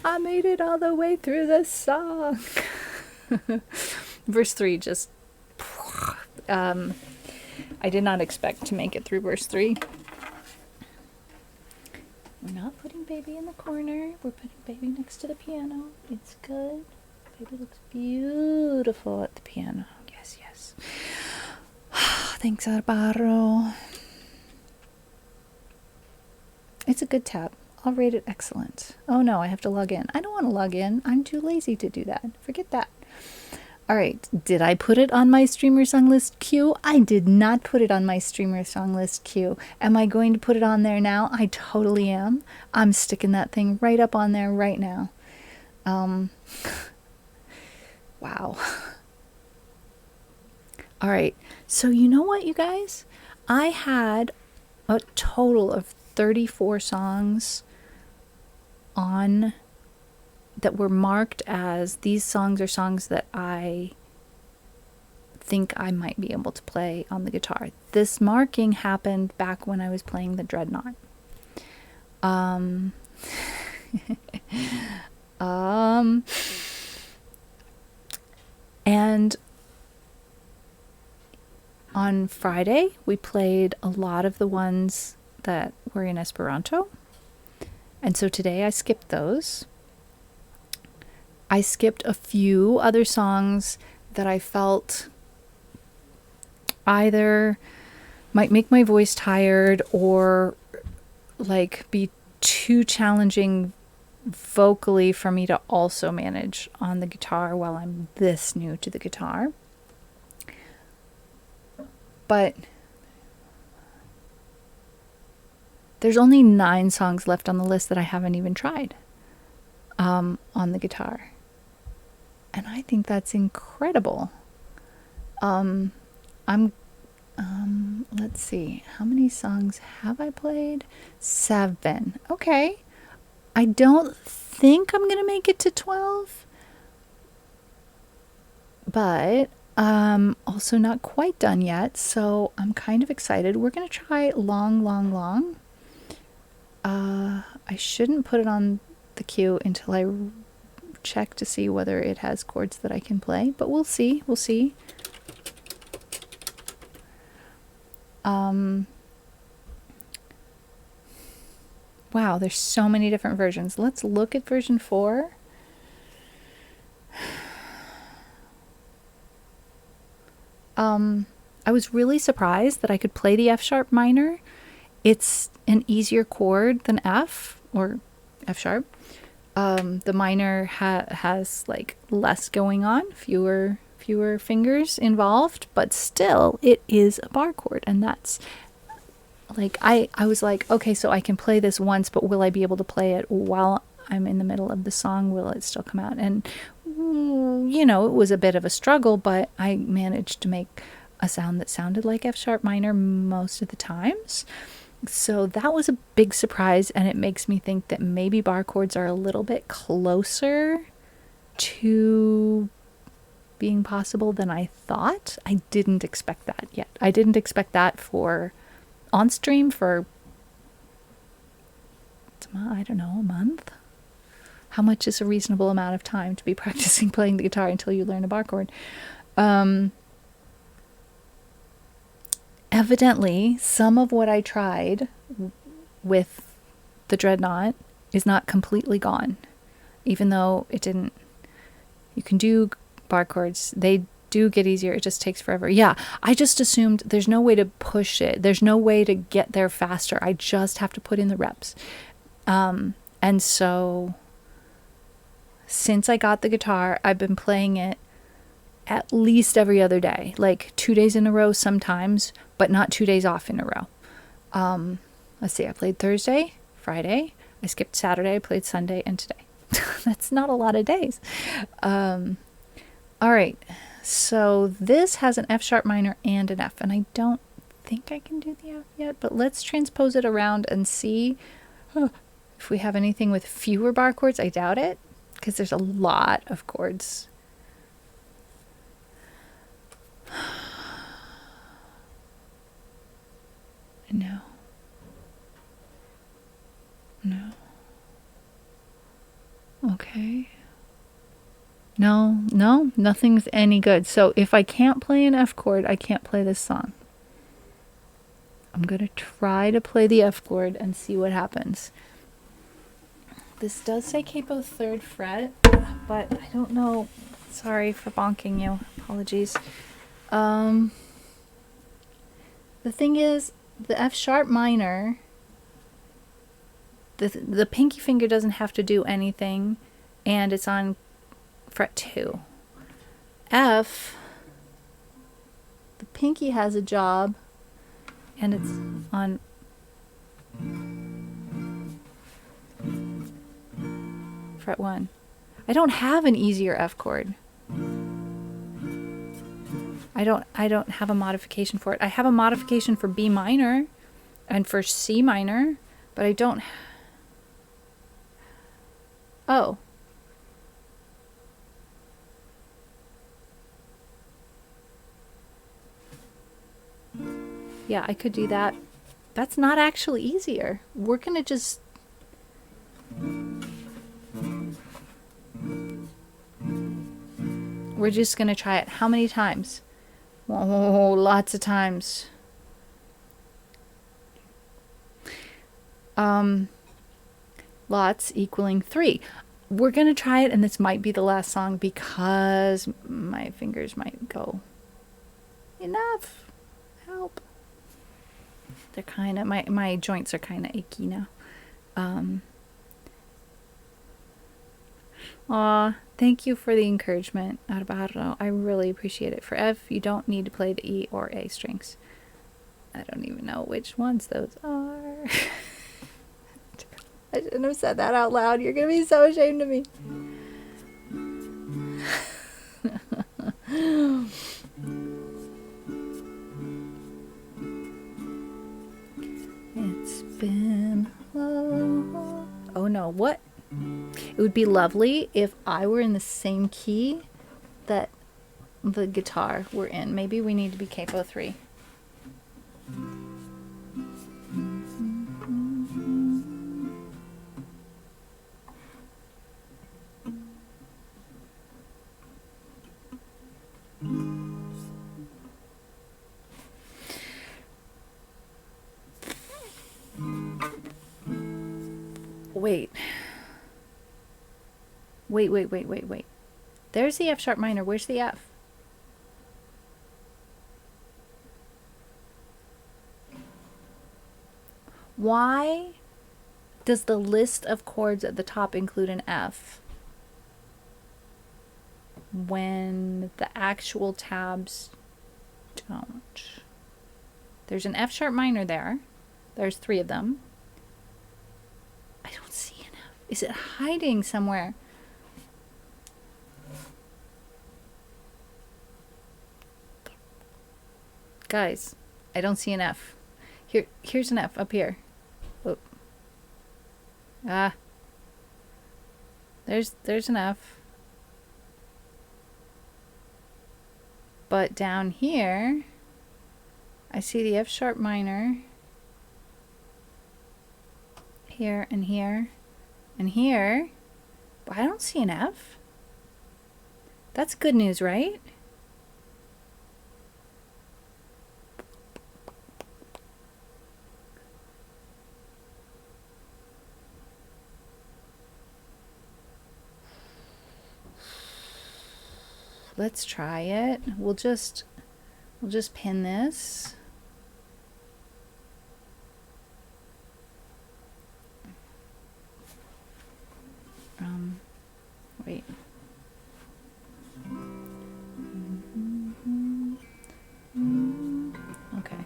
I made it all the way through this song. Verse 3 just... I did not expect to make it through verse 3. We're not putting baby in the corner. We're putting baby next to the piano. It's good. Baby looks beautiful at the piano. Yes, yes. Thanks, Arbaro. It's a good tap. I'll rate it excellent. Oh no, I have to log in. I don't want to log in. I'm too lazy to do that. Forget that. All right, did I put it on my streamer song list queue? I did not put it on my streamer song list queue. Am I going to put it on there now? I totally am. I'm sticking that thing right up on there right now. Wow. All right, so you know what, you guys? I had a total of 34 songs on that were marked as these songs are songs that I think I might be able to play on the guitar. This marking happened back when I was playing the Dreadnought. And on Friday, we played a lot of the ones that were in Esperanto. And so today I skipped those. I skipped a few other songs that I felt either might make my voice tired or like be too challenging vocally for me to also manage on the guitar while I'm this new to the guitar. But there's only 9 songs left on the list that I haven't even tried on the guitar. And I think that's incredible. Let's see. How many songs have I played? 7. Okay. I don't think I'm going to make it to 12. But also not quite done yet. So I'm kind of excited. We're going to try Long, Long, Long. I shouldn't put it on the queue until I check to see whether it has chords that I can play, but we'll see. We'll see. Wow, there's so many different versions. Let's look at version 4. I was really surprised that I could play the F sharp minor. It's an easier chord than F or F sharp. The minor has like less going on, fewer fingers involved, but still it is a bar chord, and that's like I was like, okay, so I can play this once, but will I be able to play it while I'm in the middle of the song? Will it still come out? And you know, it was a bit of a struggle, but I managed to make a sound that sounded like F sharp minor most of the times. So that was a big surprise, and it makes me think that maybe bar chords are a little bit closer to being possible than I thought. I didn't expect that yet. I didn't expect that for on stream for, I don't know, a month? How much is a reasonable amount of time to be practicing playing the guitar until you learn a bar chord? Evidently, some of what I tried with the Dreadnought is not completely gone. Even though it didn't... You can do bar chords. They do get easier. It just takes forever. Yeah, I just assumed there's no way to push it. There's no way to get there faster. I just have to put in the reps. And so, since I got the guitar, I've been playing it at least every other day, like 2 days in a row sometimes, but not 2 days off in a row. Let's see, I played Thursday, Friday. I skipped Saturday. I played Sunday and today. That's not a lot of days. All right. So this has an F sharp minor and an F, and I don't think I can do the F yet, but let's transpose it around and see if we have anything with fewer bar chords. I doubt it, because there's a lot of chords. No. No. Okay. No, nothing's any good. So if I can't play an F chord, I can't play this song. I'm going to try to play the F chord and see what happens. This does say capo 3rd fret, but I don't know. Sorry for bonking you. Apologies. The thing is, the F sharp minor, the pinky finger doesn't have to do anything, and it's on fret 2. F, the pinky has a job, and it's on fret 1. I don't have an easier F chord. I don't have a modification for it. I have a modification for B minor and for C minor, but I don't. Oh. Yeah, I could do that. That's not actually easier. We're gonna just... We're just gonna try it. How many times? Oh, lots of times. Lots equaling 3. We're gonna try it, and this might be the last song because my fingers might go. Enough. Help. They're kind of, my joints are kind of achy now. Aw, thank you for the encouragement, Arabaro. I really appreciate it. For F, you don't need to play the E or A strings. I don't even know which ones those are. I shouldn't have said that out loud. You're going to be so ashamed of me. It's been long. Oh no, what? It would be lovely if I were in the same key that the guitar were in. Maybe we need to be capo 3. Wait. There's the F sharp minor. Where's the F? Why does the list of chords at the top include an F when the actual tabs don't? There's an F sharp minor there. There's 3 of them. I don't see an F. Is it hiding somewhere? Guys, I don't see an F. Here's an F up here. Oh. Ah. There's an F. But down here, I see the F sharp minor. Here and here and here. But I don't see an F. That's good news, right? Let's try it. We'll just pin this. Wait. Okay.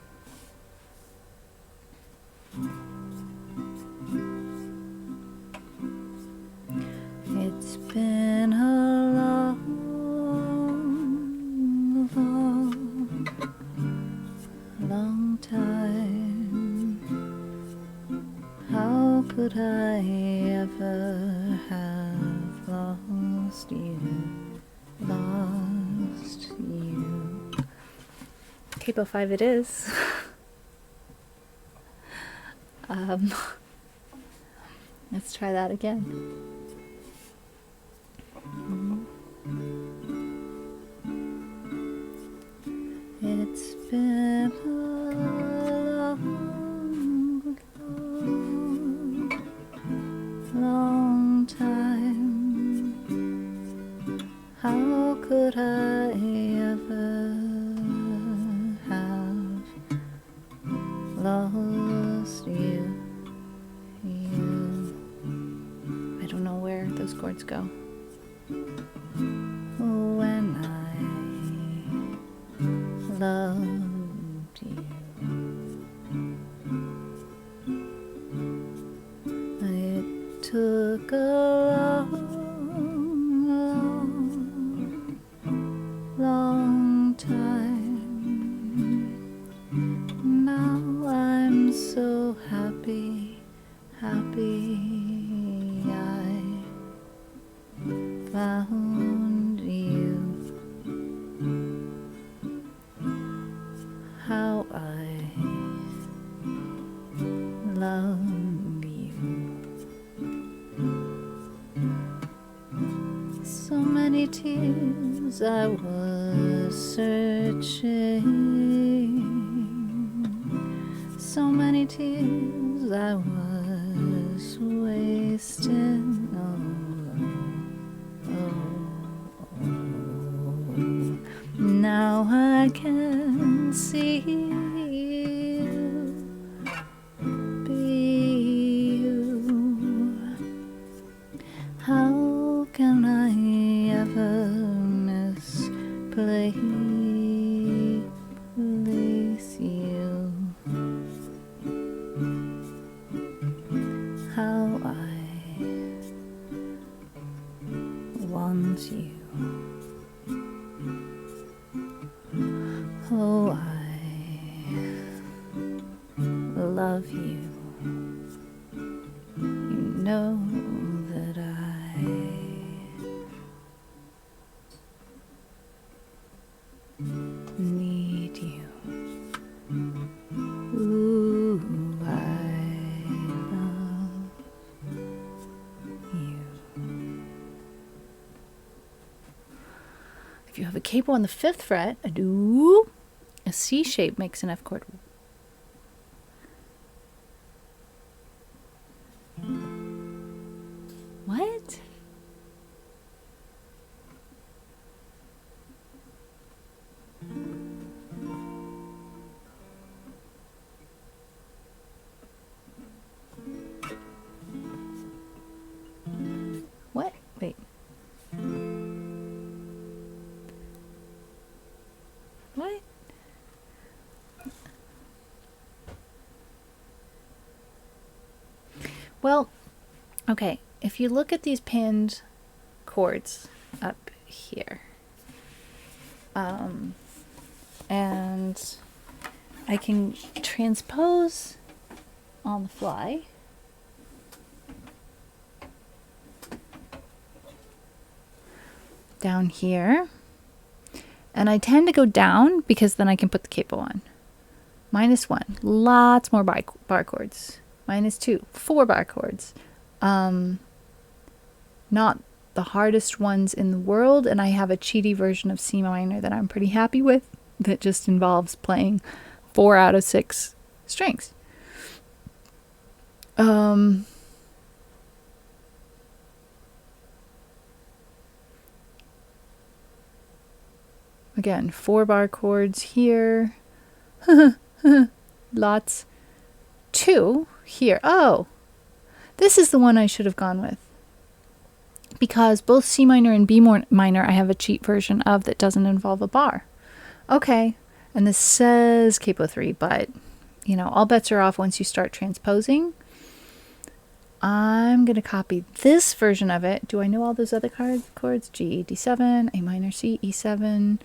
could I ever have lost you? Lost you. Capo 5 it is. Let's try that again. It's been a long, long time. How could I ever have lost you? I don't know where those chords go. When I loved you, it took a long, long time. Now I'm so happy, happy I found you. How I love you. So many tears I was searching. So many tears I was wasting. Now I can see you, be you. How can I ever misplace you? How I want you. Oh, I love you. You know that I need you. Ooh, I love you. If you have a capo on the 5th fret, a do. A C shape makes an F chord. What? What? Wait. What? Well, okay, if you look at these pinned chords up here, and I can transpose on the fly. Down here. And I tend to go down because then I can put the capo on. -1, lots more bar chords. -2, 4 bar chords. Not the hardest ones in the world, and I have a cheaty version of C minor that I'm pretty happy with that just involves playing 4 out of 6 strings. Again, 4 bar chords here. Lots. 2 here. Oh, this is the one I should have gone with. Because both C minor and B minor I have a cheat version of that doesn't involve a bar. Okay, and this says capo 3, but, you know, all bets are off once you start transposing. I'm going to copy this version of it. Do I know all those other chords? G, D7, A minor, C, E7,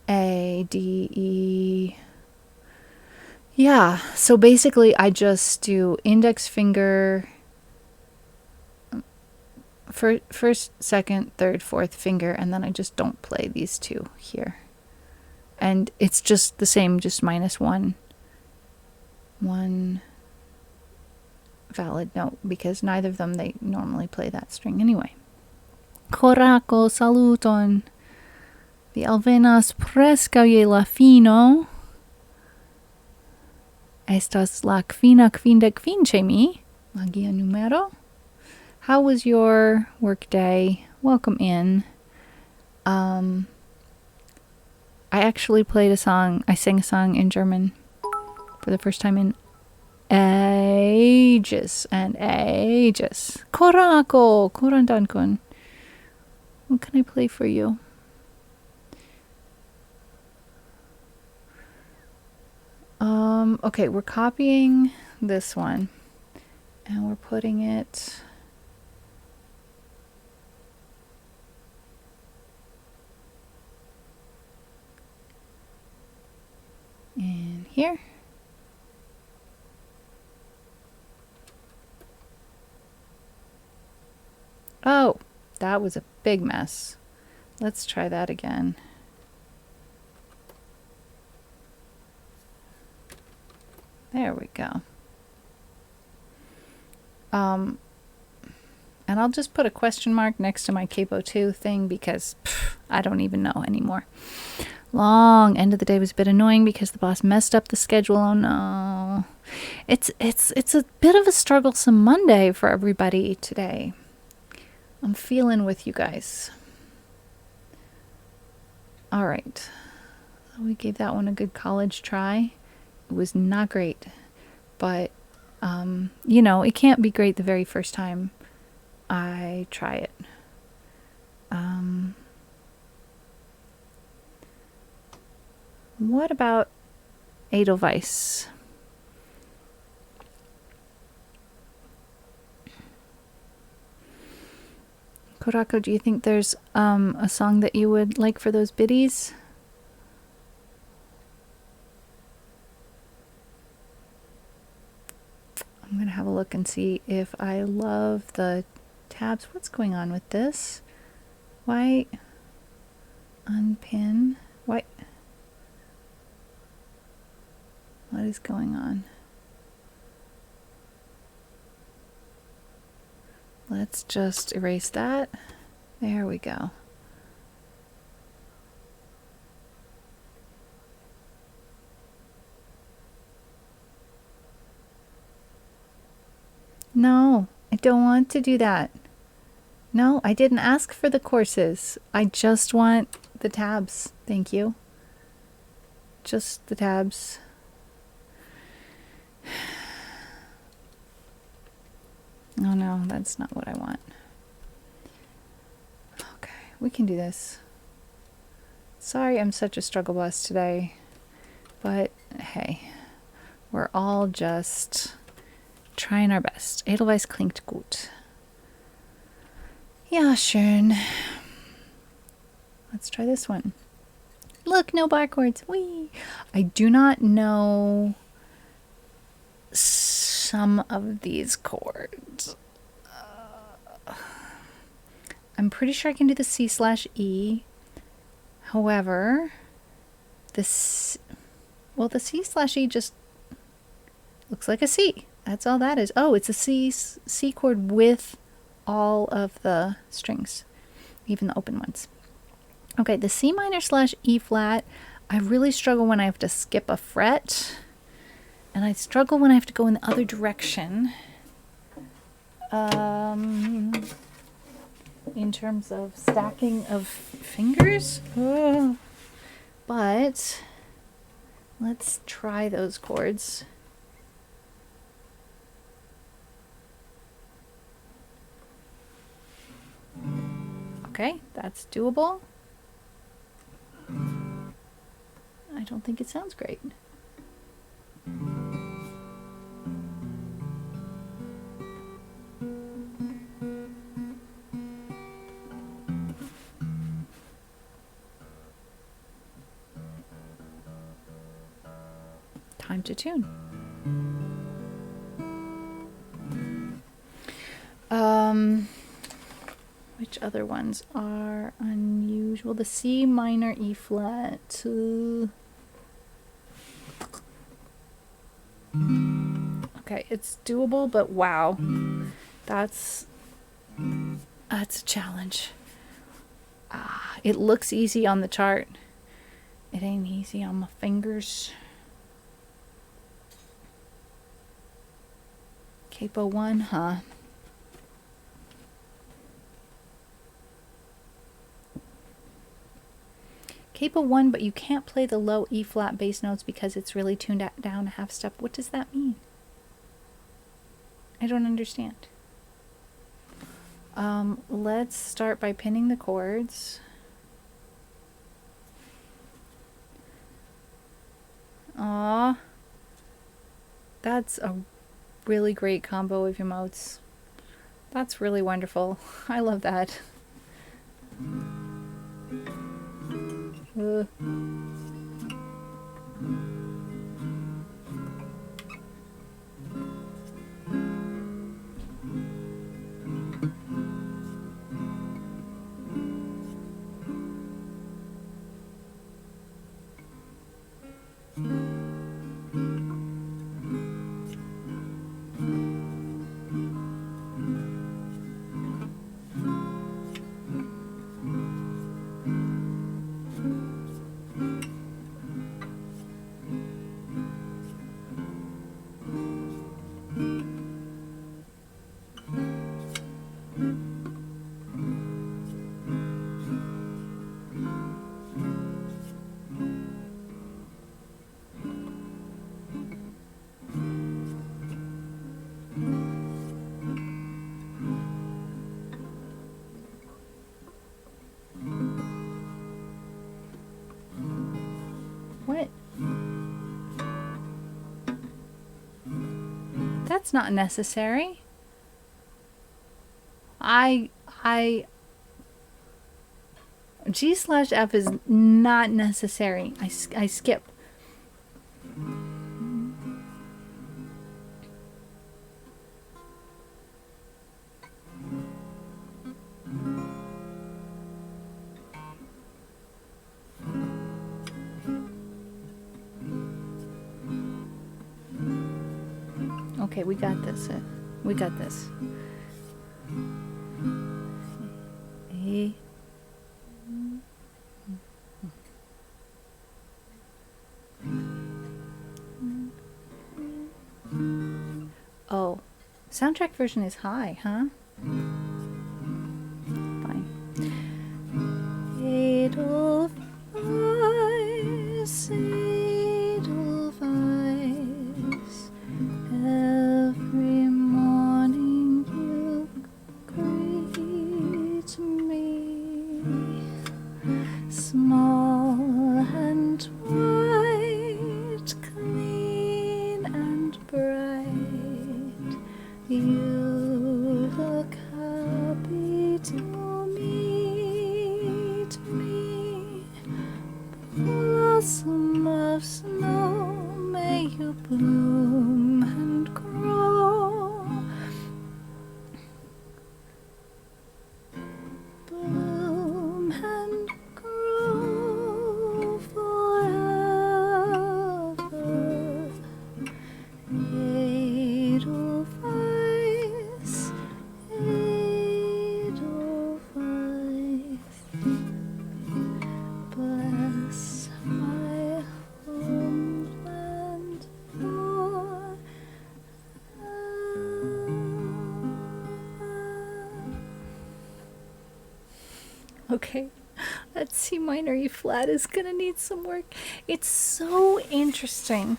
A, D, E. Yeah, so basically I just do index finger first, second, third, fourth finger, and then I just don't play these two here. And it's just the same, just minus one valid note, because neither of them, they normally play that string anyway. Korako saluton. Vi alvenas preskaŭ je la fino. Estas la kvina kvindek kvin ĉe mi. Magia numero. How was your work day? Welcome in. I actually played a song. I sang a song in German for the first time in ages and ages. Korako, korandankun. What can I play for you? Okay, we're copying this one and we're putting it in here. Oh, that was a big mess. Let's try that again. There we go. And I'll just put a question mark next to my Capo 2 thing because I don't even know anymore. Long end of the day was a bit annoying because the boss messed up the schedule. Oh no. It's a bit of a strugglesome Monday for everybody today. I'm feeling with you guys. All right. We gave that one a good college try. It was not great, but you know, it can't be great the very first time I try it. What about Edelweiss? Korako, do you think there's a song that you would like for those biddies? I'm going to have a look and see if I love the tabs. What's going on with this? Why unpin? Why? What is going on? Let's just erase that. There we go. No, I don't want to do that. No, I didn't ask for the courses. I just want the tabs. Thank you. Just the tabs. Oh no, that's not what I want. Okay, we can do this. Sorry I'm such a struggle bus today, but hey, we're all just trying our best. Edelweiss klingt gut. Ja, schön. Let's try this one. Look, no bar chords. Whee! I do not know some of these chords. I'm pretty sure I can do the C/E. However, the C/E just looks like a C. That's all that is. Oh, it's a C chord with all of the strings, even the open ones. Okay, the C minor/E flat. I really struggle when I have to skip a fret. And I struggle when I have to go in the other direction. In terms of stacking of fingers. But let's try those chords. Okay, that's doable. I don't think it sounds great. Time to tune. Which other ones are unusual? The C minor, E flat. Okay, it's doable, but wow. That's a challenge. It looks easy on the chart. It ain't easy on my fingers. Capo 1, huh? Capo 1, but you can't play the low E flat bass notes because it's really tuned down a half step. What does that mean? I don't understand. Let's start by pinning the chords. Aww. That's a really great combo of emotes. That's really wonderful. I love that. What? That's not necessary. G/F is not necessary. I skip. Okay, we got this. We got this. A. Oh, soundtrack version is high, huh? Fine. Edelweiss, Edelweiss, every morning you greet me, small and white, clean and bright, you look happy to meet me. Blossom of snow, may you bloom and grow. Bloom and grow forever. Edelweiss, Edelweiss, bless my homeland forever. Okay, that C minor E flat is gonna need some work. It's so interesting.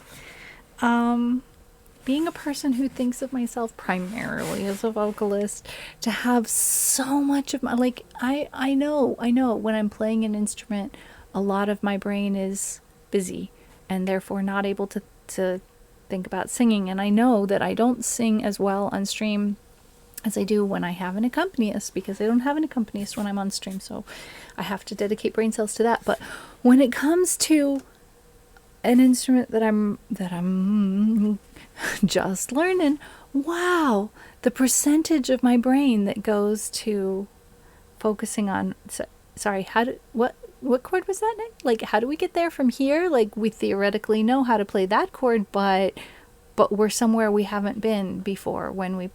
Being a person who thinks of myself primarily as a vocalist, to have so much of my, like, I know when I'm playing an instrument, a lot of my brain is busy and therefore not able to think about singing. And I know that I don't sing as well on stream as I do when I have an accompanist, because I don't have an accompanist when I'm on stream, so I have to dedicate brain cells to that. But when it comes to an instrument that I'm just learning, wow, the percentage of my brain that goes to focusing on, sorry, what chord was that, Nick? Like, how do we get there from here? Like, we theoretically know how to play that chord, but we're somewhere we haven't been before when we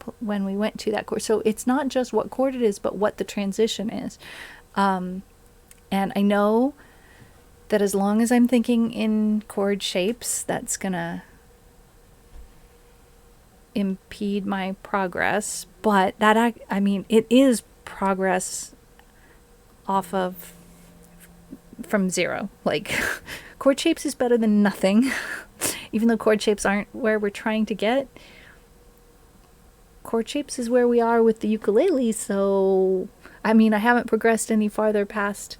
went to that chord. So it's not just what chord it is, but what the transition is. And I know that as long as I'm thinking in chord shapes, that's gonna impede my progress. But that, I mean, it is progress off of from zero. Like, chord shapes is better than nothing. Even though chord shapes aren't where we're trying to get, chord shapes is where we are with the ukulele. So, I mean, I haven't progressed any farther past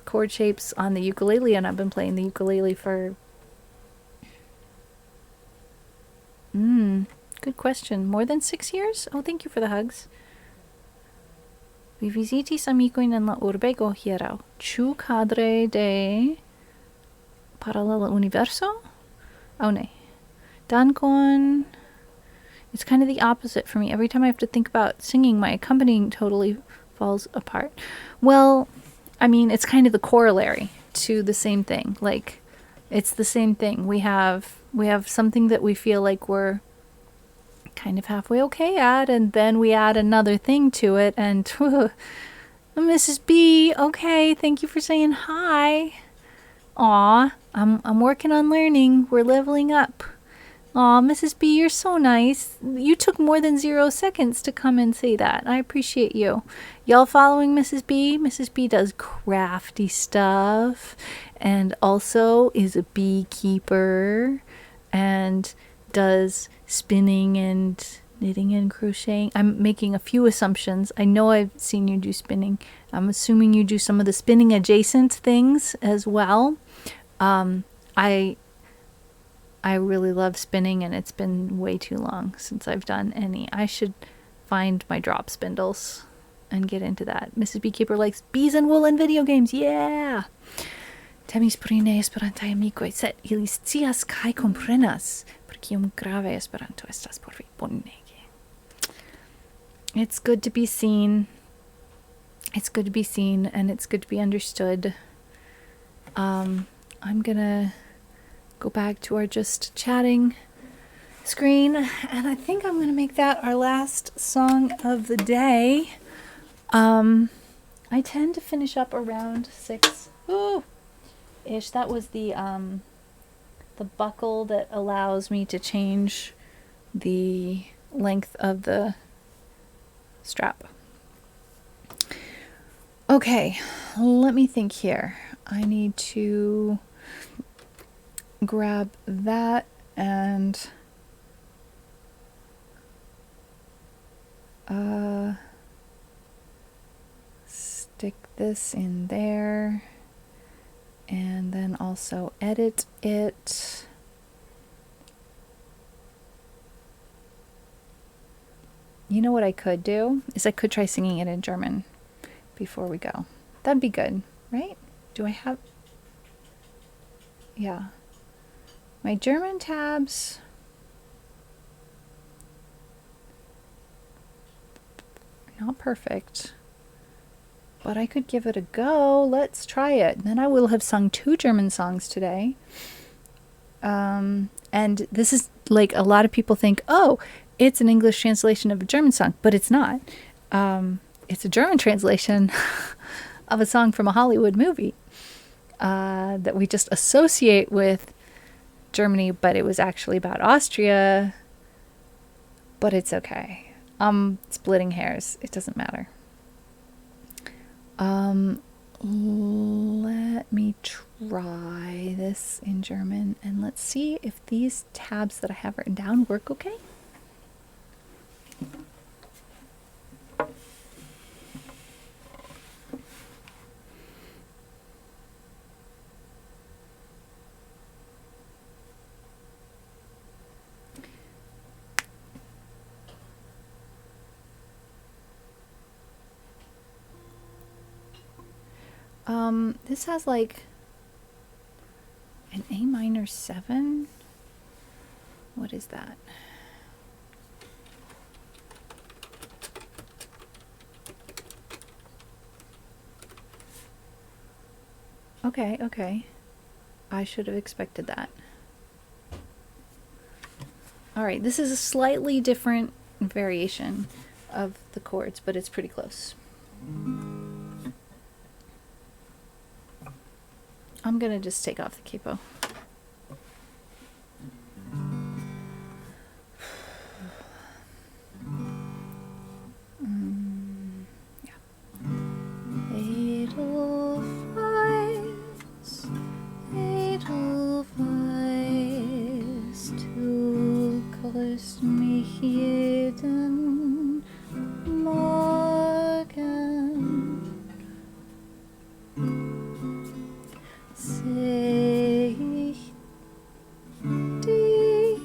chord shapes on the ukulele, and I've been playing the ukulele for... good question. More than 6 years? Oh, thank you for the hugs. Vi visitis amikojn en la urbego hieraŭ. Ĉu kadre de Paralela Universo? Oh, ne. Dankon. It's kind of the opposite for me. Every time I have to think about singing, my accompanying totally falls apart. Well, I mean, it's kind of the corollary to the same thing. Like, it's the same thing. We have something that we feel like we're kind of halfway okay at, and then we add another thing to it, and Mrs. B, okay, thank you for saying hi. Aw, I'm working on learning. We're leveling up. Aw, Mrs. B, you're so nice. You took more than 0 seconds to come and say that. I appreciate you. Y'all following Mrs. B? Mrs. B does crafty stuff and also is a beekeeper and does spinning and knitting and crocheting. I'm making a few assumptions. I know I've seen you do spinning. I'm assuming you do some of the spinning adjacent things as well. I really love spinning, and it's been way too long since I've done any. I should find my drop spindles and get into that. Mrs. Beekeeper likes bees and wool and video games. Yeah! Temis pri ne Esperantaj amikoj, sed ili scias kaj komprenas, per kiom grave Esperanto estas por vi. Bonege. It's good to be seen. It's good to be seen, and it's good to be understood. I'm gonna go back to our just chatting screen, and I think I'm gonna make that our last song of the day. I tend to finish up around 6 ish. That was the buckle that allows me to change the length of the strap. Okay, let me think here. I need to grab that and stick this in there, and then also edit it. You know what I could do is I could try singing it in German before we go. That'd be good, right? Do I have... Yeah. My German tabs... not perfect. But I could give it a go. Let's try it. Then I will have sung 2 German songs today. And this is like a lot of people think, oh, it's an English translation of a German song, but it's not. It's a German translation of a song from a Hollywood movie that we just associate with Germany, but it was actually about Austria. But it's okay. I'm splitting hairs. It doesn't matter. Let me try this in German, and let's see if these tabs that I have written down work okay. This has like an A minor 7. What is that? Okay, okay. I should have expected that. All right, this is a slightly different variation of the chords, but it's pretty close. I'm gonna just take off the capo. Yeah. Edelweiss, du grüßt mich jeden Morgen. Seh ich dich,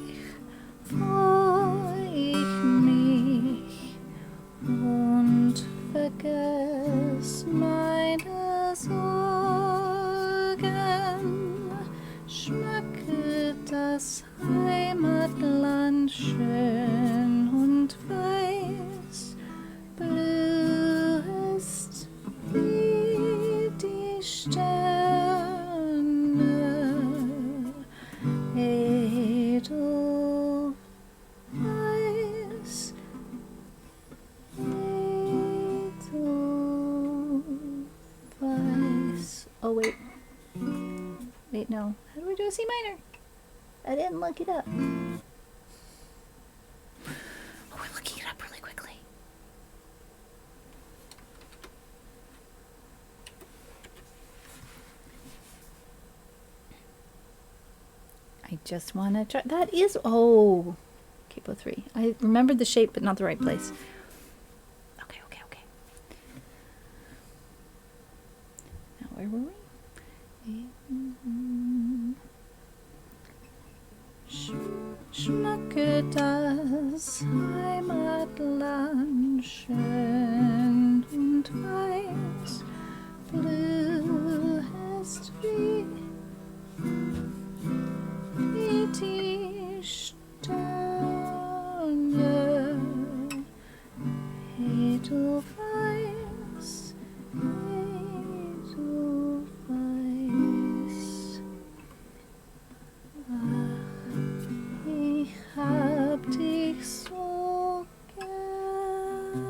freu ich mich und vergess meine Sorgen. Schmecke das Heimatland schön und weiß, blühest wie die Sterne, Edelweiss, Edelweiss. Oh wait, no. How do we do a C minor? I didn't look it up. Oh, we're looking it up really quickly. I just want to try. That is, oh, capo 3. I remembered the shape, but not the right place. Okay. Now, where were we? Schmecke das Heimatland schön und weiß, blühest wie die Sterne, Edelweiss, Edelweiss. Ach, ich hab dich so gern.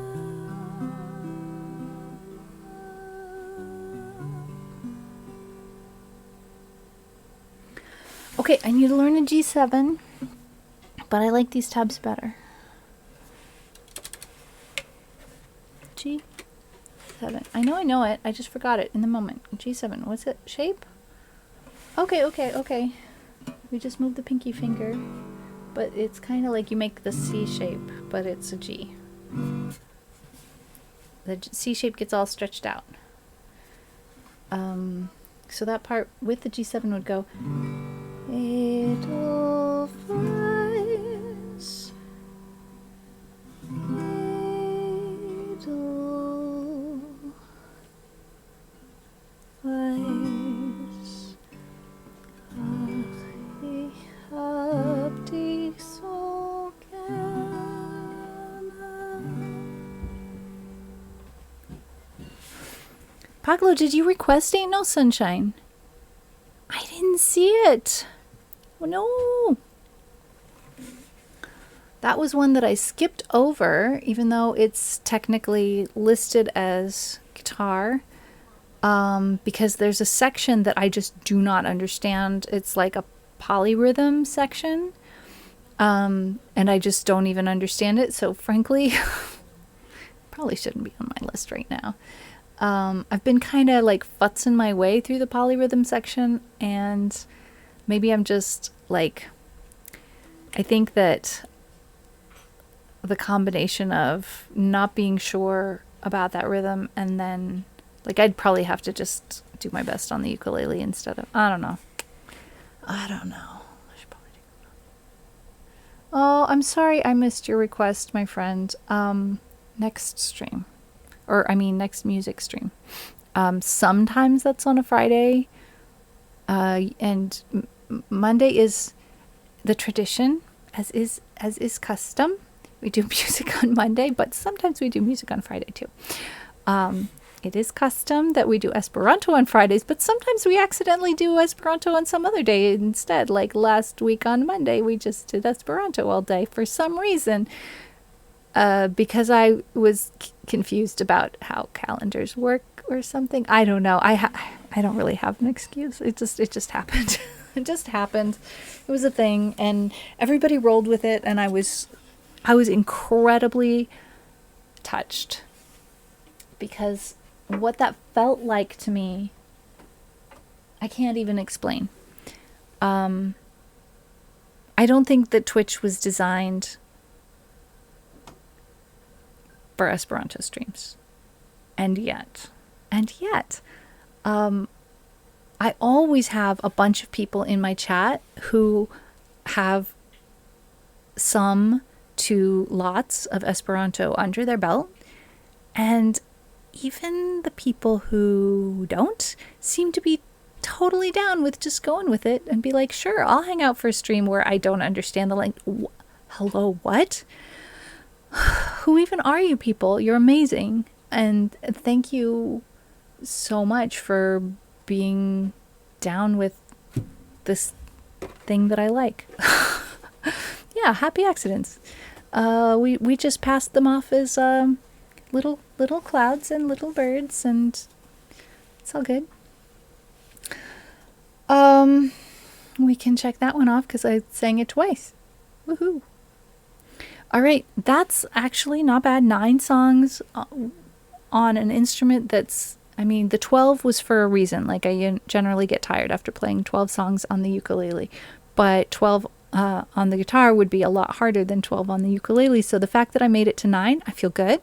Okay, I need to learn a G7, but I like these tabs better. G7. I know it. I just forgot it in the moment. G7. What's it? Shape? Okay. We just moved the pinky finger, but it's kind of like you make the C shape, but it's a G. The C shape gets all stretched out. So that part with the G7 would go Edelweiss, Edelweiss, ach, ich hab dich so gerne. Paglo, did you request Ain't No Sunshine? I didn't see it. Oh, no. That was one that I skipped over, even though it's technically listed as guitar, because there's a section that I just do not understand. It's like a polyrhythm section, and I just don't even understand it. So frankly, probably shouldn't be on my list right now. I've been kind of like futzing my way through the polyrhythm section, and maybe I'm just like, I think that the combination of not being sure about that rhythm, and then like I'd probably have to just do my best on the ukulele instead of, I don't know. I should probably do that. Oh, I'm sorry I missed your request, my friend. Next stream. Next music stream. Sometimes that's on a Friday. And Monday is the tradition, as is We do music on Monday, but sometimes we do music on Friday too. it is custom that we do Esperanto on Fridays, but sometimes we accidentally do Esperanto on some other day instead. Like last week on Monday, we just did Esperanto all day for some reason. Because I was confused about how calendars work or something. I don't know. I don't really have an excuse. It just happened. It just happened. It was a thing, and everybody rolled with it, and I was incredibly touched, because what that felt like to me, I can't even explain. I don't think that Twitch was designed for Esperanto streams. And yet, I always have a bunch of people in my chat who have some to lots of Esperanto under their belt. And even the people who don't seem to be totally down with just going with it and be like, sure, I'll hang out for a stream where I don't understand the language. Hello, what? Who even are you people? You're amazing. And thank you so much for being down with this thing that I like. Yeah, happy accidents. We just passed them off as little clouds and little birds, and it's all good. We can check that one off because I sang it twice. Woohoo! All right, that's actually not bad. 9 songs on an instrument that's, I mean, the 12 was for a reason. Like, I generally get tired after playing 12 songs on the ukulele, but 12 on the guitar would be a lot harder than 12 on the ukulele. So the fact that I made it to 9, I feel good.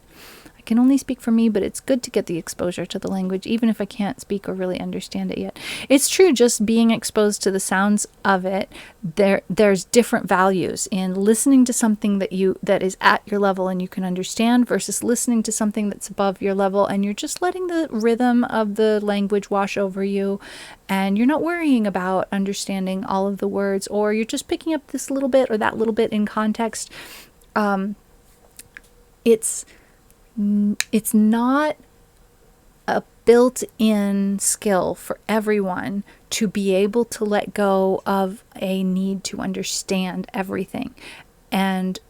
I can only speak for me, but it's good to get the exposure to the language, even if I can't speak or really understand it yet. It's true, just being exposed to the sounds of it, there's different values in listening to something that is at your level and you can understand, versus listening to something that's above your level and you're just letting the rhythm of the language wash over you, and you're not worrying about understanding all of the words, or you're just picking up this little bit or that little bit in context. It's not a built-in skill for everyone to be able to let go of a need to understand everything. And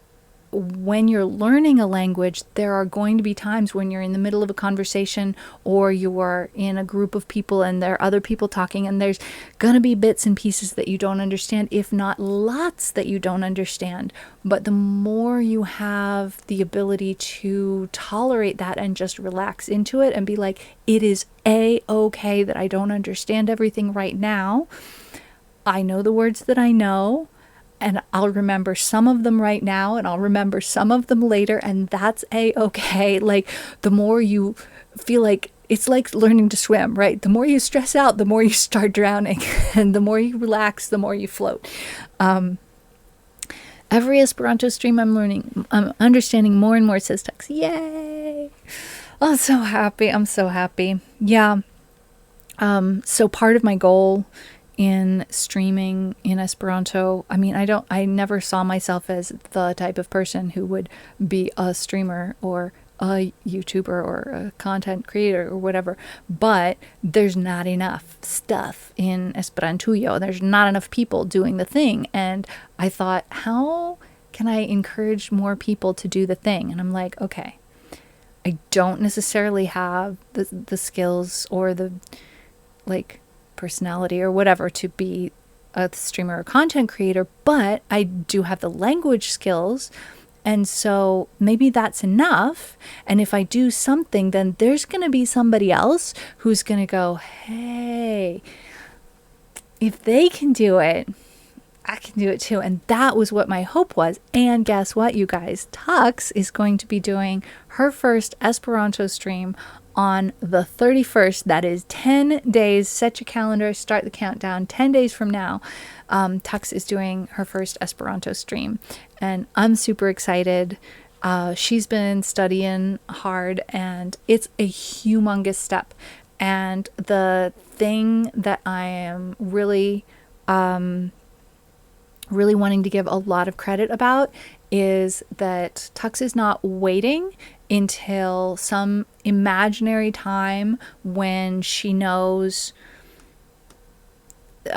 when you're learning a language, there are going to be times when you're in the middle of a conversation or you are in a group of people and there are other people talking, and there's going to be bits and pieces that you don't understand, if not lots that you don't understand. But the more you have the ability to tolerate that and just relax into it and be like, it is a-okay that I don't understand everything right now. I know the words that I know, and I'll remember some of them right now, and I'll remember some of them later, and that's a-okay. Like, the more you feel like, it's like learning to swim, right? The more you stress out, the more you start drowning, and the more you relax, the more you float. Every Esperanto stream I'm understanding more and more, says Tux. Yay! Oh, I'm so happy. I'm so happy. Yeah. So part of my goal in streaming in Esperanto, I mean, I never saw myself as the type of person who would be a streamer or a YouTuber or a content creator or whatever, but there's not enough stuff in Esperantujo. There's not enough people doing the thing. And I thought, how can I encourage more people to do the thing? And I'm like, okay, I don't necessarily have the skills or the, like, personality or whatever to be a streamer or content creator, but I do have the language skills, and so maybe that's enough. And if I do something, then there's going to be somebody else who's going to go, hey, if they can do it, I can do it too. And that was what my hope was. And guess what, you guys? Tux is going to be doing her first Esperanto stream on the 31st. That is 10 days. Set your calendar, start the countdown. 10 days from now, Tux is doing her first Esperanto stream. And I'm super excited. She's been studying hard, and it's a humongous step. And the thing that I am really wanting to give a lot of credit about is that Tux is not waiting until some imaginary time when she knows, you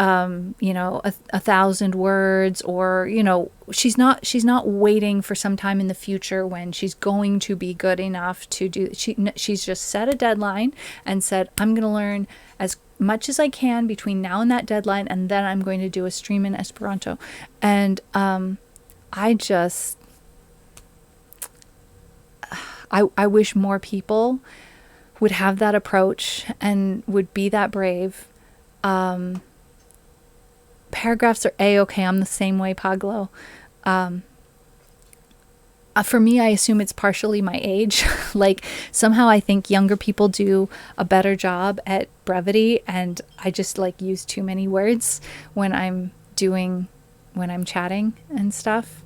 know, 1,000 words, or, you know, she's not waiting for some time in the future when she's going to be good enough to do. She's just set a deadline and said, I'm going to learn as much as I can between now and that deadline, and then I'm going to do a stream in Esperanto. And I just, I wish more people would have that approach and would be that brave. Paragraphs are A-okay. I'm the same way, Paglo. For me, I assume it's partially my age. Like, somehow I think younger people do a better job at brevity, and I just like use too many words when I'm chatting and stuff.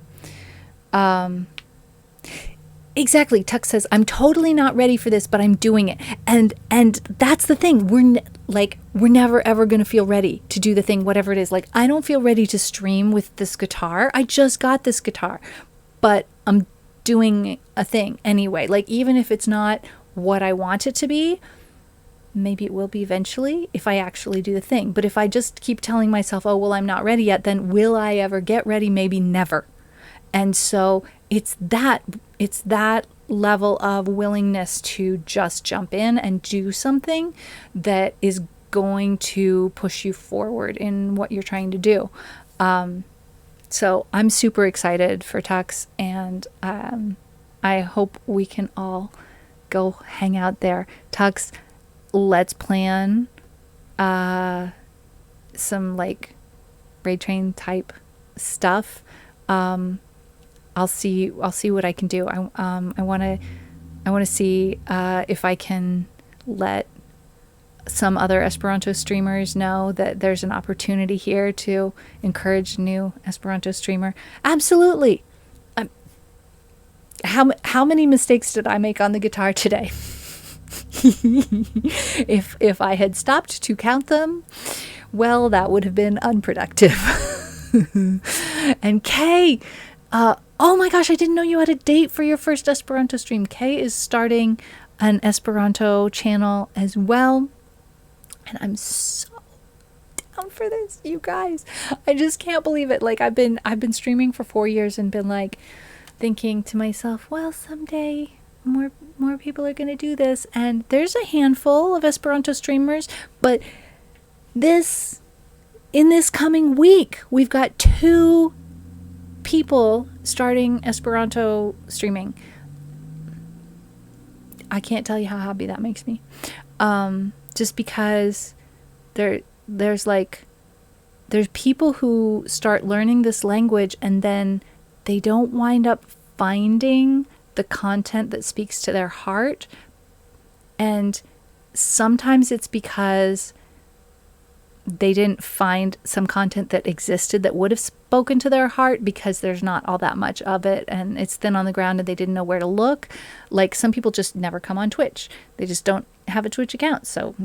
Exactly. Tuck says, I'm totally not ready for this, but I'm doing it. And that's the thing. We're never ever going to feel ready to do the thing, whatever it is. Like, I don't feel ready to stream with this guitar. I just got this guitar, but I'm doing a thing anyway. Like, even if it's not what I want it to be, maybe it will be eventually if I actually do the thing. But if I just keep telling myself, oh, well, I'm not ready yet, then will I ever get ready? Maybe never. And so it's that level of willingness to just jump in and do something that is going to push you forward in what you're trying to do. So I'm super excited for Tux, and I hope we can all go hang out there. Tux, let's plan some like Raid Train type stuff. I'll see what I can do. I want to see if I can let some other Esperanto streamers know that there's an opportunity here to encourage a new Esperanto streamer. Absolutely. How many mistakes did I make on the guitar today? If I had stopped to count them, well, that would have been unproductive. And Kay, oh my gosh, I didn't know you had a date for your first Esperanto stream. Kay is starting an Esperanto channel as well. And I'm so down for this, you guys. I just can't believe it. Like, I've been streaming for 4 years and been like thinking to myself, well, someday more people are going to do this. And there's a handful of Esperanto streamers, but in this coming week, we've got 2 people starting Esperanto streaming. I can't tell you how happy that makes me. Just because there's people who start learning this language and then they don't wind up finding the content that speaks to their heart. And sometimes it's because they didn't find some content that existed that would have spoken to their heart, because there's not all that much of it and it's thin on the ground and they didn't know where to look. Like, some people just never come on Twitch. They just don't have a Twitch account. So,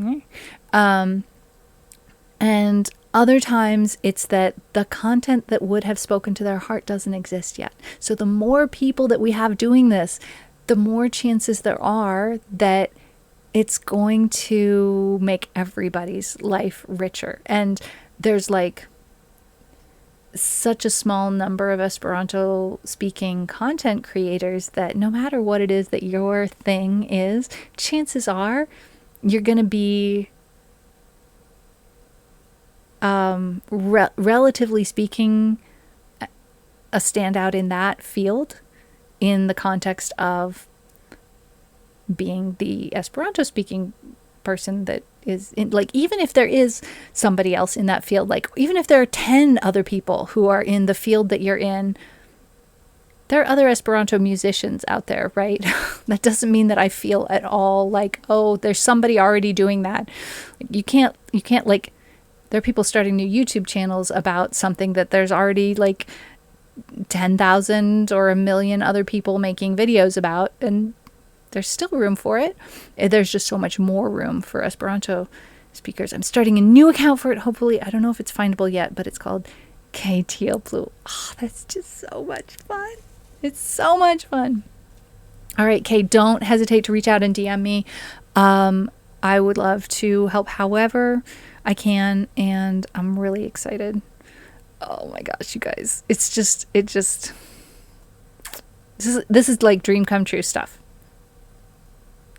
and other times it's that the content that would have spoken to their heart doesn't exist yet. So the more people that we have doing this, the more chances there are that it's going to make everybody's life richer. And there's like such a small number of Esperanto speaking content creators that no matter what it is that your thing is, chances are you're going to be relatively speaking a standout in that field, in the context of being the Esperanto speaking person that is in, like, even if there is somebody else in that field, like even if there are 10 other people who are in the field that you're in, there are other Esperanto musicians out there, right? That doesn't mean that I feel at all like, oh, there's somebody already doing that. You can't like, there are people starting new YouTube channels about something that there's already like 10,000 or 1 million other people making videos about, and there's still room for it. There's just so much more room for Esperanto speakers. I'm starting a new account for it, hopefully. I don't know if it's findable yet, but it's called KTO Blue. Oh, that's just so much fun. It's so much fun. All right, Kay, don't hesitate to reach out and DM me. I would love to help however I can, and I'm really excited. Oh my gosh, you guys. This is like dream come true stuff.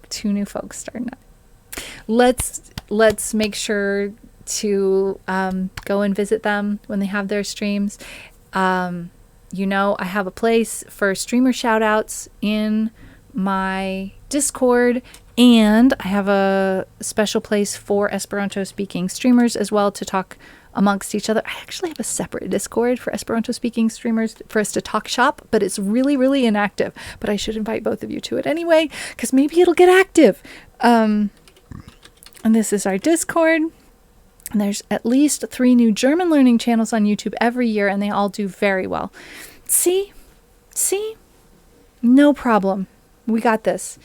2 new folks starting up. Let's make sure to go and visit them when they have their streams. I have a place for streamer shout outs in my Discord, and I have a special place for Esperanto speaking streamers as well to talk amongst each other. I actually have a separate Discord for Esperanto speaking streamers for us to talk shop, but it's really, really inactive. But I should invite both of you to it anyway, because maybe it'll get active. And this is our Discord. And there's at least 3 new German learning channels on YouTube every year, and they all do very well. See? No problem. We got this.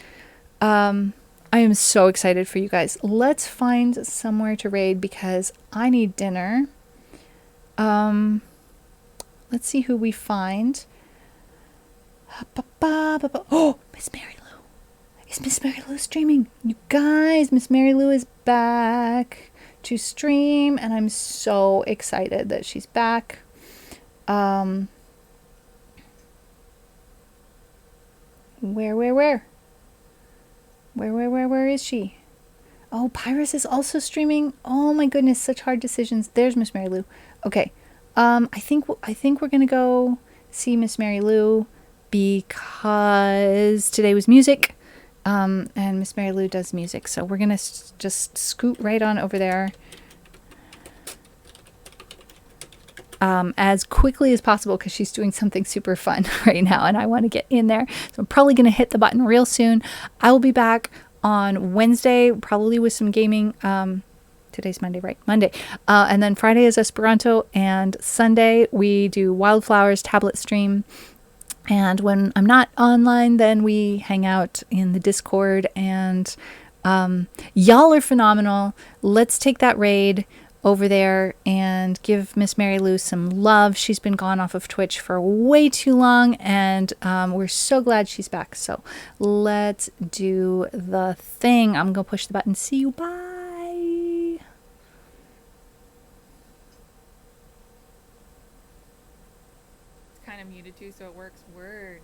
I am so excited for you guys. Let's find somewhere to raid because I need dinner. Let's see who we find. Oh, Miss Mary Lou. Is Miss Mary Lou streaming? You guys, Miss Mary Lou is back to stream, and I'm so excited that she's back. Where is she? Oh, Pyrus is also streaming. Oh my goodness, such hard decisions. There's Miss Mary Lou. Okay. I think we're gonna go see Miss Mary Lou because today was music. And Miss Mary Lou does music, so we're gonna just scoot right on over there as quickly as possible because she's doing something super fun right now and I want to get in there. So I'm probably gonna hit the button real soon. I will be back on Wednesday, probably with some gaming. Today's Monday, right? Monday. And then Friday is Esperanto, and Sunday we do Wildflowers tablet stream. And when I'm not online, then we hang out in the Discord, and y'all are phenomenal. Let's take that raid over there and give Miss Mary Lou some love. She's been gone off of Twitch for way too long, and we're so glad she's back. So let's do the thing. I'm going to push the button. See you. Bye. Kind of muted too, so it works. Word.